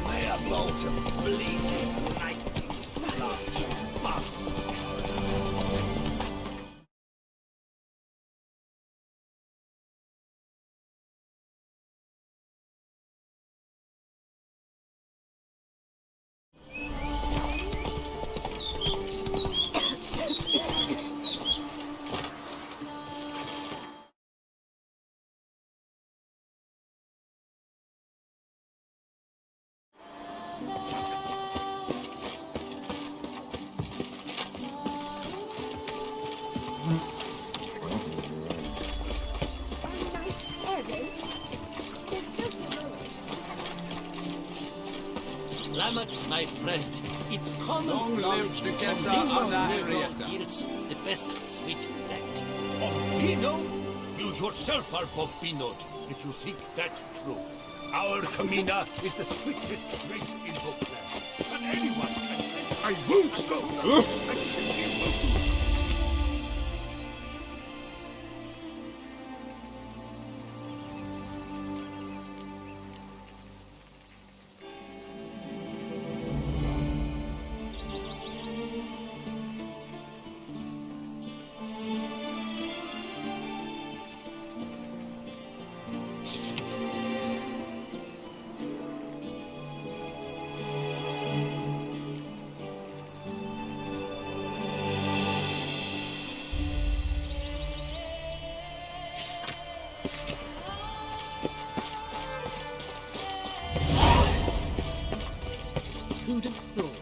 May a bolt of bleeding lightning blast his butt. Lamak, my friend, it's common Long live knowledge Duchessa that Anna Bingo Henrietta. yields the best sweet red. Bombino? You yourself are Bombino, if you think that's true. Our Camina is the sweetest drink in Bookland. But anyone can drink. I won't go! I simply won't do it. Who'd have thought?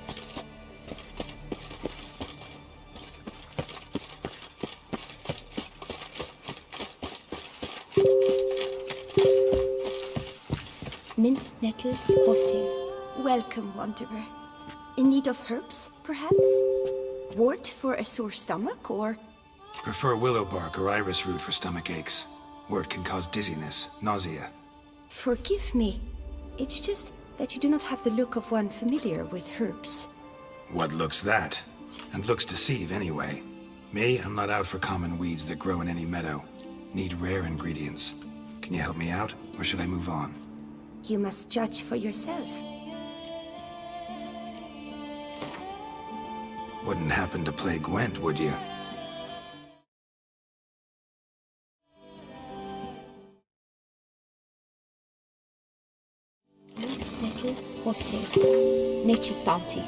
Mint nettle hosting. Welcome, wanderer. In need of herbs, perhaps? Wort for a sore stomach, or... Prefer willow bark or iris root for stomach aches. Wort can cause dizziness, nausea. Forgive me. It's just that you do not have the look of one familiar with herbs. What looks that? And looks deceive anyway. Me, I'm not out for common weeds that grow in any meadow. Need rare ingredients. Can you help me out, or should I move on? You must judge for yourself. Wouldn't happen to play Gwent, would you? Mint nettle hosting. Nature's bounty.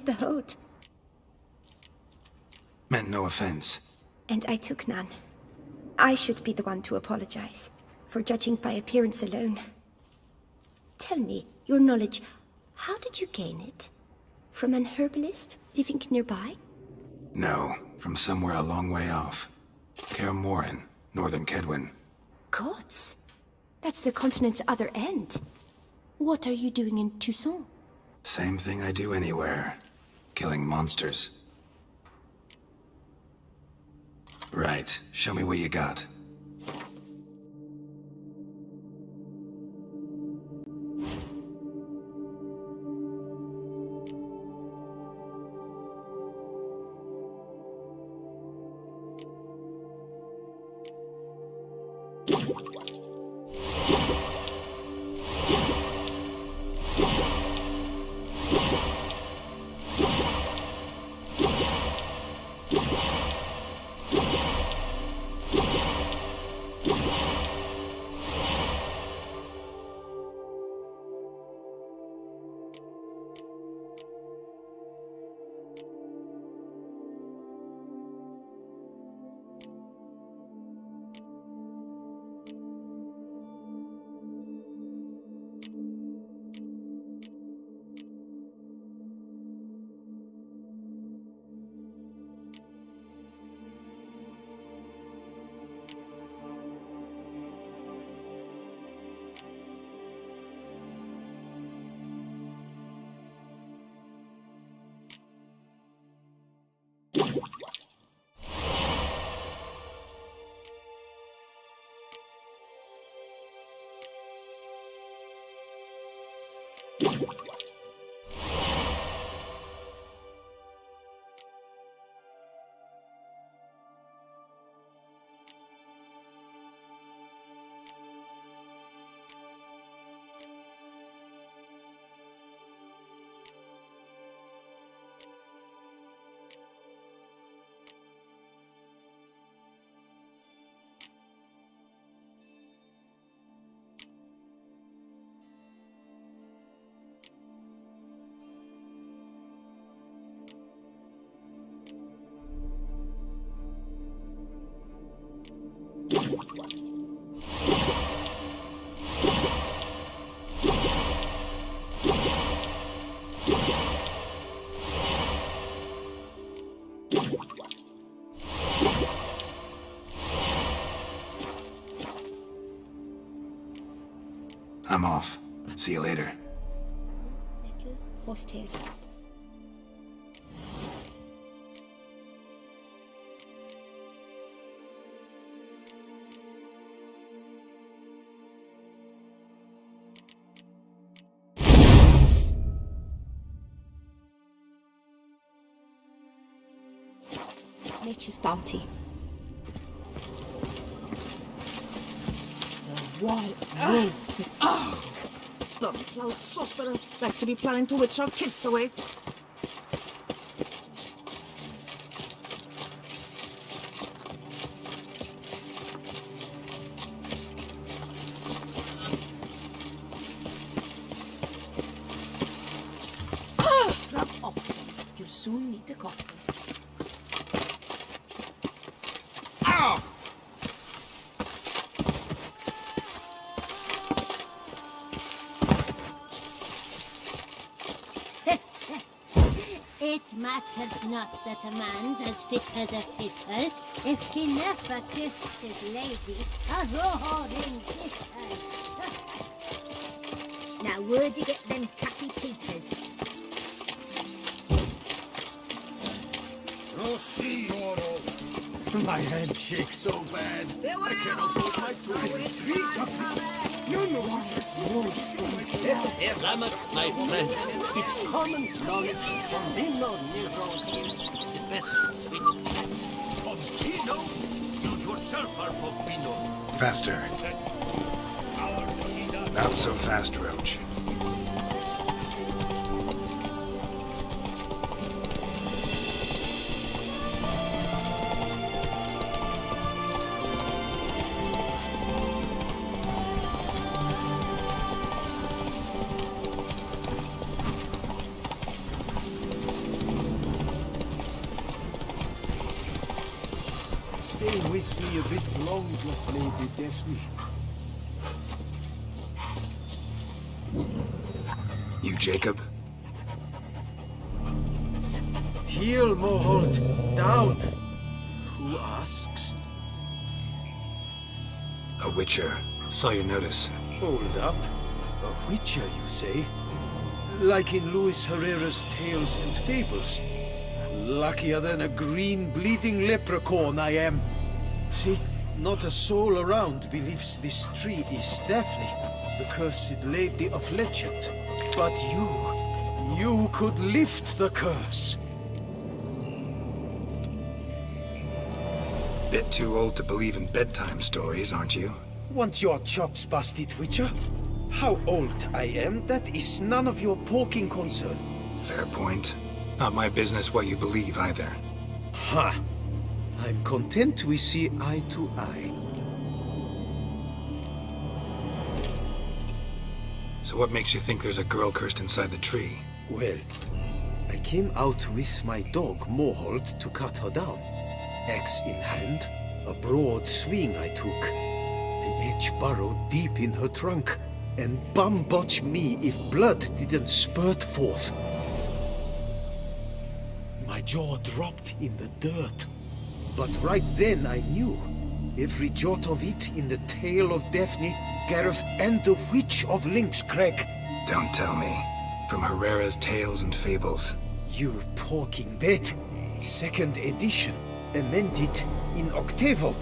the hold. Meant no offense. And I took none. I should be the one to apologize for judging by appearance alone. Tell me, your knowledge, how did you gain it? From an herbalist living nearby? No, from somewhere a long way off. Kaer Morhen, northern Kedwin. Gods! That's the continent's other end. What are you doing in Toussaint? Same thing I do anywhere. Killing monsters. Right, show me what you got. I'm off. See you later. Little horsetail. Nature's bounty. White wolf. Oh! Bloody cloud sorcerer. Like to be planning to witch our kids away. Scrub off. You'll soon need the coffin. Ow! It matters not that a man's as fit as a fiddle if he never kissed his lady a roaring bitter. Now, where'd you get them catty peepers? My hand shakes so bad. I cannot put my two three couplets. No, Ramak, my friend, it's common knowledge Bombino Nero is the best sweet cat. Bombino? You yourself are Bombino. Faster. Not so fast, Roach. Stay with me a bit longer, Lady Daphne. You Jacob? Heel, Moholt. Down. Who asks? A witcher. Saw your notice. Hold up. A witcher, you say? Like in Luis Herrera's Tales and Fables. Luckier than a green bleeding leprechaun I am. See, not a soul around believes this tree is Daphne, the cursed lady of legend. But you could lift the curse. Bit too old to believe in bedtime stories, aren't you? Want your chops busted, Witcher? How old I am, that is none of your poking concern. Fair point. Not my business what you believe either. Ha! I'm content we see eye to eye. So what makes you think there's a girl cursed inside the tree? Well, I came out with my dog, Moholt, to cut her down. Axe in hand, a broad swing I took. The edge burrowed deep in her trunk, and bum botch me if blood didn't spurt forth. My jaw dropped in the dirt. But right then I knew. Every jot of it in the tale of Daphne, Gareth, and the Witch of Lynxcrag. Don't tell me. From Herrera's Tales and Fables. You porking bet. Second edition. Amended in octavo.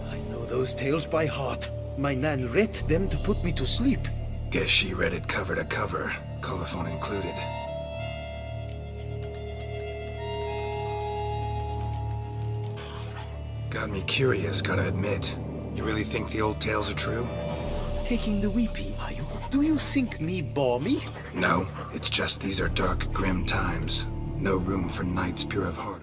I know those tales by heart. My nan read them to put me to sleep. Guess she read it cover to cover, colophon included. Got me curious, gotta admit. You really think the old tales are true? Taking the weepy, are you? Do you think me balmy? No, it's just these are dark, grim times. No room for knights pure of heart.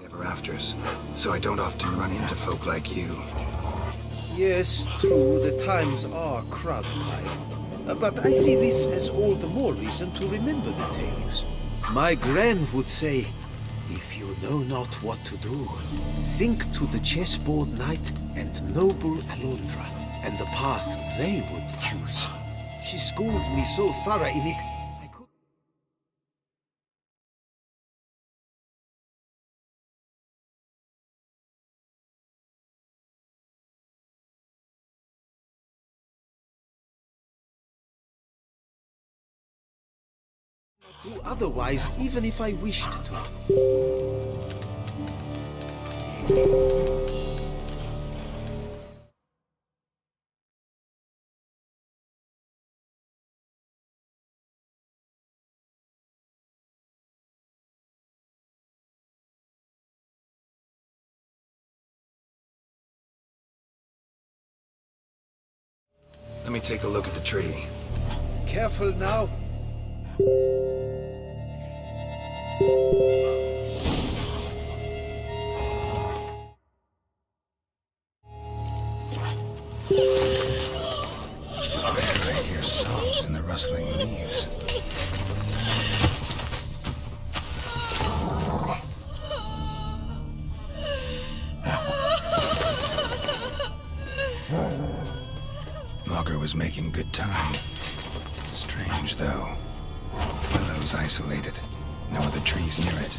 Ever afters, so I don't often run into folk like you. Yes, true, the times are crud pie. But I see this as all the more reason to remember the tales. My gran would say, if you know not what to do, think to the chessboard knight and noble Alondra, and the path they would choose. She schooled me so thorough in it, do otherwise, even if I wished to. Let me take a look at the tree. Careful now. I hear sobs in the rustling leaves. Logger was making good time. Strange, though. Willow's isolated. No other trees near it.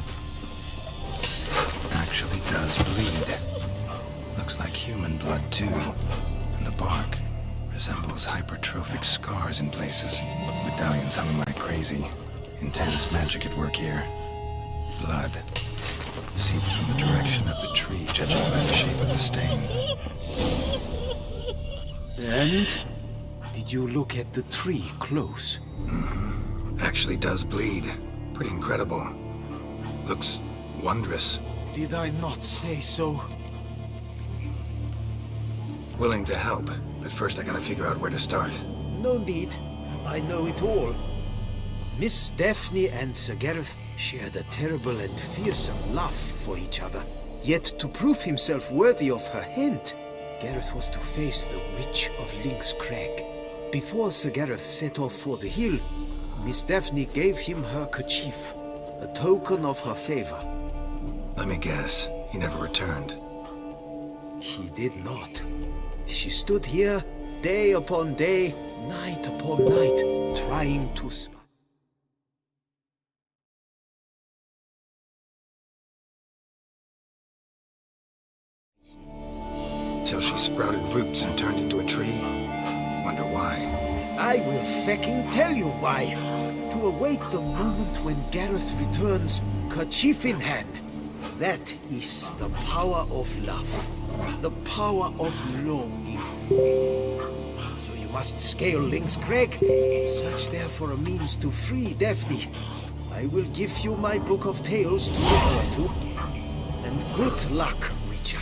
Actually does bleed. Looks like human blood, too. And the bark resembles hypertrophic scars in places. Medallions humming like crazy. Intense magic at work here. Blood seeps from the direction of the tree, judging by the shape of the stain. And? Did you look at the tree close? Mm-hmm. Actually does bleed. Pretty incredible. Looks wondrous. Did I not say so? Willing to help, but first I gotta figure out where to start. No need. I know it all. Miss Daphne and Sir Gareth shared a terrible and fearsome love for each other. Yet to prove himself worthy of her hand, Gareth was to face the Witch of Lynxcrag. Before Sir Gareth set off for the hill, Miss Daphne gave him her kerchief, a token of her favor. Let me guess, he never returned. He did not. She stood here day upon day, night upon night, trying to smile. Till she sprouted roots and turned into a tree? Wonder why. I will fecking tell you why. To await the moment when Gareth returns, kerchief in hand. That is the power of love. The power of longing. So you must scale Lynx Crag. Search there for a means to free Daphne. I will give you my book of tales to refer to. And good luck, Witcher.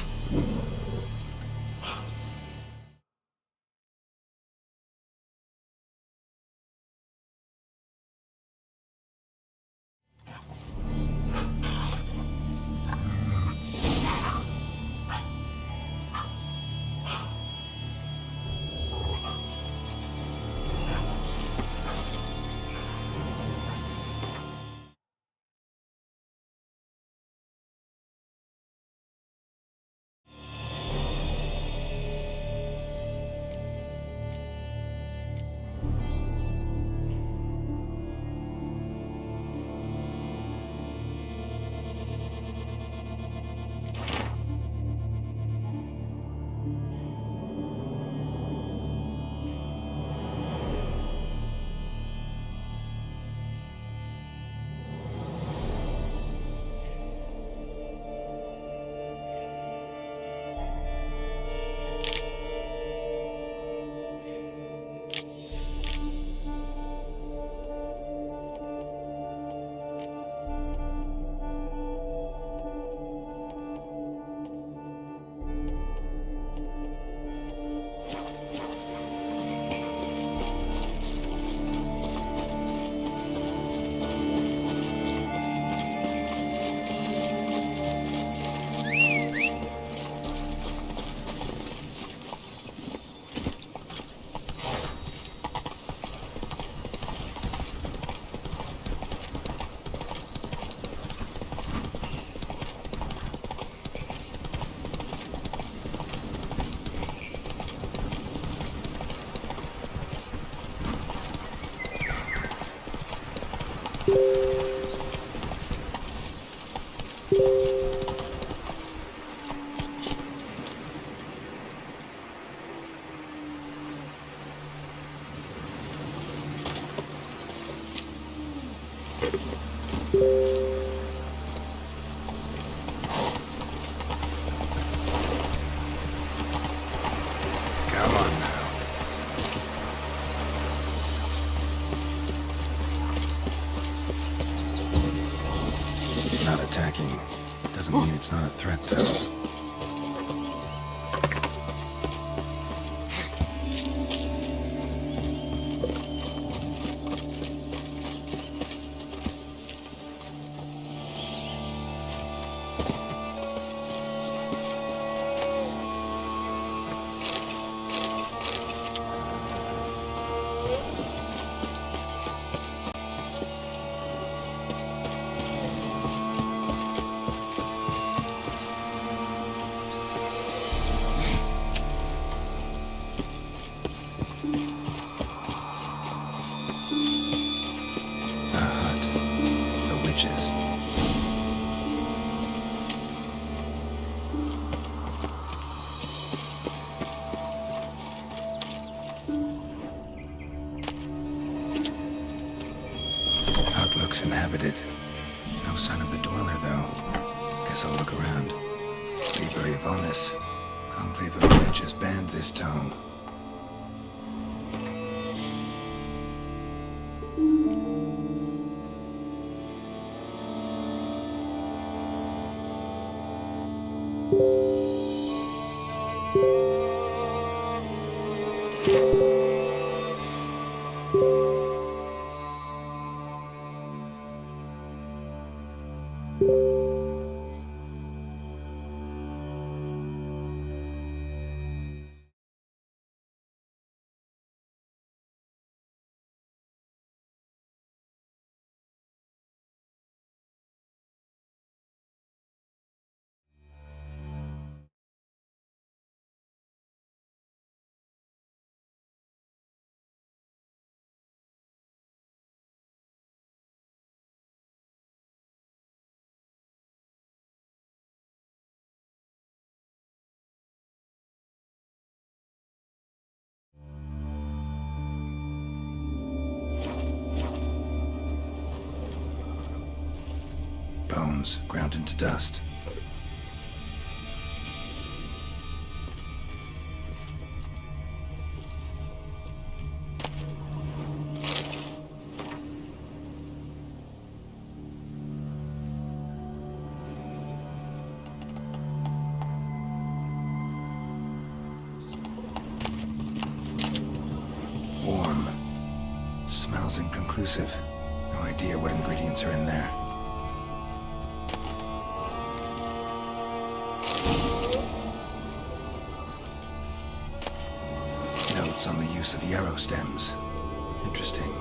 Not attacking doesn't mean it's not a threat, though. Looks inhabited. No sign of the dweller, though. Guess I'll look around. Liber Yvonis. Conclave of Witches banned this tome. bones ground into dust. Warm. Smells inconclusive. No idea what ingredients are in there. Notes on the use of yarrow stems. Interesting.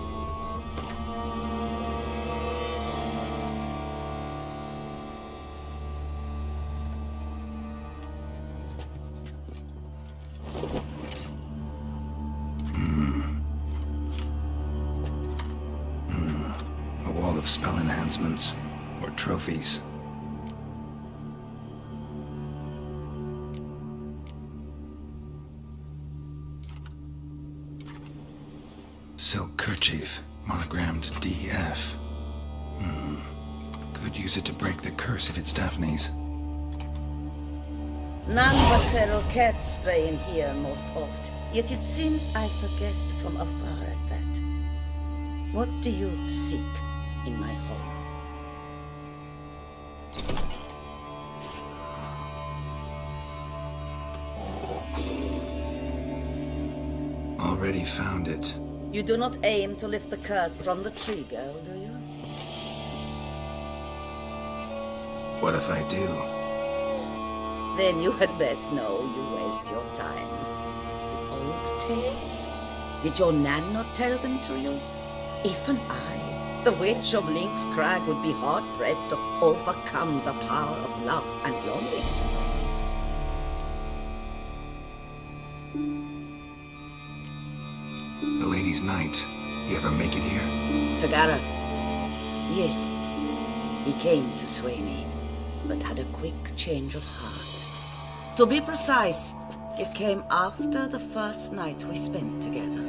A wall of spell enhancements, or trophies. Silk kerchief, monogrammed DF. Could use it to break the curse if it's Daphne's. None but feral cats stray in here most oft, yet it seems I've guessed from afar at that. What do you seek in my home? Already found it. You do not aim to lift the curse from the tree, girl, do you? What if I do? Then you had best know you waste your time. The old tales? Did your Nan not tell them to you? Even I, the Witch of Link's Crag, would be hard-pressed to overcome the power of love and longing. The Lady's Knight. You ever make it here? Sir Gareth. Yes, he came to sway me, but had a quick change of heart. To be precise, it came after the first night we spent together.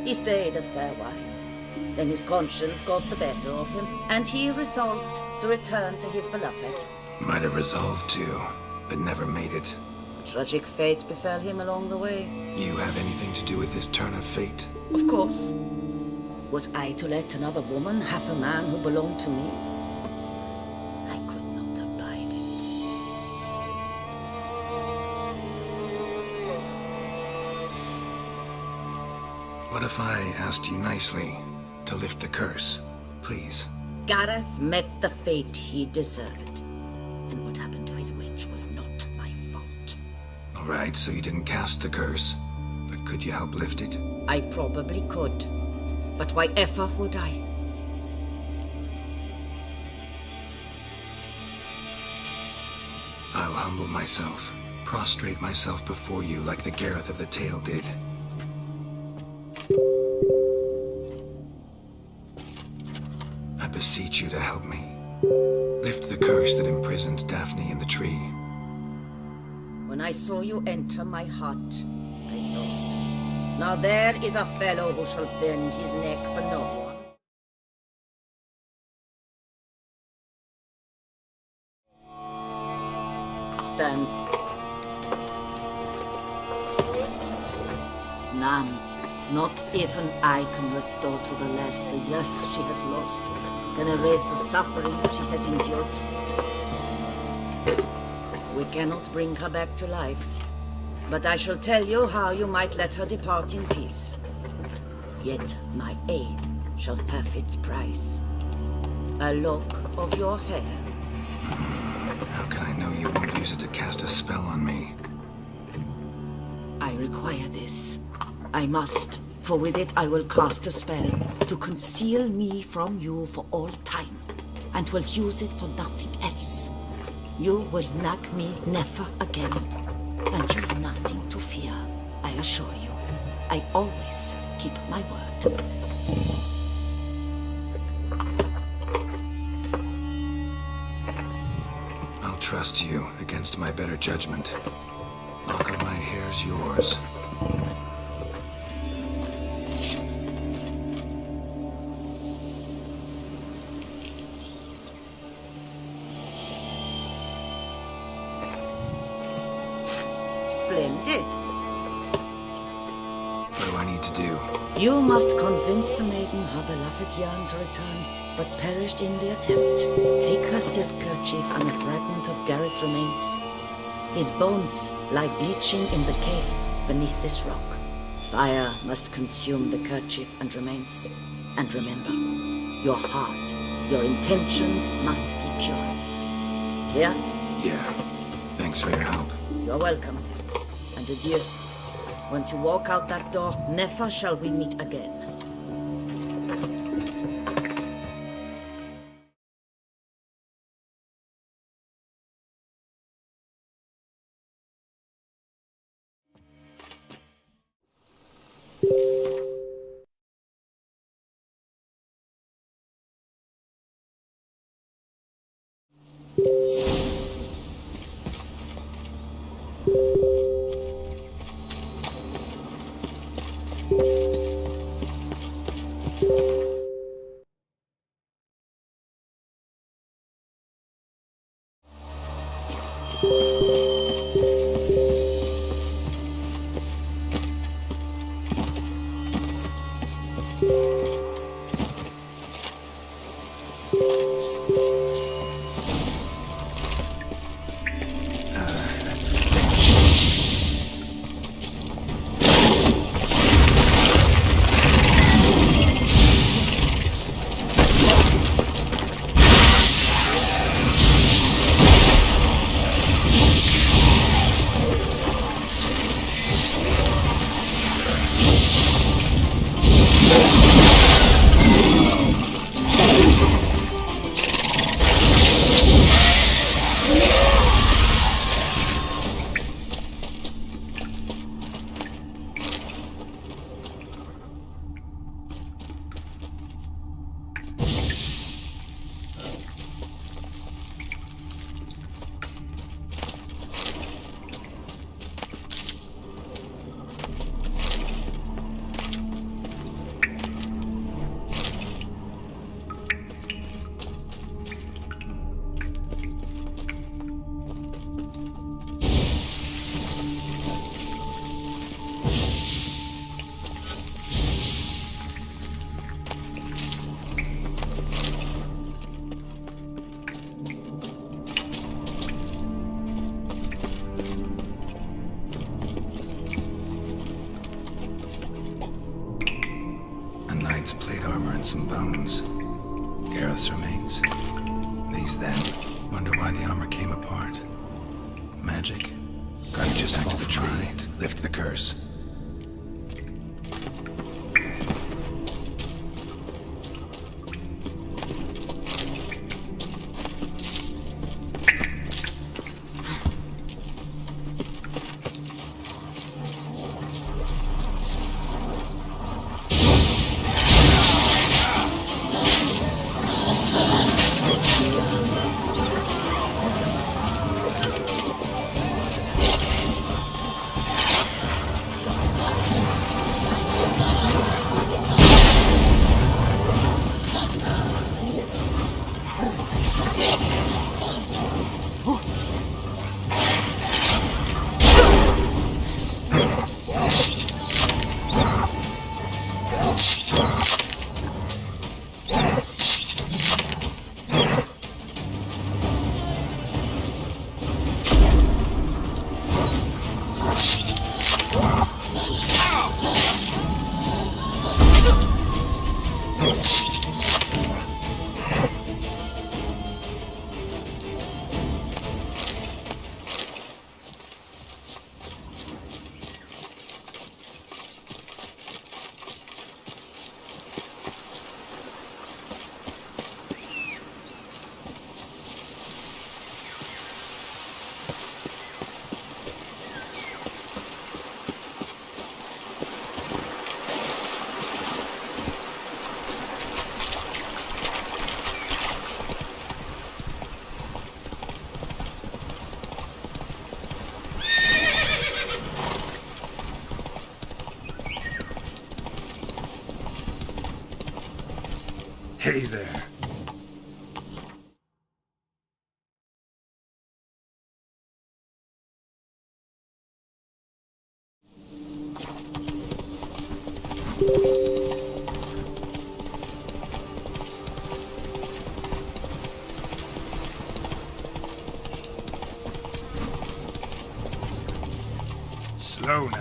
He stayed a fair while. Then his conscience got the better of him, and he resolved to return to his beloved. Might have resolved to, but never made it. A tragic fate befell him along the way. You have anything to do with this turn of fate? Of course. Was I to let another woman have a man who belonged to me? I could not abide it. What if I asked you nicely to lift the curse, please? Gareth met the fate he deserved. And what happened to his wench was not my fault. All right, so you didn't cast the curse, but could you help lift it? I probably could. But why ever would I? I'll humble myself, prostrate myself before you like the Gareth of the tale did. I beseech you to help me. Lift the curse that imprisoned Daphne in the tree. When I saw you enter my heart, I thought, now there is a fellow who shall bend his neck for no one. Stand. None. Not even I can restore to the lass the years she has lost, can erase the suffering she has endured. We cannot bring her back to life, but I shall tell you how you might let her depart in peace. Yet my aid shall have its price. A lock of your hair. How can I know you won't use it to cast a spell on me? I require this. I must, for with it I will cast a spell to conceal me from you for all time, and will use it for nothing else. You will nag me never again, and you've nothing to fear, I assure you. I always keep my word. I'll trust you against my better judgment. Lock of my hair's yours. did. What do I need to do? You must convince the maiden her beloved yearned to return, but perished in the attempt. Take her silk kerchief and a fragment of Garrett's remains. His bones lie bleaching in the cave beneath this rock. Fire must consume the kerchief and remains. And remember, your heart, your intentions must be pure. Clear? Yeah. Thanks for your help. You're welcome. And adieu. Once you walk out that door, never shall we meet again. Knight's plate armor and some bones. Gareth's remains. These then. Wonder why the armor came apart. Magic? Gotta just fall to try. Lift the curse. Hey there. Go now.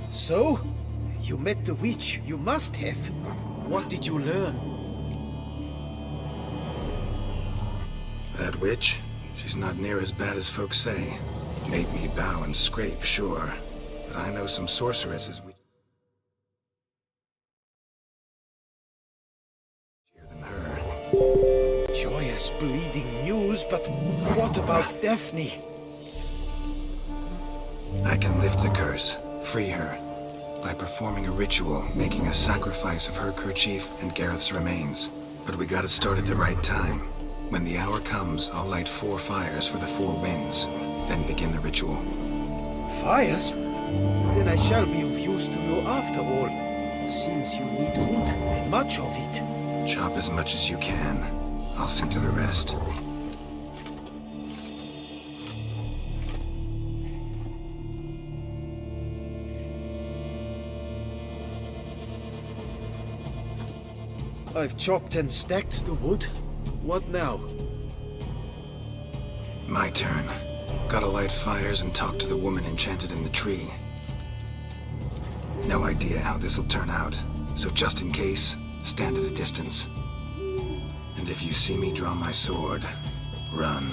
So? You met the witch. You must have. What did you learn? That witch? She's not near as bad as folks say. Made me bow and scrape, sure. But I know some sorceresses we... than her. Joyous, bleeding news, but what about Daphne? I can lift the curse, free her, by performing a ritual, making a sacrifice of her kerchief and Gareth's remains. But we gotta start at the right time. When the hour comes, I'll light 4 fires for the 4 winds, then begin the ritual. Fires? Then I shall be of use to you after all. Seems you need wood, much of it. Chop as much as you can. I'll see to the rest. I've chopped and stacked the wood. What now? My turn. Gotta light fires and talk to the woman enchanted in the tree. No idea how this'll turn out, so just in case, stand at a distance. And if you see me draw my sword, run.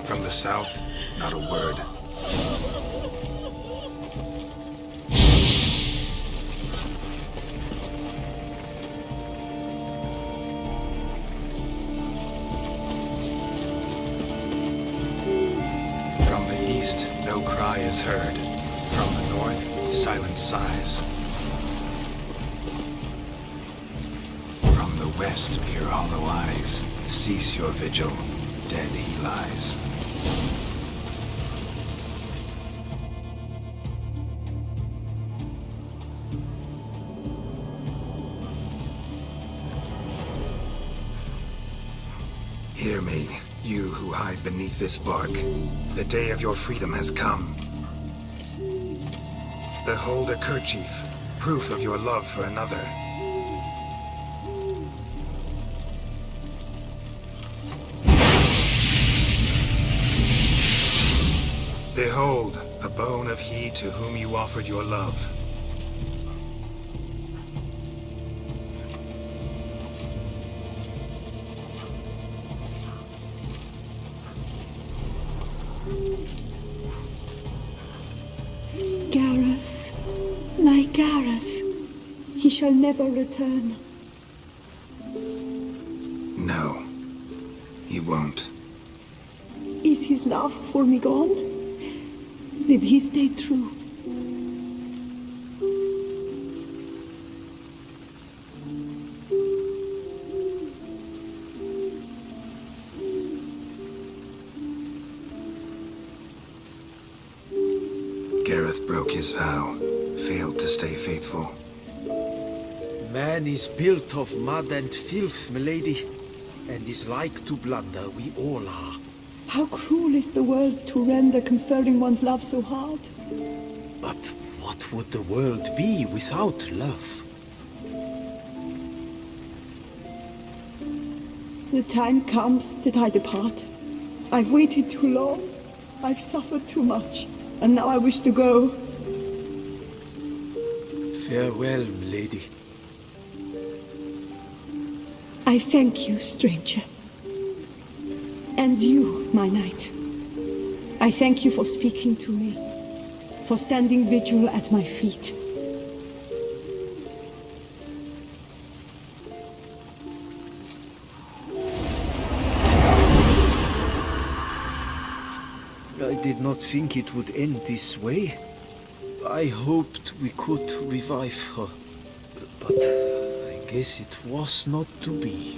From the south, not a word. From the east, no cry is heard. From the north, silent sighs. From the west, peer hollow eyes. Cease your vigil. Dead he lies. Hear me, you who hide beneath this bark. The day of your freedom has come. Behold a kerchief, proof of your love for another. Behold, a bone of he to whom you offered your love. Gareth, my Gareth, he shall never return. No, he won't. Is his love for me gone? Did he stay true? Gareth broke his vow, failed to stay faithful. Man is built of mud and filth, milady, and is like to blunder, we all are. How cruel is the world to render conferring one's love so hard. But what would the world be without love? The time comes that I depart. I've waited too long. I've suffered too much. And now I wish to go. Farewell, milady. I thank you, stranger. And you, my knight. I thank you for speaking to me, for standing vigil at my feet. I did not think it would end this way. I hoped we could revive her, but I guess it was not to be.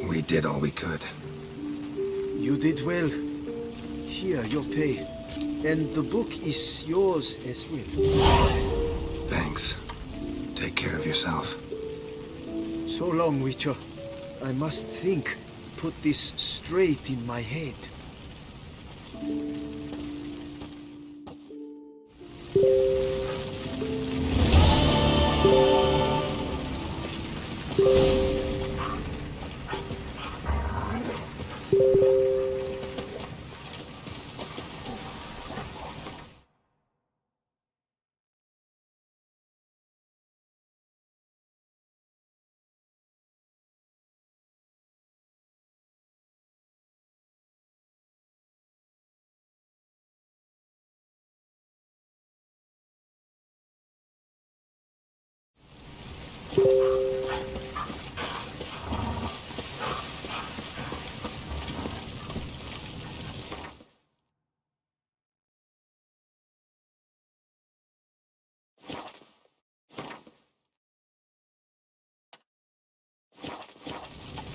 We did all we could. You did well. Here, your pay. And the book is yours as well. Thanks. Take care of yourself. So long, Witcher. I must think, put this straight in my head.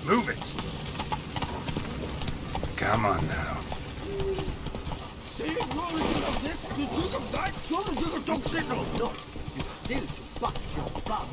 Move it! Come on now. See, you only of this, you took of that, you only took of Tuxedo. Not, you still to bust your bum.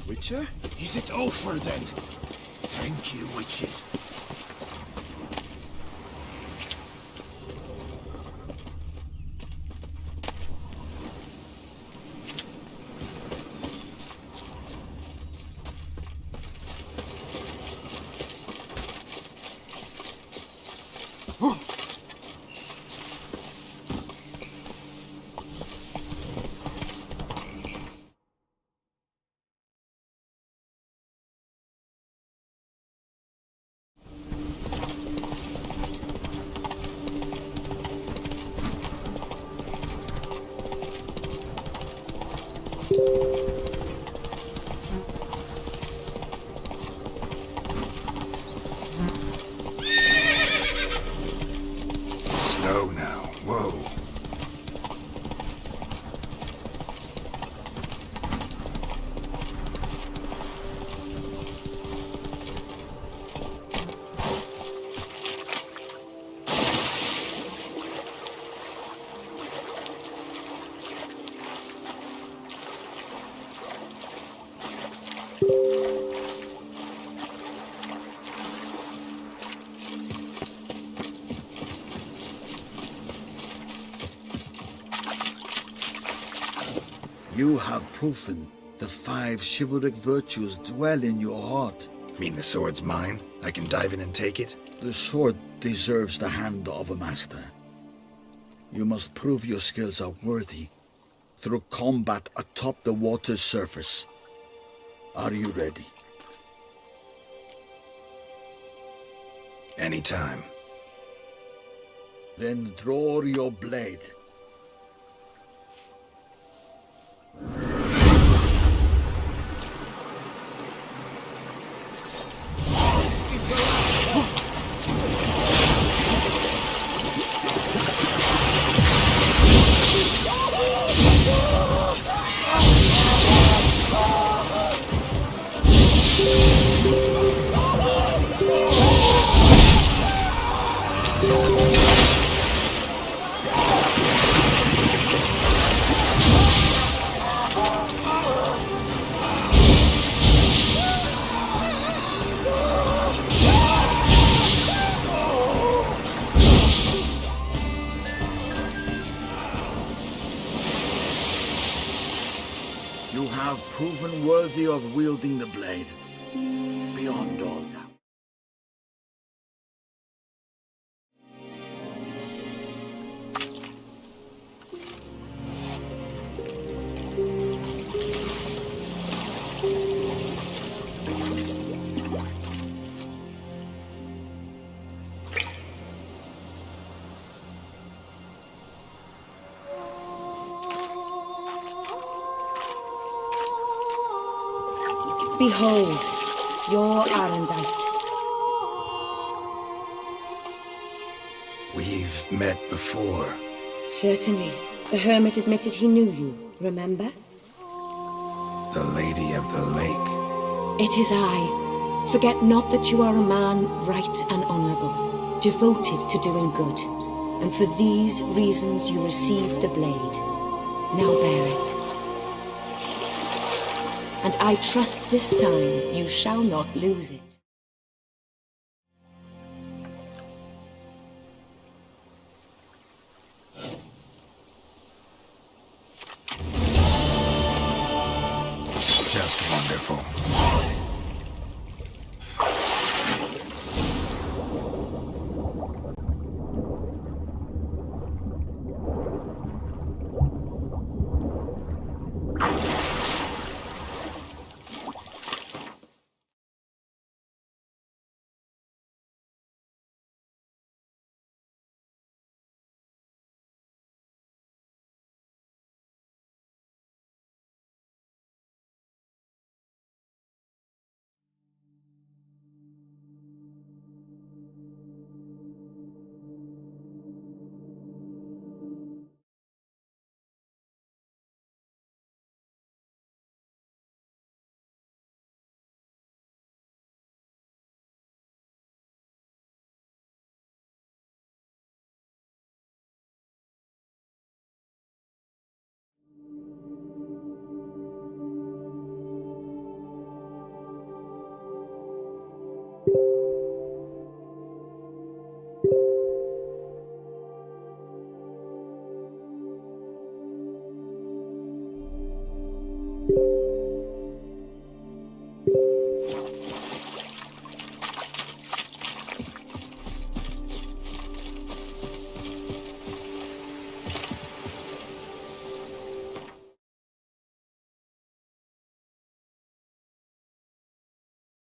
Witcher? Is it over then? Thank you, witches. You have proven the 5 chivalric virtues dwell in your heart. Mean the sword's mine? I can dive in and take it? The sword deserves the hand of a master. You must prove your skills are worthy through combat atop the water's surface. Are you ready? Anytime. Then draw your blade. You have proven worthy of wielding the blade. Beyond all doubt. Behold, your Arendite. We've met before. Certainly. The hermit admitted he knew you, remember? The Lady of the Lake. It is I. Forget not that you are a man right and honourable, devoted to doing good. And for these reasons you received the blade. Now bear it. And I trust this time you shall not lose it. Just wonderful.